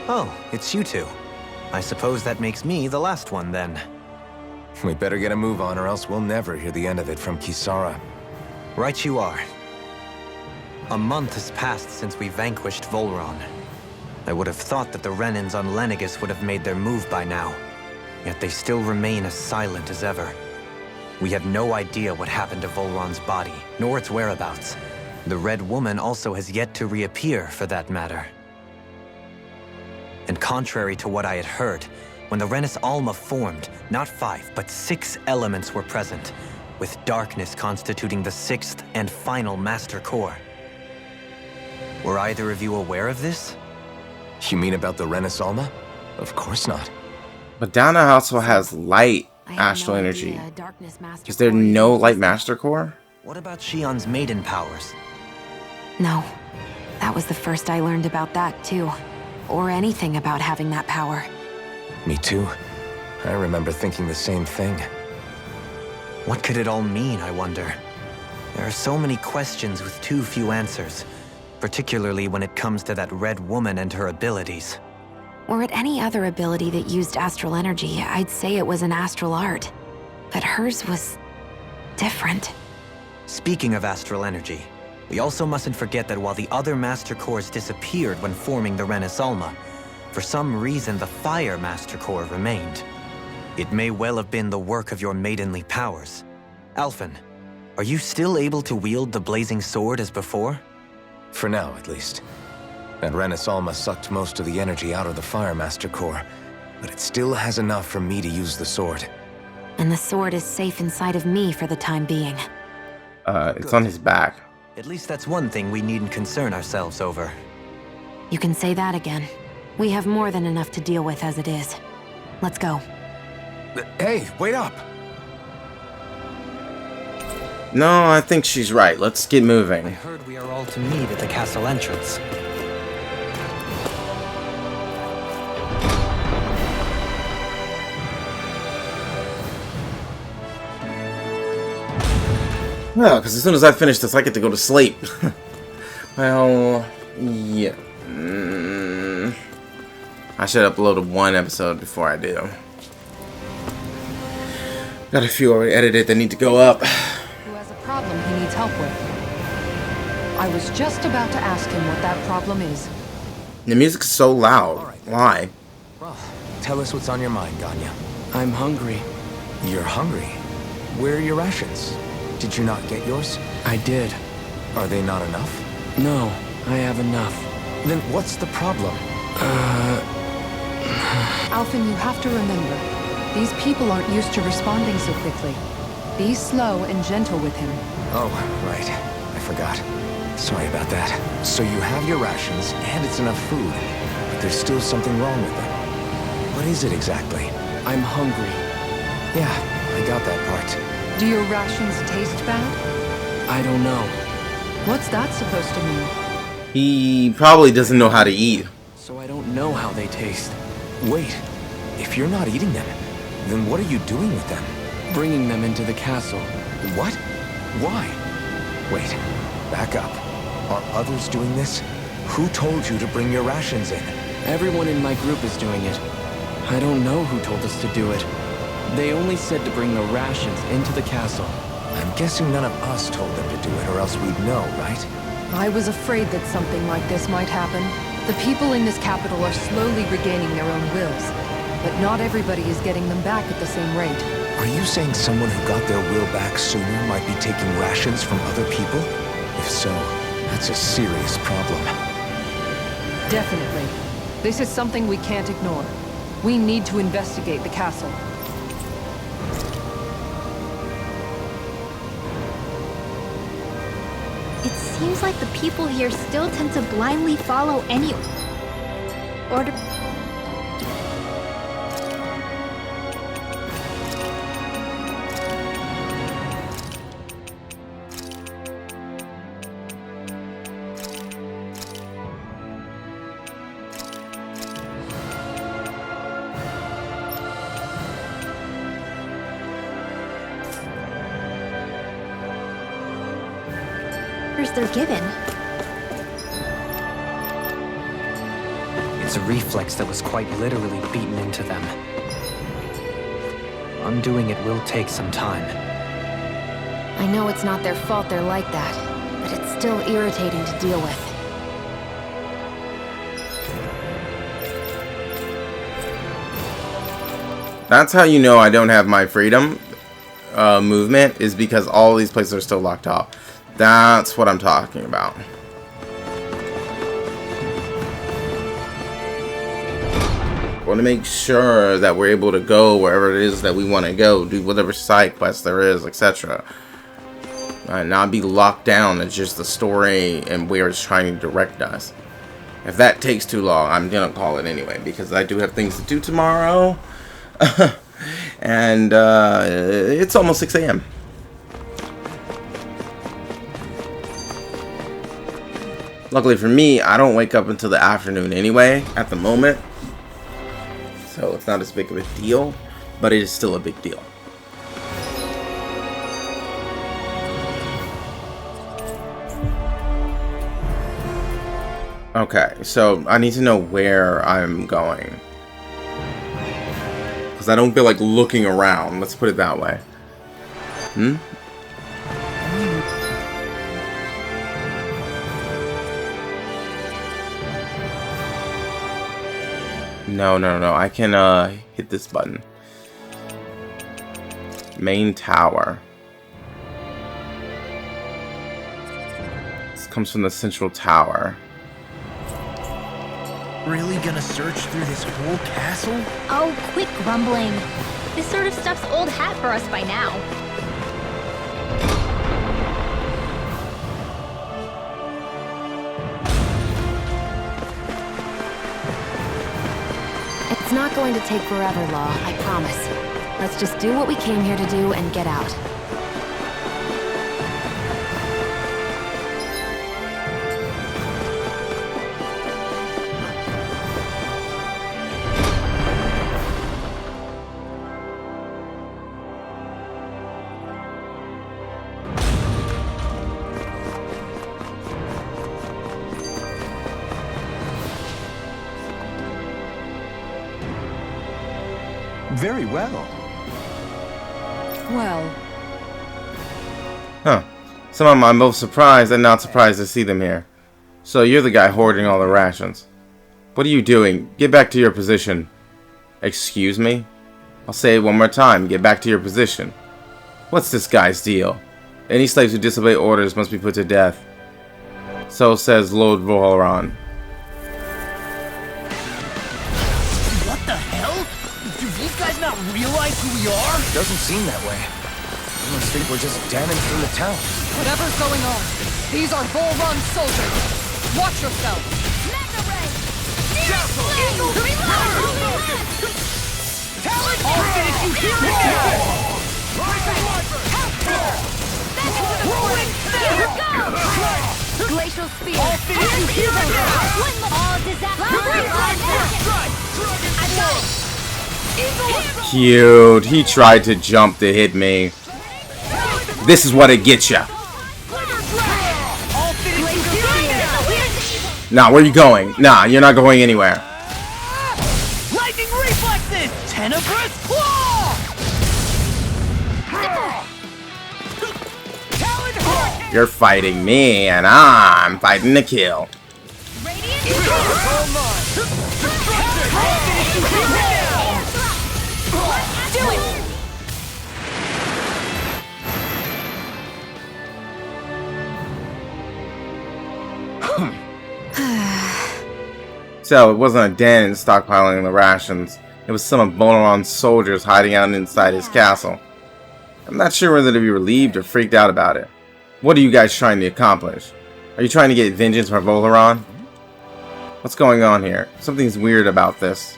Oh, it's you two. I suppose that makes me the last one then. We better get a move on or else we'll never hear the end of it from Kisara. Right you are. A month has passed since we vanquished Vholran. I would have thought that the Renans on Lenegis would have made their move by now. Yet they still remain as silent as ever. We have no idea what happened to Vholran's body, nor its whereabouts. The Red Woman also has yet to reappear, for that matter. And contrary to what I had heard, when the Renis Alma formed, not 5, but 6 elements were present, with darkness constituting the 6th and final Master Core. Were either of you aware of this? You mean about the Renis Alma? Of course not. But Dana also has light astral energy. Is there no light Master Core? What about Shion's maiden powers? No. That was the first I learned about that, too. Or anything about having that power. Me too. I remember thinking the same thing. What could it all mean, I wonder? There are so many questions with too few answers, particularly when it comes to that Red Woman and her abilities. Were it any other ability that used astral energy, I'd say it was an astral art. But hers was different. Speaking of astral energy, we also mustn't forget that while the other Master Cores disappeared when forming the Renis Alma, for some reason the Fire Master Core remained. It may well have been the work of your maidenly powers. Alphen, are you still able to wield the blazing sword as before? For now, at least. That Renis Alma sucked most of the energy out of the Fire Master Core, but it still has enough for me to use the sword. And the sword is safe inside of me for the time being. It's on his back. At least that's one thing we needn't concern ourselves over. You can say that again. We have more than enough to deal with as it is. Let's go. Hey, wait up! No, I think she's right. Let's get moving. I heard we are all to meet at the castle entrance. Well, because as soon as I finish this, I get to go to sleep. Well, yeah. I should upload one episode before I do. Got a few already edited that need to go up. Who has a problem he needs help with. I was just about to ask him what that problem is. The music's so loud. Why? Well, tell us what's on your mind, Ganya. I'm hungry. You're hungry? Where are your rations? Did you not get yours? I did. Are they not enough? No, I have enough. Then what's the problem? Alphen, you have to remember, these people aren't used to responding so quickly. Be slow and gentle with him. Oh, right. I forgot. Sorry about that. So you have your rations, and it's enough food. But there's still something wrong with them. What is it exactly? I'm hungry. Yeah, I got that part. Do your rations taste bad? I don't know. What's that supposed to mean? He probably doesn't know how to eat. So I don't know how they taste. Wait, if you're not eating them, then what are you doing with them? Bringing them into the castle. What? Why? Wait, back up. Are others doing this? Who told you to bring your rations in? Everyone in my group is doing it. I don't know who told us to do it. They only said to bring the rations into the castle. I'm guessing none of us told them to do it, or else we'd know, right? I was afraid that something like this might happen. The people in this capital are slowly regaining their own wills, but not everybody is getting them back at the same rate. Are you saying someone who got their will back sooner might be taking rations from other people? If so, that's a serious problem. Definitely. This is something we can't ignore. We need to investigate the castle. It seems like the people here still tend to blindly follow any order. They're given. It's a reflex that was quite literally beaten into them. Undoing it will take some time. I know it's not their fault they're like that, but it's still irritating to deal with. That's how you know I don't have my freedom movement, is because all these places are still locked off. That's what I'm talking about. Want to make sure that we're able to go wherever it is that we want to go, do whatever side quest there is, etc. Not be locked down. It's just the story and where it's trying to direct us. If that takes too long, I'm gonna call it anyway, because I do have things to do tomorrow. And it's almost 6 a.m. Luckily for me, I don't wake up until the afternoon anyway, at the moment. So it's not as big of a deal, but it is still a big deal. Okay, so I need to know where I'm going. Because I don't feel like looking around, let's put it that way. No. I can hit this button. Main tower. This comes from the central tower. Really gonna search through this whole castle? Oh, quit grumbling. This sort of stuff's old hat for us by now. It's not going to take forever, Law, I promise. Let's just do what we came here to do and get out. Very well. Well, Huh. Somehow I'm both surprised and not surprised to see them here. So you're the guy hoarding all the rations. What are you doing? Get back to your position. Excuse me? I'll say it one more time. Get back to your position. What's this guy's deal? Any slaves who disobey orders must be put to death. So says Lord Vholran. What the hell? Do these guys not realize who we are? Doesn't seem that way. I must think we're just damming through the town. whatever's going on, these are Vholran soldiers. Watch yourself. Mega Ray! I'll finish you here and now! Glacial spear. I'll finish you here and now! All disaster. I've got it. Cute. He tried to jump to hit me. This is what it gets ya. I'll finish you here and now! Nah, where you going? Nah, you're not going anywhere. Lightning reflexes! Tenebrous claw! Talon hurricane! You're fighting me, and I'm fighting to kill. All mine! Destruction! I'll finish you here and now! Do it. So, it wasn't a Danon stockpiling the rations. It was some of Vholran's soldiers hiding out inside his castle. I'm not sure whether to be relieved or freaked out about it. What are you guys trying to accomplish? Are you trying to get vengeance for Vholran? What's going on here? Something's weird about this.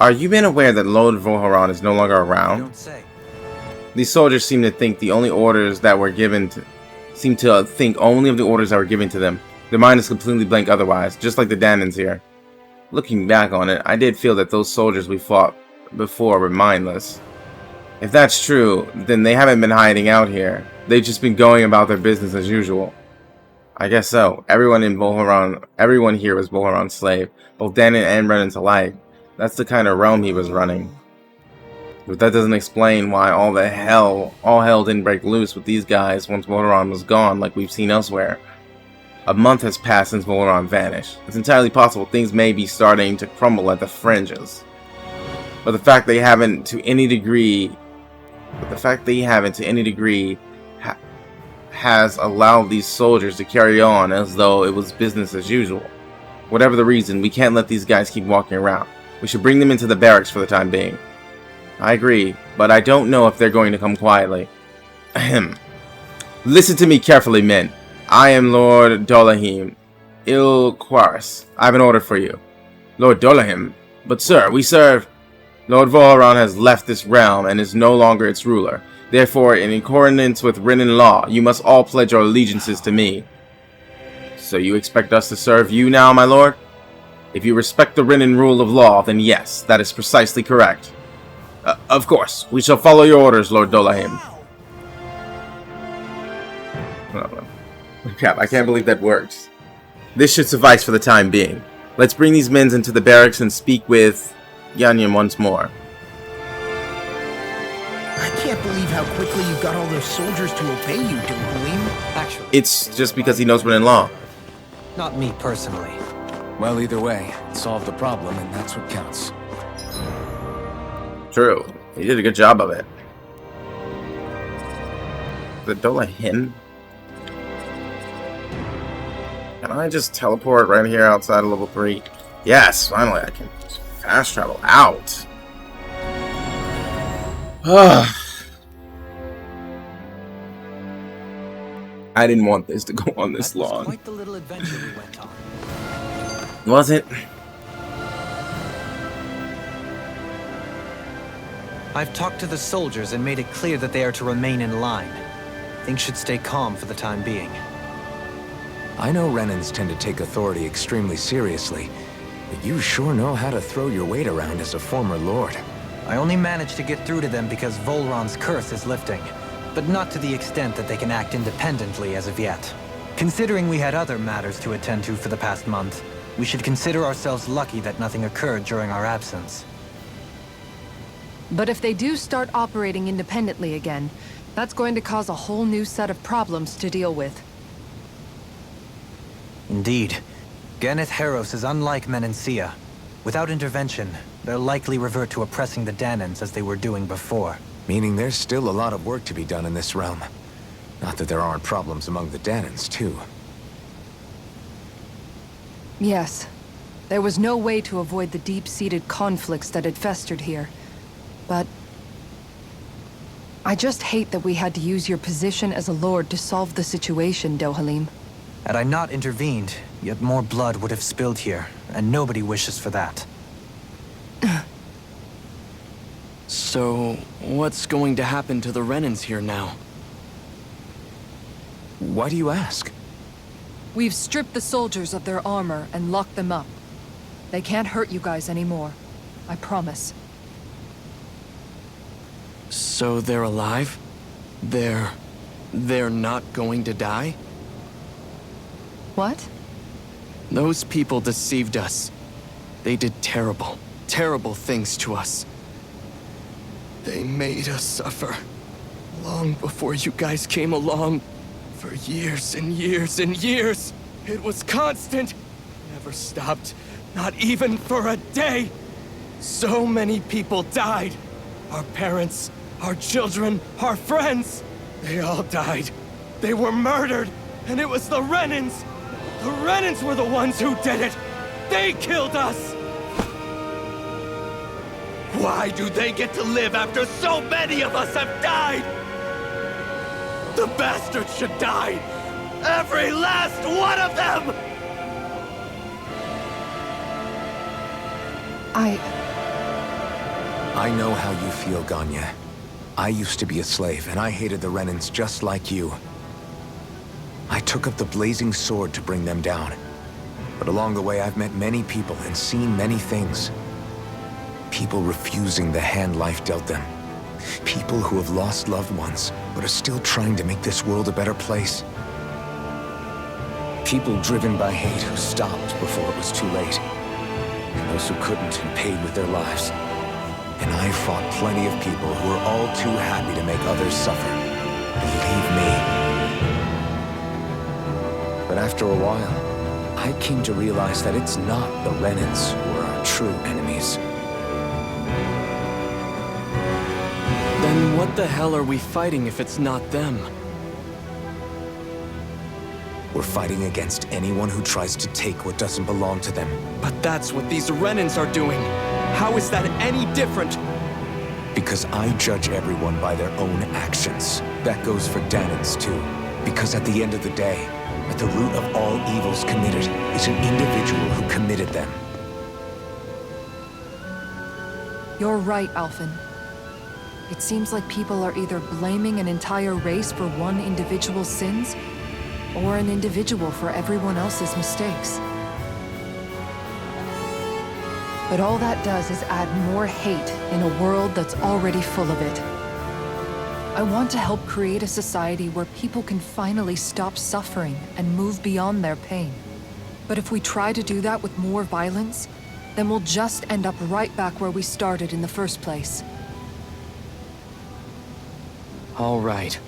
Are you been aware that Lord Vholran is no longer around? Don't say. These soldiers seem to think the only orders that were given to... seem to think only of the orders that were given to them. Their mind is completely blank otherwise, just like the Danons here. Looking back on it, I did feel that those soldiers we fought before were mindless. If that's true, then they haven't been hiding out here. They've just been going about their business as usual. I guess so. Everyone here was Vholran's slave, both Danon and Renans alike. That's the kind of realm he was running. But that doesn't explain why all hell didn't break loose with these guys once Vholran was gone, like we've seen elsewhere. A month has passed since Vholran vanished. It's entirely possible things may be starting to crumble at the fringes. But the fact they haven't to any degree has allowed these soldiers to carry on as though it was business as usual. Whatever the reason, we can't let these guys keep walking around. We should bring them into the barracks for the time being. I agree, but I don't know if they're going to come quietly. Ahem. Listen to me carefully, men. I am Lord Dolahim, Il-Quaris. I have an order for you. Lord Dolahim? But sir, we serve... Lord Vholran has left this realm and is no longer its ruler. Therefore, in accordance with Renan law, you must all pledge your allegiances to me. So you expect us to serve you now, my lord? If you respect the Renan rule of law, then yes, that is precisely correct. Of course, we shall follow your orders, Lord Dolahim. Crap, I can't believe that worked. This should suffice for the time being. Let's bring these men into the barracks and speak with Yanyan once more. I can't believe how quickly you got all those soldiers to obey you, Vholran. Actually, It's just because he knows Renan law. not me personally. Well, either way, it solved the problem, and that's what counts. True. He did a good job of it. The Dolahim? Can I just teleport right here outside of level 3? Yes, finally I can fast travel out. I didn't want this to go on this That was long. quite the little adventure we went on. Was it? I've talked to the soldiers and made it clear that they are to remain in line. Things should stay calm for the time being. I know Renans tend to take authority extremely seriously, but you sure know how to throw your weight around as a former lord. I only managed to get through to them because Vholran's curse is lifting, but not to the extent that they can act independently as of yet. Considering we had other matters to attend to for the past month, we should consider ourselves lucky that nothing occurred during our absence. But if they do start operating independently again, that's going to cause a whole new set of problems to deal with. Indeed. Geneth Haros is unlike Menancia. Without intervention, they'll likely revert to oppressing the Danons as they were doing before. Meaning there's still a lot of work to be done in this realm. Not that there aren't problems among the Danons, too. Yes. There was no way to avoid the deep-seated conflicts that had festered here. But... I just hate that we had to use your position as a lord to solve the situation, Dohalim. Had I not intervened, yet more blood would have spilled here, and nobody wishes for that. So, what's going to happen to the Renans here now? Why do you ask? We've stripped the soldiers of their armor and locked them up. They can't hurt you guys anymore. I promise. So they're alive? They're not going to die? What? Those people deceived us. They did terrible, terrible things to us. They made us suffer. Long before you guys came along. For years and years and years. It was constant. Never stopped. Not even for a day. So many people died. Our parents, our children, our friends. They all died. They were murdered. And it was the Renans. The Renans were the ones who did it. They killed us. Why do they get to live after so many of us have died? The bastards should die! Every last one of them! I know how you feel, Ganya. I used to be a slave, and I hated the Renans just like you. I took up the blazing sword to bring them down. But along the way, I've met many people and seen many things. People refusing the hand life dealt them. People who have lost loved ones, but are still trying to make this world a better place. People driven by hate who stopped before it was too late. And those who couldn't and paid with their lives. And I fought plenty of people who were all too happy to make others suffer. Believe me. But after a while, I came to realize that it's not the Renans who are our true enemies. Then what the hell are we fighting if it's not them? We're fighting against anyone who tries to take what doesn't belong to them. But that's what these Renans are doing. How is that any different? Because I judge everyone by their own actions. That goes for Danans too. Because at the end of the day, at the root of all evils committed is an individual who committed them. You're right, Alphen. It seems like people are either blaming an entire race for one individual's sins, or an individual for everyone else's mistakes. But all that does is add more hate in a world that's already full of it. I want to help create a society where people can finally stop suffering and move beyond their pain. But if we try to do that with more violence, then we'll just end up right back where we started in the first place. All right.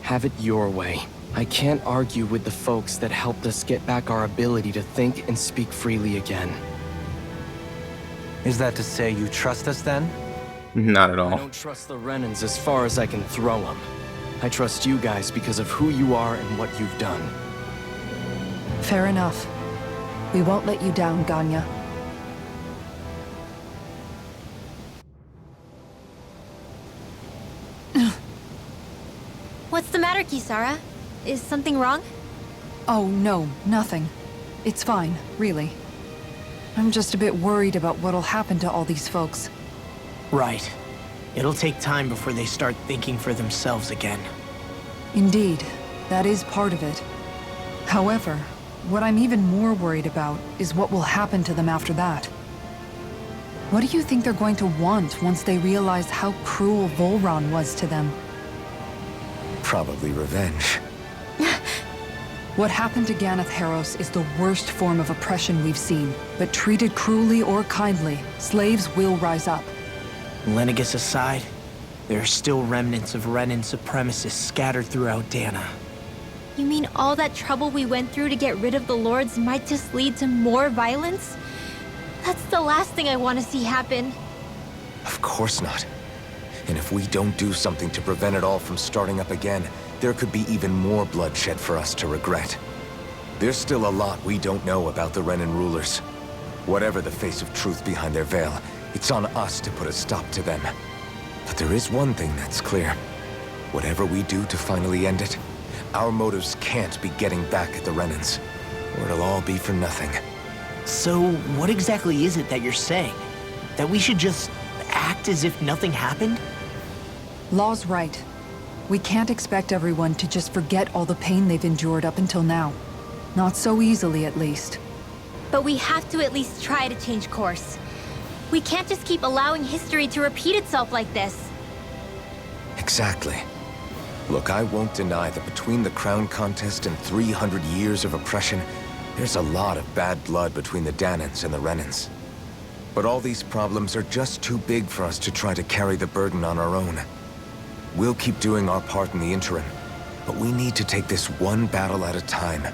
Have it your way. I can't argue with the folks that helped us get back our ability to think and speak freely again. Is that to say you trust us then? Not at I all. don't trust the Renans as far as I can throw them. I trust you guys because of who you are and what you've done. Fair enough. We won't let you down, Ganya. What's the matter, Kisara? Is something wrong? Oh, no, nothing. It's fine, really. I'm just a bit worried about what'll happen to all these folks. Right. It'll take time before they start thinking for themselves again. Indeed, that is part of it. However, what I'm even more worried about is what will happen to them after that. What do you think they're going to want once they realize how cruel Vholran was to them? Probably revenge. What happened to Ganath Haros is the worst form of oppression we've seen, but treated cruelly or kindly, slaves will rise up. Lenegis aside, there are still remnants of Renan supremacists scattered throughout Dana. You mean all that trouble we went through to get rid of the Lords might just lead to more violence? That's the last thing I want to see happen. Of course not. And if we don't do something to prevent it all from starting up again, there could be even more bloodshed for us to regret. There's still a lot we don't know about the Renan rulers. Whatever the face of truth behind their veil, it's on us to put a stop to them. But there is one thing that's clear. Whatever we do to finally end it, Our motives can't be getting back at the Renans, or it'll all be for nothing. So, what exactly is it that you're saying? That we should just act as if nothing happened? Law's right. We can't expect everyone to just forget all the pain they've endured up until now. Not so easily, at least. But we have to at least try to change course. We can't just keep allowing history to repeat itself like this. Exactly. Look, I won't deny that between the crown contest and 300 years of oppression, there's a lot of bad blood between the Danans and the Renans. But all these problems are just too big for us to try to carry the burden on our own. We'll keep doing our part in the interim, but we need to take this one battle at a time.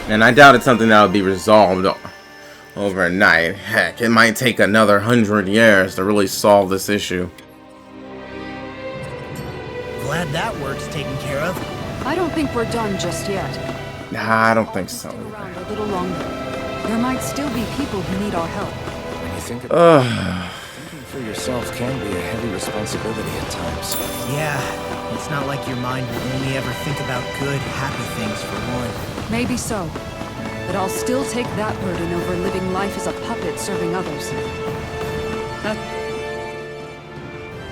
And I doubt it's something that would be resolved overnight. Heck, it might take another 100 years to really solve this issue. Glad that work's taken care of. I don't think we're done just yet. Nah, I don't think so. Stick around a little longer. There might still be people who need our help. When you think about it, thinking for yourself can be a heavy responsibility at times. Yeah, it's not like your mind will only ever think about good, happy things for one. Maybe so. But I'll still take that burden over living life as a puppet serving others.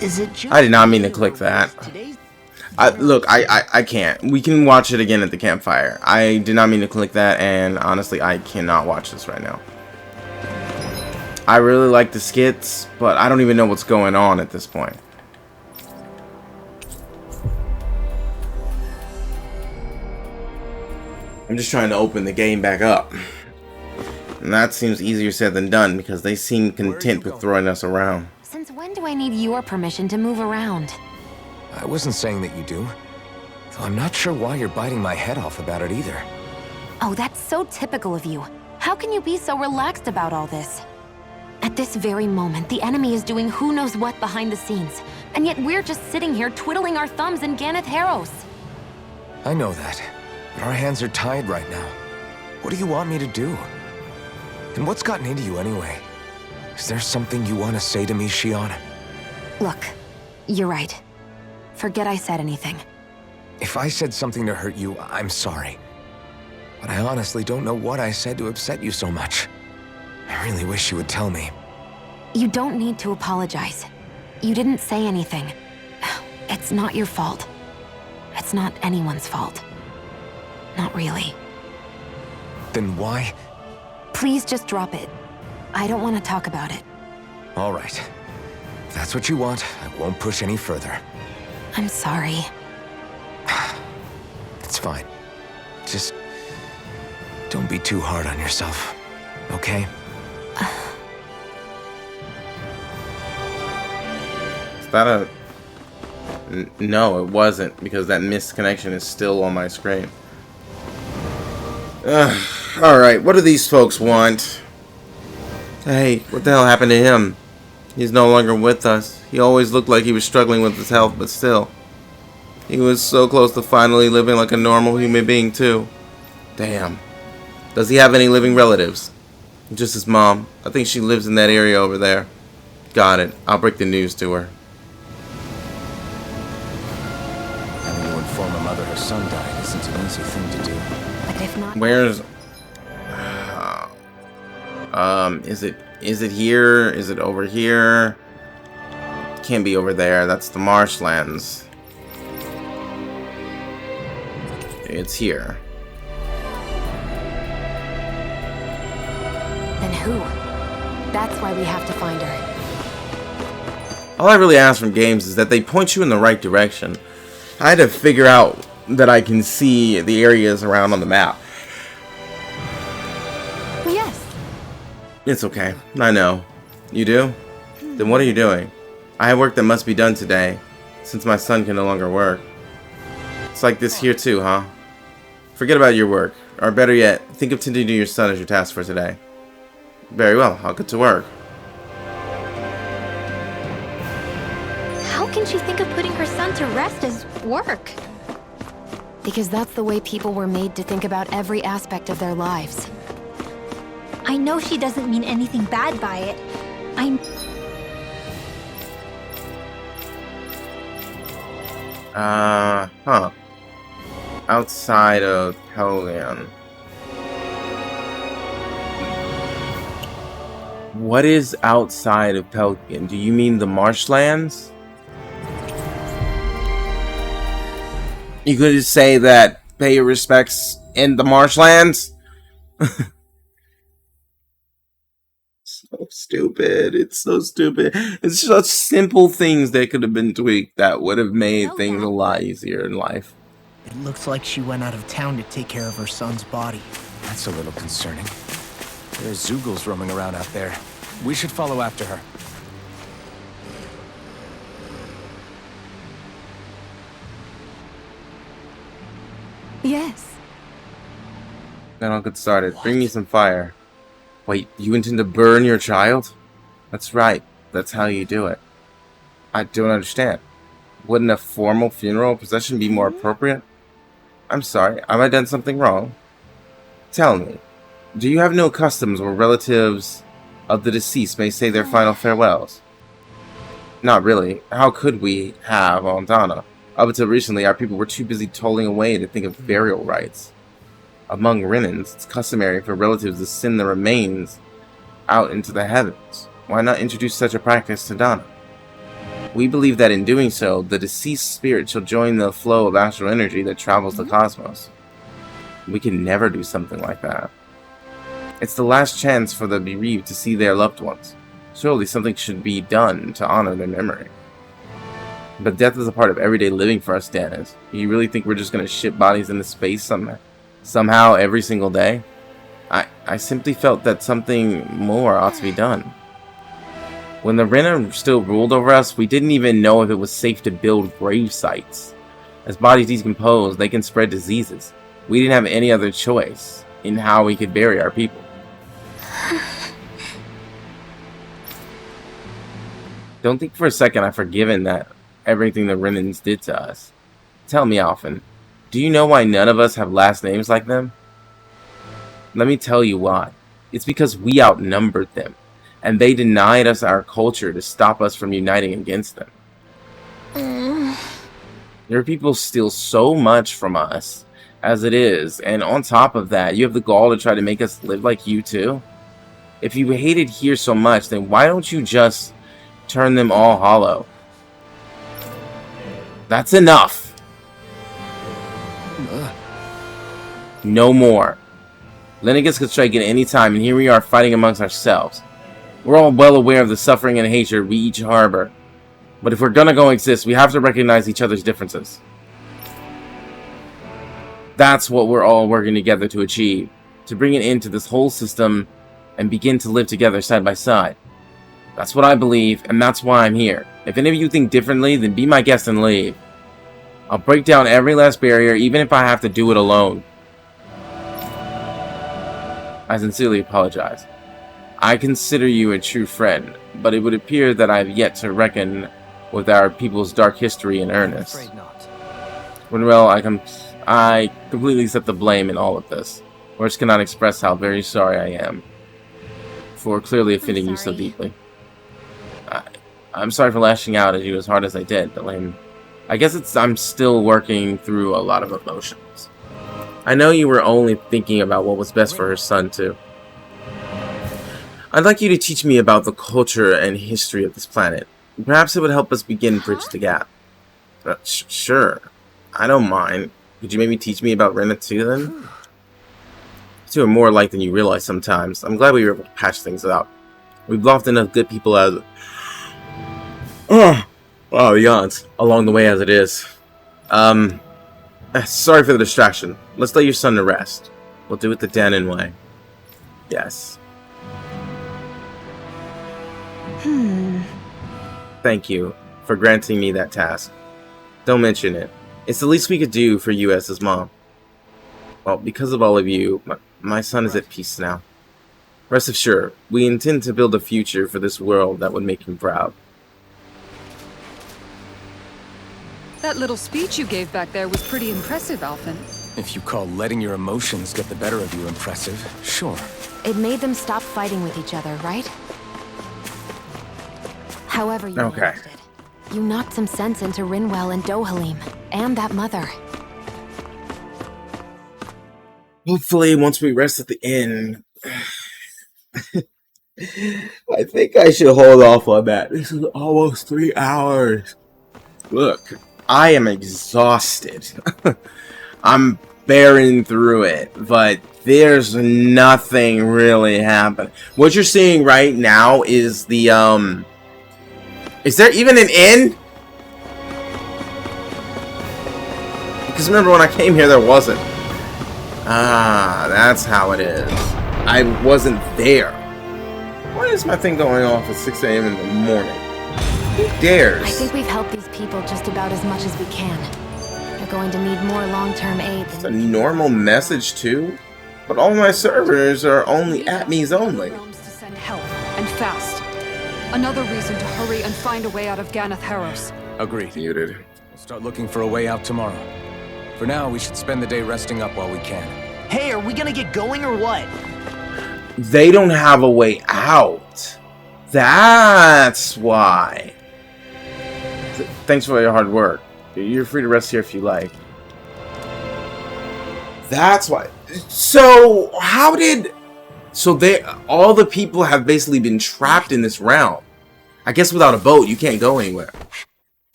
Is it just I did not mean to click that. Look, I can't. We can watch it again at the campfire. I did not mean to click that, and honestly, I cannot watch this right now. I really like the skits, but I don't even know what's going on at this point. I'm just trying to open the game back up. And that seems easier said than done, because they seem content with throwing us around. Since when do I need your permission to move around? I wasn't saying that you do. Though I'm not sure why you're biting my head off about it either. Oh, that's so typical of you. How can you be so relaxed about all this? At this very moment, the enemy is doing who knows what behind the scenes. And yet we're just sitting here twiddling our thumbs in Ganeth Harros. I know that. But our hands are tied right now. What do you want me to do? And what's gotten into you anyway? Is there something you want to say to me, Shion? Look, you're right. Forget I said anything. If I said something to hurt you, I'm sorry. But I honestly don't know what I said to upset you so much. I really wish you would tell me. You don't need to apologize. You didn't say anything. It's not your fault. It's not anyone's fault. Not really. Then why? Please just drop it. I don't want to talk about it. All right. If that's what you want, I won't push any further. I'm sorry. It's fine. Just don't be too hard on yourself, okay? Is that a... No, it wasn't, because that missed connection is still on my screen. Alright, what do these folks want? Hey, what the hell happened to him? He's no longer with us. He always looked like he was struggling with his health, but still. He was so close to finally living like a normal human being, too. Damn. Does he have any living relatives? Just his mom. I think she lives in that area over there. Got it. I'll break the news to her. Having to inform a mother her son died isn't an easy thing to do. But if not... Where's... is it here? Is it over here? Can't be over there. That's the marshlands. It's here. Then who? That's why we have to find her. All I really ask from games is that they point you in the right direction. I had to figure out that I can see the areas around on the map. Yes. It's okay. I know. You do? Then what are you doing? I have work that must be done today, since my son can no longer work. It's like this here too, huh? Forget about your work. Or better yet, think of tending to your son as your task for today. Very well. I'll get to work. How can she think of putting her son to rest as work? Because that's the way people were made to think about every aspect of their lives. I know she doesn't mean anything bad by it. Huh. Outside of Vholran. What is outside of Vholran? Do you mean the marshlands? You could just say that pay your respects in the marshlands? So stupid. It's so stupid. It's such simple things that could have been tweaked that would have made things a lot easier in life. It looks like she went out of town to take care of her son's body. That's a little concerning. There's Zoogles roaming around out there. We should follow after her. Yes. Then I'll get started. Bring me some fire. Wait, you intend to burn your child? That's right. That's how you do it. I don't understand. Wouldn't a formal funeral procession be more appropriate? I'm sorry, have I done something wrong? Tell me, do you have no customs where relatives of the deceased may say their final farewells? Not really. How could we have on Dana? Up until recently, our people were too busy tolling away to think of burial rites. Among Renans, it's customary for relatives to send the remains out into the heavens. Why not introduce such a practice to Dana? We believe that in doing so, the deceased spirit shall join the flow of astral energy that travels the cosmos. We can never do something like that. It's the last chance for the bereaved to see their loved ones. Surely something should be done to honor their memory. But death is a part of everyday living for us, Danas. You really think we're just going to ship bodies into space somehow every single day? I simply felt that something more ought to be done. When the Renan still ruled over us, we didn't even know if it was safe to build grave sites. As bodies decompose, they can spread diseases. We didn't have any other choice in how we could bury our people. Don't think for a second I've forgiven that everything the Renans did to us. Tell me, Alphen, do you know why none of us have last names like them? Let me tell you why. It's because we outnumbered them, and they denied us our culture to stop us from uniting against them. Your people steal so much from us as it is, and on top of that, you have the gall to try to make us live like you too? If you hate it here so much, then why don't you just turn them all hollow? That's enough. No more. Lenegis could strike at any time, and here we are fighting amongst ourselves. We're all well aware of the suffering and hatred we each harbor. But if we're gonna coexist, we have to recognize each other's differences. That's what we're all working together to achieve. To bring an end to this whole system and begin to live together side by side. That's what I believe, and that's why I'm here. If any of you think differently, then be my guest and leave. I'll break down every last barrier, even if I have to do it alone. I sincerely apologize. I consider you a true friend, but it would appear that I have yet to reckon with our people's dark history in earnest. Afraid not. Well, I completely accept the blame in all of this. Words cannot express how very sorry I am for clearly offending you so deeply. I'm sorry for lashing out at you as hard as I did, Elaine. I guess I'm still working through a lot of emotions. I know you were only thinking about what was best for her son, too. I'd like you to teach me about the culture and history of this planet. Perhaps it would help us begin to bridge the gap. Sure. I don't mind. Could you maybe teach me about Rena too, then? You two are more alike than you realize sometimes. I'm glad we were able to patch things out. We've lost enough good people as... Oh, yawns. Along the way as it is. Sorry for the distraction. Let's lay your son to rest. We'll do it the Danan way. Yes. Thank you for granting me that task. Don't mention it. It's the least we could do for you as his mom. Well, because of all of you, my son is at peace now. Rest assured, we intend to build a future for this world that would make him proud. That little speech you gave back there was pretty impressive, Alphen. If you call letting your emotions get the better of you impressive, sure. It made them stop fighting with each other, right? However you Okay. managed it. You knocked some sense into Rinwell and Dohalim, and that mother. Hopefully, once we rest at the inn, I think I should hold off on that. This is almost 3 hours. Look, I am exhausted. I'm bearing through it, but there's nothing really happening. What you're seeing right now is the, is there even an inn? Because remember when I came here, there wasn't. Ah, that's how it is. I wasn't there. Why is my thing going off at 6 a.m. in the morning? Who dares? I think we've helped these people just about as much as we can. They're going to need more long-term aid. It's a normal message too, but all my servers are only at-me's only. To send help, and fast. Another reason to hurry and find a way out of Ganath Haros. Agreed. Muted. We'll start looking for a way out tomorrow. For now, we should spend the day resting up while we can. Hey, are we gonna get going or what? They don't have a way out. That's why. Thanks for your hard work. You're free to rest here if you like. That's why. So, how did... So, all the people have basically been trapped in this realm. I guess without a boat, you can't go anywhere.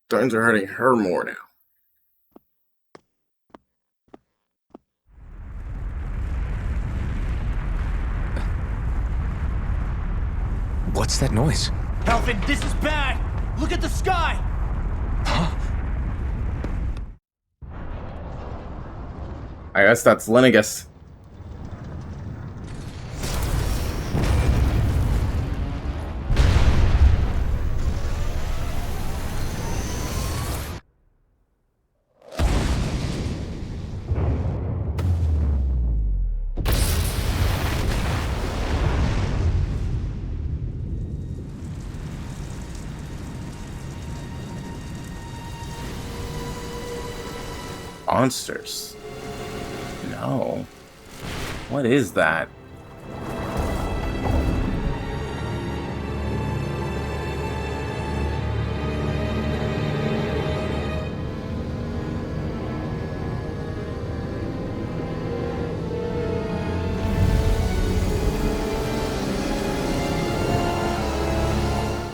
Thorns are hurting her more now. What's that noise? Alvin, this is bad! Look at the sky! I guess that's Lenegus. Monsters. No. What is that?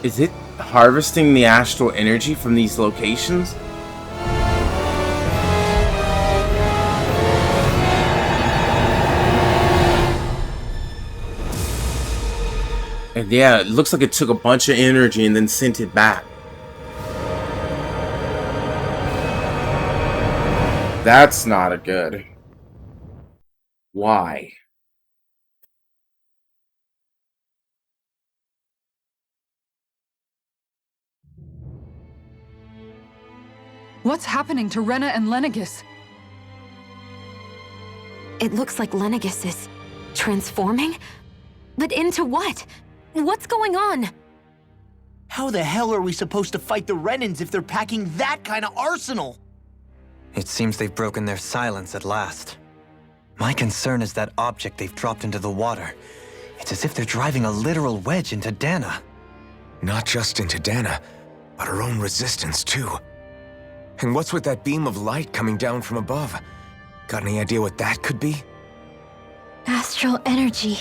Is it harvesting the astral energy from these locations? And yeah, it looks like it took a bunch of energy and then sent it back. That's not a good. Why? What's happening to Rena and Lenegus? It looks like Lenegus is transforming? But into what? What's going on? How the hell are we supposed to fight the Renans if they're packing that kind of arsenal? It seems they've broken their silence at last. My concern is that object they've dropped into the water. It's as if they're driving a literal wedge into Dana. Not just into Dana, but her own resistance too. And what's with that beam of light coming down from above? Got any idea what that could be? Astral energy.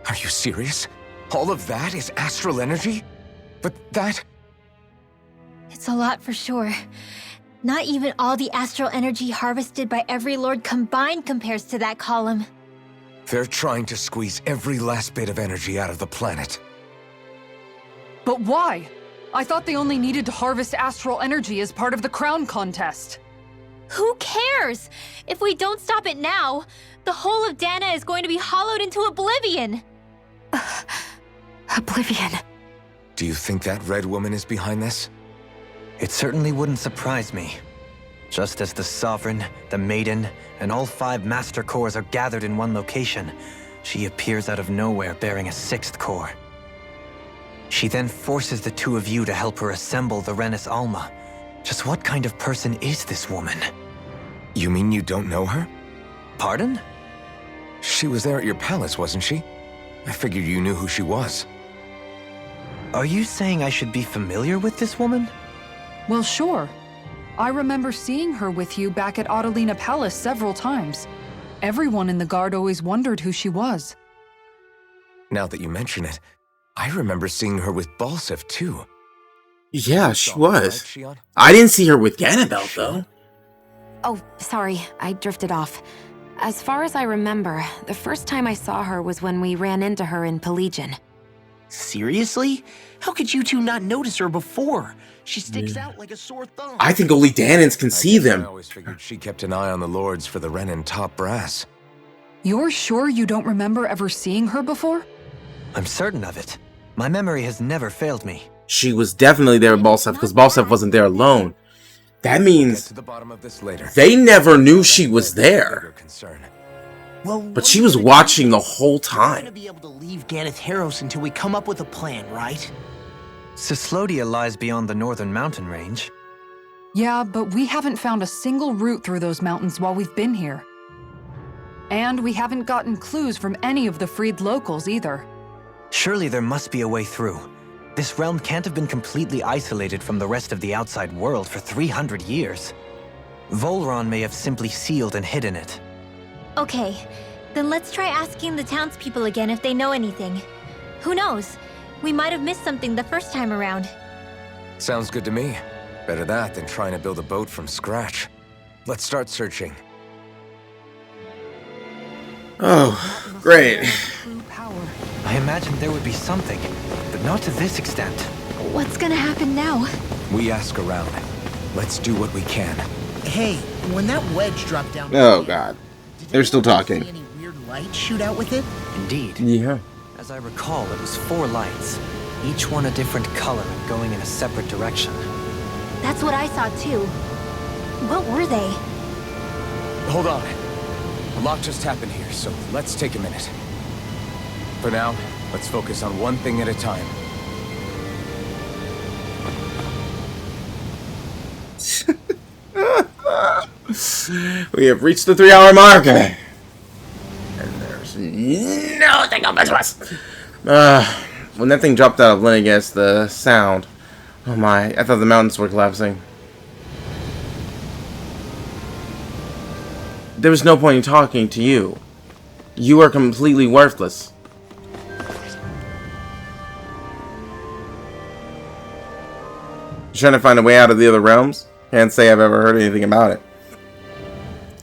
Are you serious? All of that is astral energy? But that... It's a lot for sure. Not even all the astral energy harvested by every lord combined compares to that column. They're trying to squeeze every last bit of energy out of the planet. But why? I thought they only needed to harvest astral energy as part of the crown contest. Who cares? If we don't stop it now, the whole of Dana is going to be hollowed into oblivion. Oblivion. Do you think that red woman is behind this? It certainly wouldn't surprise me. Just as the Sovereign, the Maiden, and all 5 Master Cores are gathered in one location, she appears out of nowhere bearing a 6th core. She then forces the 2 of you to help her assemble the Renis Alma. Just what kind of person is this woman? You mean you don't know her? Pardon? She was there at your palace, wasn't she? I figured you knew who she was. Are you saying I should be familiar with this woman? Well, sure. I remember seeing her with you back at Adelina Palace several times. Everyone in the guard always wondered who she was. Now that you mention it, I remember seeing her with Balsef, too. Yeah, she was. Right, Shion? I didn't see her with Ganabel, though. Oh, sorry, I drifted off. As far as I remember, the first time I saw her was when we ran into her in Pelagian. Seriously? How could you two not notice her before? She sticks out like a sore thumb. I think only Danans can see I them. always figured she kept an eye on the lords for the Renin top brass. You're sure you don't remember ever seeing her before? I'm certain of it. My memory has never failed me. She was definitely there with Balsef because Balsef wasn't there alone. That Get means to the bottom of this later. they never knew she was there. Concern. Well, But she was watching the whole We're not gonna time. be able to leave Ganeth Haros until we come up with a plan, right? Cislodia lies beyond the northern mountain range. Yeah, but we haven't found a single route through those mountains while we've been here. And we haven't gotten clues from any of the freed locals either. Surely there must be a way through. This realm can't have been completely isolated from the rest of the outside world for 300 years. Vholran may have simply sealed and hidden it. Okay, then let's try asking the townspeople again if they know anything. Who knows? We might have missed something the first time around. Sounds good to me. Better that than trying to build a boat from scratch. Let's start searching. Oh, great. I imagined there would be something, but not to this extent. What's gonna happen now? We ask around. Let's do what we can. Hey, when that wedge dropped down... Oh, God. They're still talking. See any weird lights shoot out with it? Indeed. Yeah. As I recall, it was 4 lights, each one a different color and going in a separate direction. That's what I saw too. What were they? Hold on. A lot just happened here, so let's take a minute. For now, let's focus on one thing at a time. We have reached the 3-hour mark. And there's nothing up to us. When that thing dropped out of Lennigas, the sound. Oh my, I thought the mountains were collapsing. There was no point in talking to you. You are completely worthless. Trying to find a way out of the other realms? Can't say I've ever heard anything about it.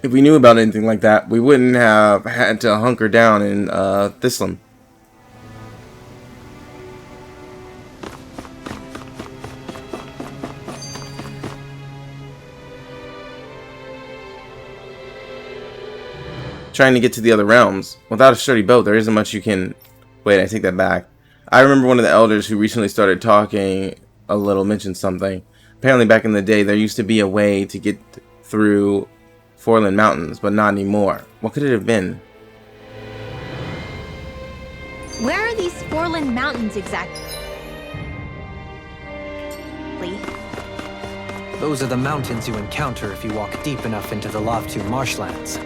If we knew about anything like that, we wouldn't have had to hunker down in Thislam. Trying to get to the other realms. Without a sturdy boat, there isn't much you can... Wait, I take that back. I remember one of the elders who recently started talking a little mentioned something. Apparently back in the day, there used to be a way to get through Vholran Mountains, but not anymore. What could it have been? Where are these Vholran Mountains exactly? Those are the mountains you encounter if you walk deep enough into the Lavtu marshlands.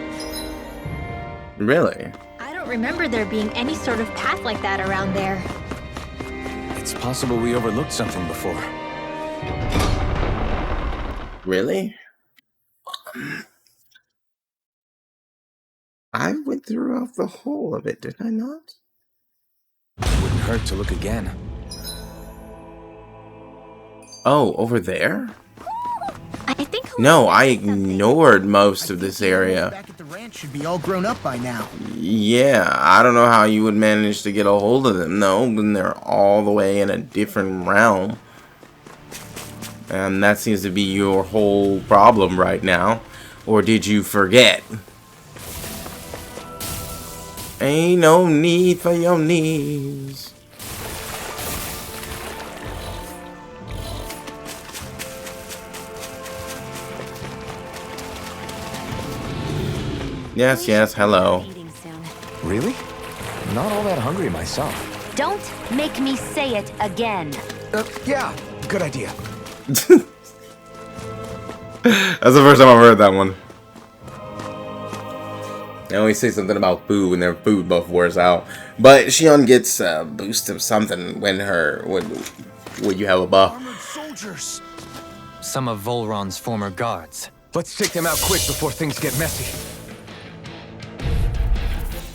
Really? I don't remember there being any sort of path like that around there. It's possible we overlooked something before. Really? I went throughout the whole of it, did I not? Wouldn't hurt to look again. Oh, over there? I think. No, I ignored most of this area. Back at the ranch should be all grown up by now. Yeah, I don't know how you would manage to get a hold of them, though, when they're all the way in a different realm. And that seems to be your whole problem right now. Or did you forget? Ain't no need for your knees. Yes, yes, hello. Really? Not all that hungry myself. Don't make me say it again. Yeah, good idea. That's the first time I've heard that one. They always say something about food when their food buff wears out. But Shion gets a boost of something when you have a buff. Armored soldiers. Some of Vholran's former guards. Let's take them out quick before things get messy.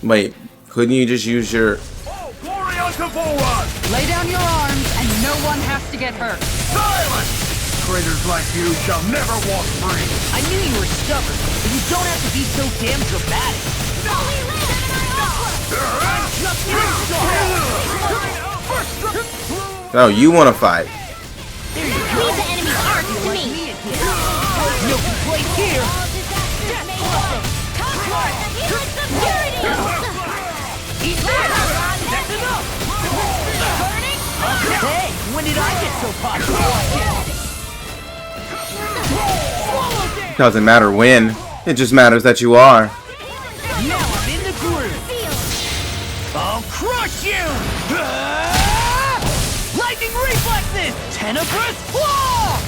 Wait, couldn't you just use your... Oh, glory unto Vholran! Lay down your arms, and no one has to get hurt. Silence! Traitors like you shall never walk free. I knew you were stubborn, but you don't have to be so damn dramatic. Oh, you want to fight? Leave the enemy arcs to me. No place here. That's enough. Hey, when did I get so popular? Doesn't matter when. It just matters that you are. Now I'm in the groove. I'll crush you! Lightning reflexes! Tenebrous claw!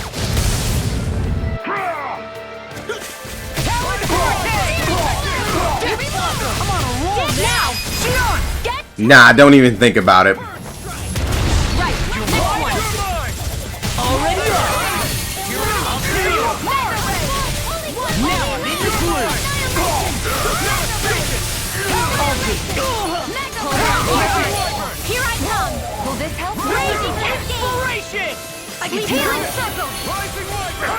Talon hurricane! I'm on a roll now! Shion! Nah, don't even think about it. Right, you're one. Already up. I'll see you. Now I'm in the groove. Here I come. Will this help? Raging cascade. Inspiration! I can Healing heal circle.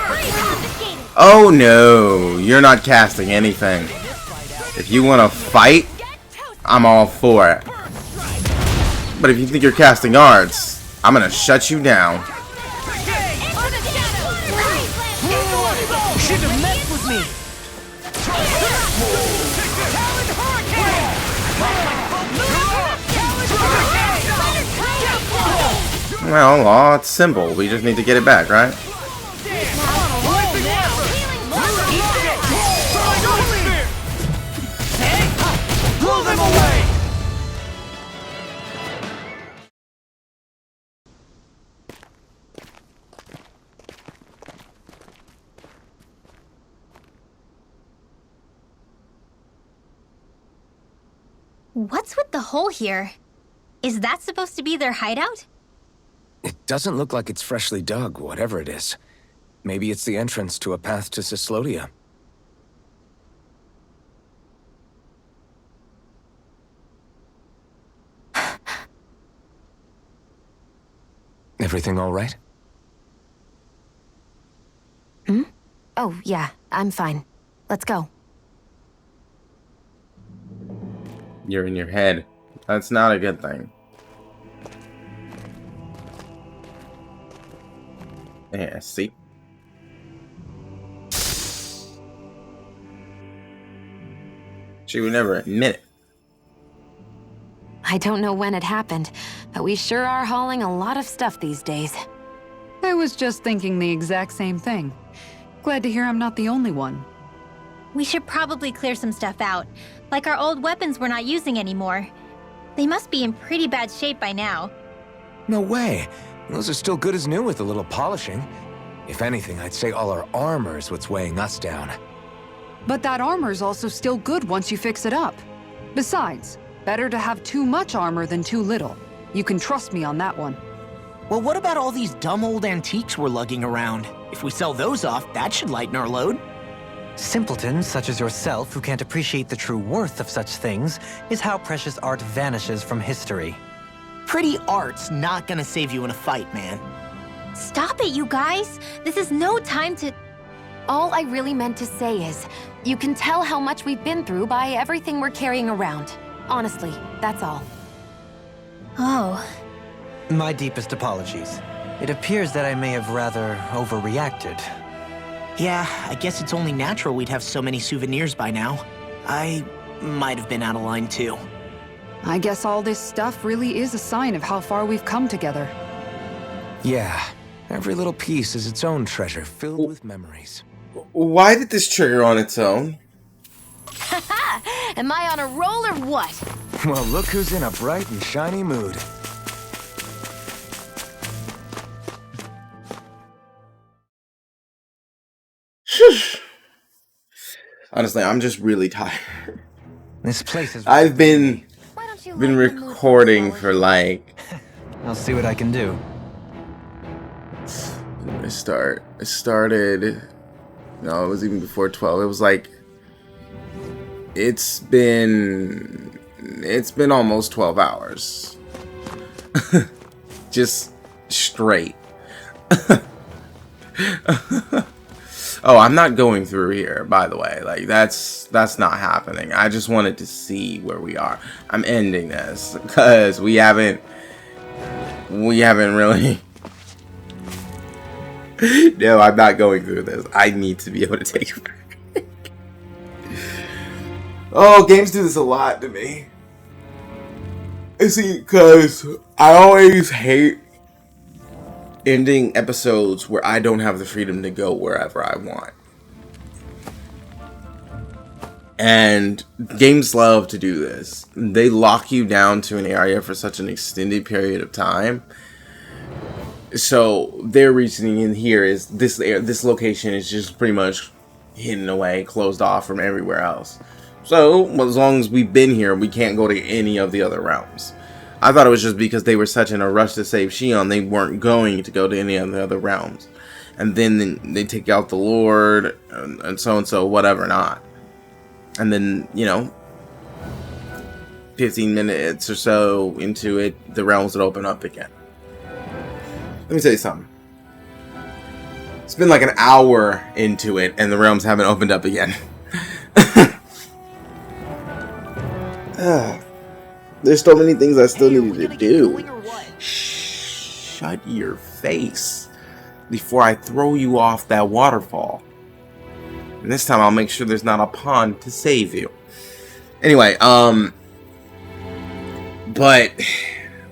Freeze confiscated. Oh no, you're not casting anything. If you want to fight, I'm all for it. But if you think you're casting arts, I'm gonna shut you down. Shouldn't have messed with me. Well, it's simple. We just need to get it back, right? Blow them away! What's with the hole here? Is that supposed to be their hideout? It doesn't look like it's freshly dug, whatever it is. Maybe it's the entrance to a path to Cyslodia. Everything all right? Oh, yeah, I'm fine. Let's go. You're in your head. That's not a good thing. Yeah, see? She would never admit it. I don't know when it happened, but we sure are hauling a lot of stuff these days. I was just thinking the exact same thing. Glad to hear I'm not the only one. We should probably clear some stuff out, like our old weapons we're not using anymore. They must be in pretty bad shape by now. No way. Those are still good as new with a little polishing. If anything, I'd say all our armor is what's weighing us down. But that armor's also still good once you fix it up. Besides, better to have too much armor than too little. You can trust me on that one. Well, what about all these dumb old antiques we're lugging around? If we sell those off, that should lighten our load. Simpletons such as yourself who can't appreciate the true worth of such things is how precious art vanishes from history. Pretty art's not gonna save you in a fight, man. Stop it, you guys! This is no time to... All I really meant to say is, you can tell how much we've been through by everything we're carrying around. Honestly, that's all. Oh. My deepest apologies. It appears that I may have rather overreacted. Yeah, I guess it's only natural we'd have so many souvenirs by now. I might have been out of line too. I guess all this stuff really is a sign of how far we've come together. Yeah, every little piece is its own treasure filled with memories. Why did this trigger on its own? Am I on a roll or what? Well, look who's in a bright and shiny mood. Honestly, I'm just really tired. This place is... I've been Why don't you been lighten the mood recording for for like... I'll see what I can do. When did I started... No, it was even before 12. It was like... It's been almost 12 hours. Just straight. Oh, I'm not going through here, by the way. Like, that's not happening. I just wanted to see where we are. I'm ending this because we haven't really... No, I'm not going through this. I need to be able to take a break. Oh, games do this a lot to me. See, because I always hate ending episodes where I don't have the freedom to go wherever I want. And games love to do this. They lock you down to an area for such an extended period of time. So their reasoning in here is this location is just pretty much hidden away, closed off from everywhere else. So as long as we've been here, we can't go to any of the other realms. I thought it was just because they were such in a rush to save Shion, they weren't going to go to any of the other realms. And then they take out the Lord, and so, whatever not. And then, you know, 15 minutes or so into it, the realms would open up again. Let me tell you something. It's been like an hour into it, and the realms haven't opened up again. There's so many things I still needed to do. Shut your face before I throw you off that waterfall. And this time I'll make sure there's not a pond to save you. Anyway, but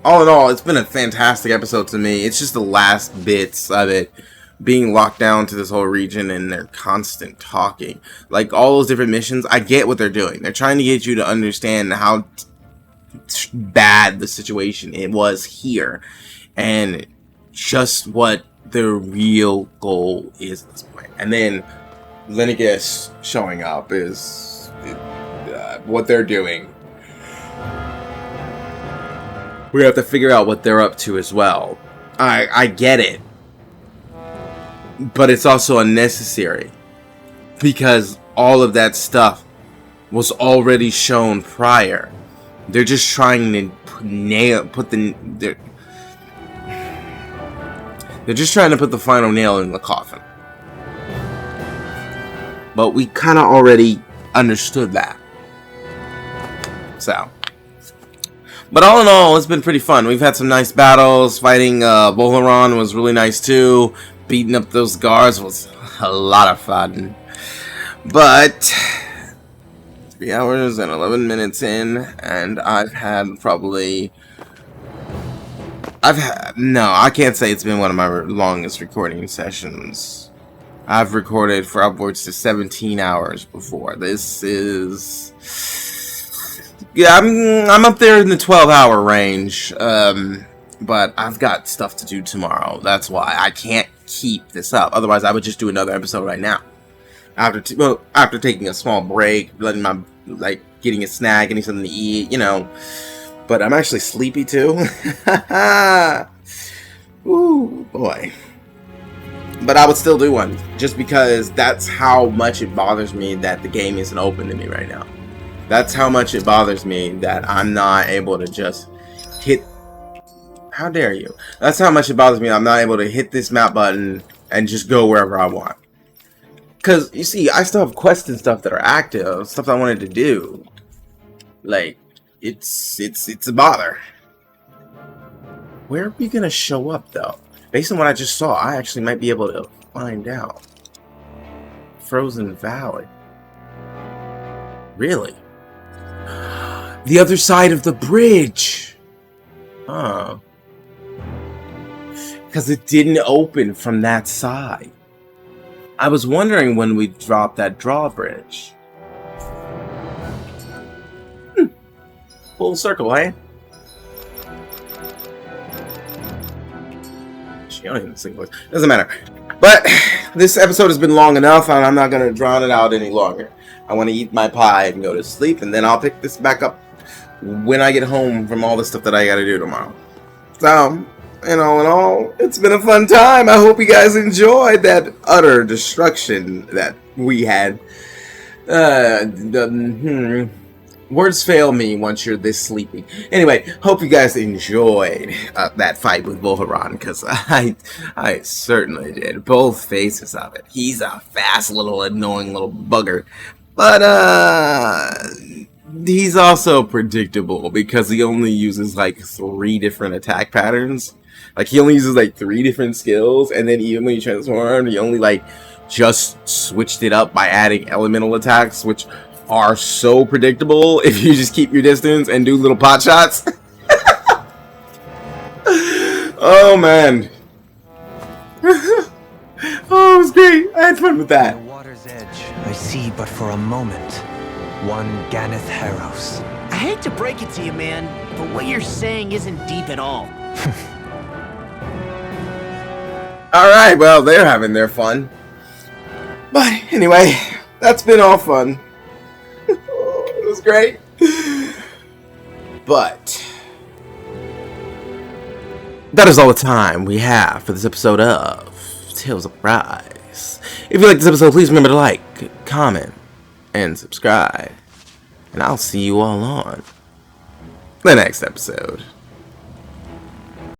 all in all, it's been a fantastic episode to me. It's just the last bits of it being locked down to this whole region and their constant talking. Like all those different missions, I get what they're doing. They're trying to get you to understand how bad the situation it was here and just what the real goal is at this point. And then Lenegis showing up is what they're doing. We have to figure out what they're up to as well. I get it, but it's also unnecessary because all of that stuff was already shown prior. They're just trying to they're just trying to put the final nail in the coffin. But we kind of already understood that. So, but all in all, it's been pretty fun. We've had some nice battles. Fighting Vholran was really nice too. Beating up those guards was a lot of fun. But 3 hours and 11 minutes in, and I've had no, I can't say it's been one of my longest recording sessions. I've recorded for upwards to 17 hours before. This is, yeah, I'm up there in the 12-hour range, but I've got stuff to do tomorrow. That's why I can't keep this up. Otherwise, I would just do another episode right now. After taking a small break, letting my, getting a snack, getting something to eat, you know. But I'm actually sleepy too. Ooh, boy. But I would still do one, just because that's how much it bothers me that the game isn't open to me right now. That's how much it bothers me that I'm not able to just hit... How dare you? That's how much it bothers me I'm not able to hit this map button and just go wherever I want. Because, you see, I still have quests and stuff that are active, stuff I wanted to do. Like, it's a bother. Where are we going to show up, though? Based on what I just saw, I actually might be able to find out. Frozen Valley. Really? The other side of the bridge! Huh. Because it didn't open from that side. I was wondering when we dropped that drawbridge. Full circle, eh? She don't even sing voice. Doesn't matter. But this episode has been long enough, and I'm not going to drown it out any longer. I want to eat my pie and go to sleep, and then I'll pick this back up when I get home from all the stuff that I gotta do tomorrow. So, and all in all, it's been a fun time. I hope you guys enjoyed that utter destruction that we had. Words fail me once you're this sleepy. Anyway, hope you guys enjoyed that fight with Vholran, because I certainly did. Both faces of it. He's a fast little annoying little bugger, but he's also predictable because he only uses like 3 different attack patterns. Like he only uses like 3 different skills, and then even when you transform, he only like just switched it up by adding elemental attacks, which are so predictable if you just keep your distance and do little pot shots. Oh man. Oh, it was great. I had fun with that. On the water's edge, I see but for a moment one Ganeth Harrows. I hate to break it to you, man, but what you're saying isn't deep at all. Alright, well, they're having their fun. But anyway, that's been all fun. It was great. But that is all the time we have for this episode of Tales of Rise. If you like this episode, please remember to like, comment, and subscribe. And I'll see you all on the next episode.